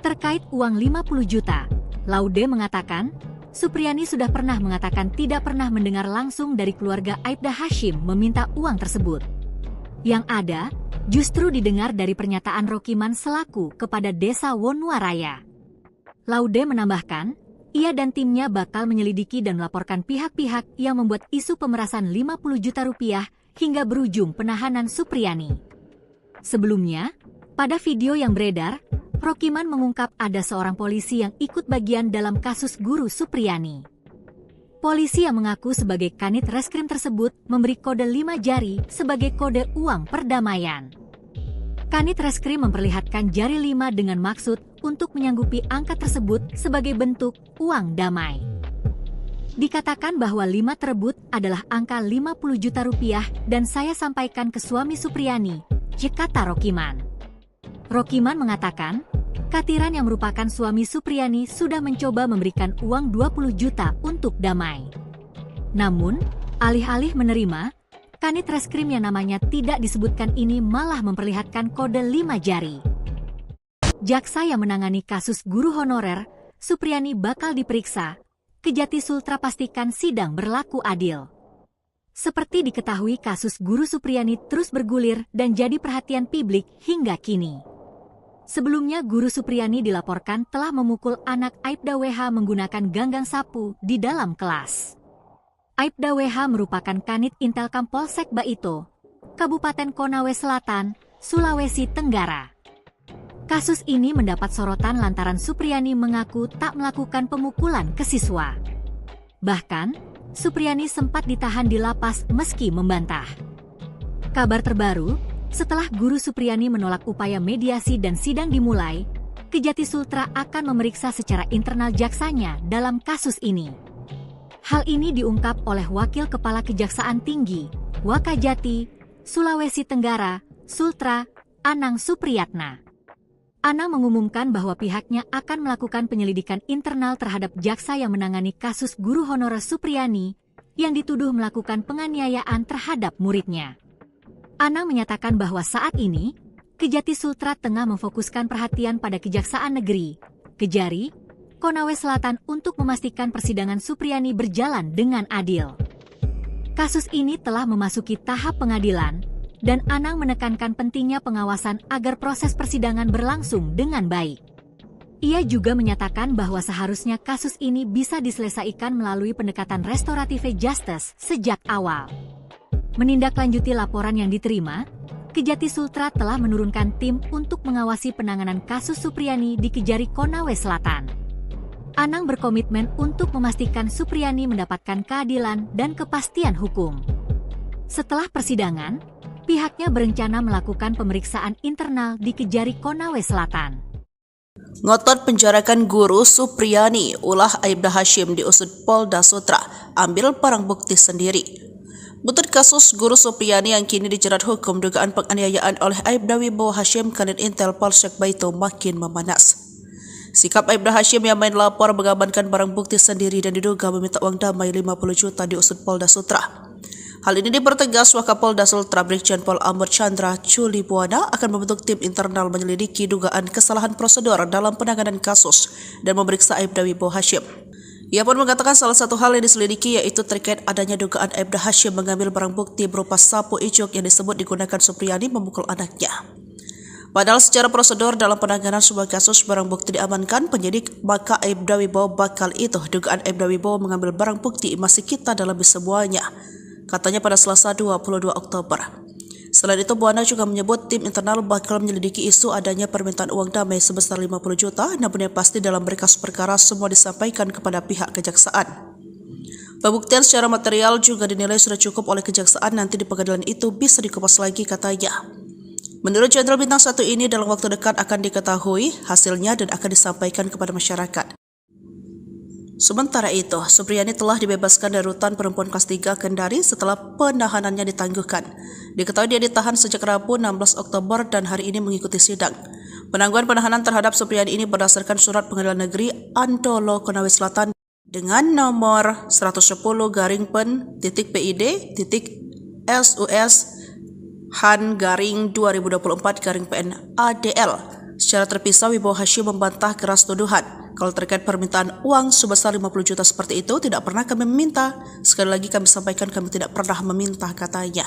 Terkait uang 50 juta, Laude mengatakan, Supriyani sudah pernah mengatakan tidak pernah mendengar langsung dari keluarga Aibda Hashim meminta uang tersebut. Yang ada, justru didengar dari pernyataan Rokiman selaku kepada Desa Wonuwaraya. Laude menambahkan, ia dan timnya bakal menyelidiki dan melaporkan pihak-pihak yang membuat isu pemerasan 50 juta rupiah hingga berujung penahanan Supriyani. Sebelumnya, pada video yang beredar, Rokiman mengungkap ada seorang polisi yang ikut bagian dalam kasus guru Supriyani. Polisi yang mengaku sebagai kanit reskrim tersebut memberi kode 5 jari sebagai kode uang perdamaian. Kanit reskrim memperlihatkan jari 5 dengan maksud untuk menyanggupi angka tersebut sebagai bentuk uang damai. Dikatakan bahwa 5 tersebut adalah angka 50 juta rupiah dan saya sampaikan ke suami Supriyani, kata Rokiman. Rokiman mengatakan, Katiran yang merupakan suami Supriyani sudah mencoba memberikan uang 20 juta untuk damai. Namun, alih-alih menerima, kanit reskrim yang namanya tidak disebutkan ini malah memperlihatkan kode 5 jari. Jaksa yang menangani kasus guru honorer, Supriyani bakal diperiksa. Kejati Sultra pastikan sidang berlaku adil. Seperti diketahui kasus guru Supriyani terus bergulir dan jadi perhatian publik hingga kini. Sebelumnya guru Supriyani dilaporkan telah memukul anak Aibda WH menggunakan ganggang sapu di dalam kelas. Aibda WH merupakan kanit Intelkam Polsek Baito, Kabupaten Konawe Selatan, Sulawesi Tenggara. Kasus ini mendapat sorotan lantaran Supriyani mengaku tak melakukan pemukulan ke siswa. Bahkan, Supriyani sempat ditahan di lapas meski membantah. Kabar terbaru, setelah guru Supriyani menolak upaya mediasi dan sidang dimulai, Kejati Sultra akan memeriksa secara internal jaksanya dalam kasus ini. Hal ini diungkap oleh Wakil Kepala Kejaksaan Tinggi, Wakajati, Sulawesi Tenggara, Sultra, Anang Supriyatna. Anang mengumumkan bahwa pihaknya akan melakukan penyelidikan internal terhadap jaksa yang menangani kasus guru honorer Supriyani yang dituduh melakukan penganiayaan terhadap muridnya. Anang menyatakan bahwa saat ini, Kejati Sultra tengah memfokuskan perhatian pada Kejaksaan Negeri, Kejari, Konawe Selatan untuk memastikan persidangan Supriyani berjalan dengan adil. Kasus ini telah memasuki tahap pengadilan, dan Anang menekankan pentingnya pengawasan agar proses persidangan berlangsung dengan baik. Ia juga menyatakan bahwa seharusnya kasus ini bisa diselesaikan melalui pendekatan restoratif justice sejak awal. Menindaklanjuti laporan yang diterima, Kejati Sultra telah menurunkan tim untuk mengawasi penanganan kasus Supriyani di Kejari Konawe Selatan. Anang berkomitmen untuk memastikan Supriyani mendapatkan keadilan dan kepastian hukum. Setelah persidangan, pihaknya berencana melakukan pemeriksaan internal di Kejari Konawe Selatan. Ngotot penjarakan guru Supriyani, ulah Aibda Hashim diusut Polda Sutra, ambil barang bukti sendiri. Butut kasus guru Supriyani yang kini dijerat hukum dugaan penganiayaan oleh Aibda Wibowo Hashim Kanit Intel Polsek Baito makin memanas. Sikap Aibda Hashim yang main lapor mengamankan barang bukti sendiri dan diduga meminta uang damai 50 juta diusut Polda Sutra. Hal ini dipertegas Wakapolda Sultra Brigjen Pol Amur Chandra Culibuana akan membentuk tim internal menyelidiki dugaan kesalahan prosedur dalam penanganan kasus dan memeriksa Aibda Wibowo Hashim. Ia pun mengatakan salah satu hal yang diselidiki yaitu terkait adanya dugaan Aibda Hashim mengambil barang bukti berupa sapu ijuk yang disebut digunakan Supriyani memukul anaknya. Padahal secara prosedur dalam penanganan sebuah kasus barang bukti diamankan penyidik, maka Aibda Wibowo bakal itu dugaan Aibda Wibowo mengambil barang bukti masih kita dalami semuanya, katanya pada Selasa 22 Oktober. Selain itu, Buana juga menyebut tim internal bakal menyelidiki isu adanya permintaan uang damai sebesar 50 juta, namun yang pasti dalam berkas perkara semua disampaikan kepada pihak kejaksaan. Pembuktian secara material juga dinilai sudah cukup oleh kejaksaan, nanti di pengadilan itu bisa dikupas lagi, katanya. Menurut Jenderal Bintang 1 ini dalam waktu dekat akan diketahui hasilnya dan akan disampaikan kepada masyarakat. Sementara itu, Supriyani telah dibebaskan dari rutan perempuan kelas 3 Kendari setelah penahanannya ditangguhkan. Diketahui dia ditahan sejak Rabu 16 Oktober dan hari ini mengikuti sidang. Penangguhan penahanan terhadap Supriyani ini berdasarkan surat Pengadilan Negeri Antolo Konawe Selatan dengan nomor 110-PID-SUS-HAN-2024-PN-ADL. Secara terpisah, Wibowo Hashim membantah keras tuduhan. Kalau terkait permintaan uang sebesar 50 juta seperti itu, tidak pernah kami meminta. Sekali lagi kami sampaikan kami tidak pernah meminta, katanya.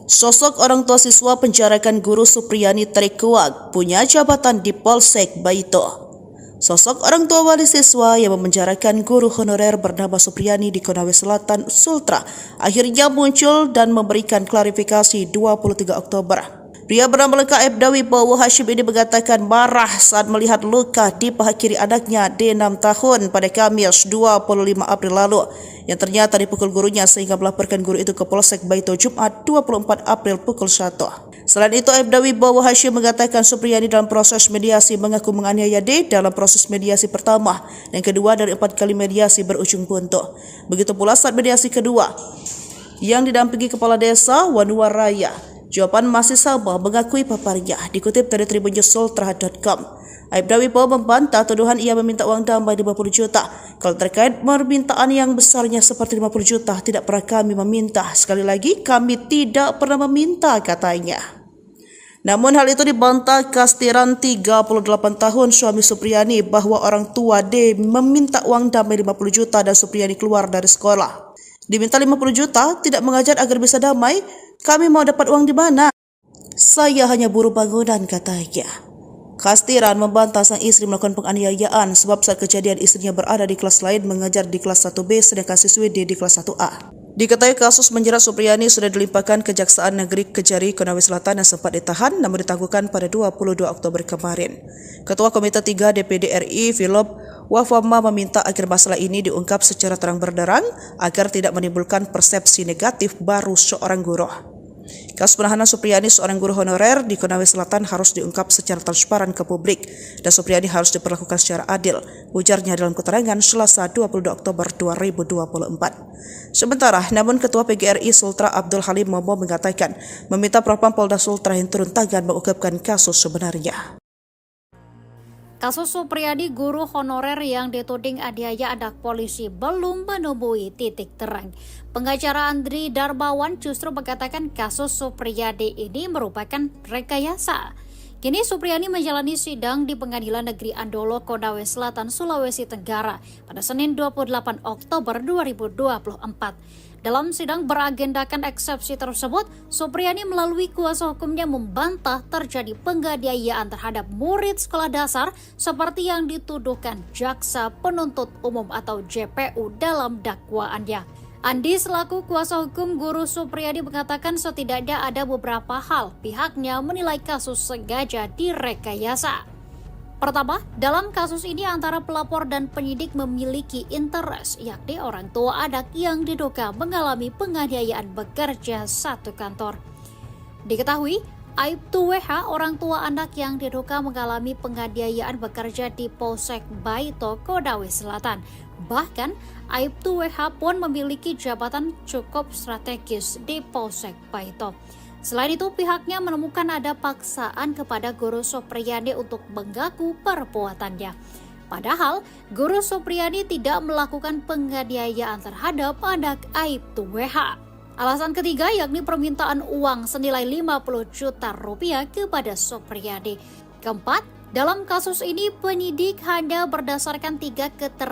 Sosok orang tua siswa penjarakan guru Supriyani terkuak punya jabatan di Polsek Baito. Sosok orang tua wali siswa yang memenjarakan guru honorer bernama Supriyani di Konawe Selatan, Sultra, akhirnya muncul dan memberikan klarifikasi 23 Oktober. Pria bernama lengkap Aibda Wibowo Hashim ini mengatakan marah saat melihat luka di paha kiri anaknya D6 tahun pada Kamis 25 April lalu yang ternyata dipukul gurunya sehingga melaporkan guru itu ke Polsek Baito Jumat 24 April pukul 1. Selain itu, Aibda Wibowo Hashim mengatakan Supriyani dalam proses mediasi mengaku menganiaya D dalam proses mediasi pertama dan kedua dari 4 kali mediasi berujung buntu. Begitu pula saat mediasi kedua yang didampingi Kepala Desa Wanuwaraya. Jawaban masih sama mengakui paparnya, dikutip dari tribunnews.sultra.com. Aibda Wibowo membantah tuduhan ia meminta uang damai 50 juta. Kalau terkait permintaan yang besarnya seperti 50 juta, tidak pernah kami meminta. Sekali lagi, kami tidak pernah meminta, katanya. Namun hal itu dibantah Kastiran 38 tahun suami Supriyani bahwa orang tua D meminta uang damai 50 juta dan Supriyani keluar dari sekolah. Diminta 50 juta, tidak mengajar agar bisa damai. Kami mau dapat uang di mana? Saya hanya buruh bangunan, katanya. Kastiran membantah sang istri melakukan penganiayaan sebab saat kejadian istrinya berada di kelas lain mengajar di kelas 1B sedangkan siswi D di kelas 1A. Diketahui kasus menjerat Supriyani sudah dilimpahkan Kejaksaan Negeri Kejari Konawe Selatan yang sempat ditahan namun ditangguhkan pada 22 Oktober kemarin. Ketua Komite 3 DPD RI Philip Wafama meminta agar masalah ini diungkap secara terang benderang agar tidak menimbulkan persepsi negatif baru seorang guru. Kasus penahanan Supriyani, seorang guru honorer di Konawe Selatan, harus diungkap secara transparan ke publik dan Supriyani harus diperlakukan secara adil, ujarnya dalam keterangan Selasa 22 Oktober 2024. Sementara, namun Ketua PGRI Sultra Abdul Halim Momo mengatakan meminta Propam Polda Sultra yang turun tangan mengungkapkan kasus sebenarnya. Kasus Supriyadi, guru honorer yang dituding aniaya anak polisi, belum menemui titik terang. Pengacara Andri Darmawan justru mengatakan kasus Supriyadi ini merupakan rekayasa. Kini Supriyani menjalani sidang di Pengadilan Negeri Andolo, Konawe Selatan, Sulawesi Tenggara pada Senin 28 Oktober 2024. Dalam sidang beragendakan eksepsi tersebut, Supriyani melalui kuasa hukumnya membantah terjadi penganiayaan terhadap murid sekolah dasar seperti yang dituduhkan Jaksa Penuntut Umum atau JPU dalam dakwaannya. Andi selaku kuasa hukum guru Supriyadi mengatakan setidaknya ada beberapa hal pihaknya menilai kasus sengaja direkayasa. Pertama, dalam kasus ini antara pelapor dan penyidik memiliki interest, yakni orang tua anak yang diduga mengalami penganiayaan bekerja satu kantor. Diketahui, Aibtu WH, orang tua anak yang diduga mengalami penganiayaan bekerja di Polsek Baito, Konawe Selatan. Bahkan, Aibtu WH pun memiliki jabatan cukup strategis di Polsek Baito. Selain itu, pihaknya menemukan ada paksaan kepada guru Supriyani untuk mengaku perbuatannya. Padahal, guru Supriyani tidak melakukan penganiayaan terhadap anak Aibtu WH. Alasan ketiga yakni permintaan uang senilai 50 juta rupiah kepada Supriyani. Keempat, dalam kasus ini penyidik hanya berdasarkan 3 keterangan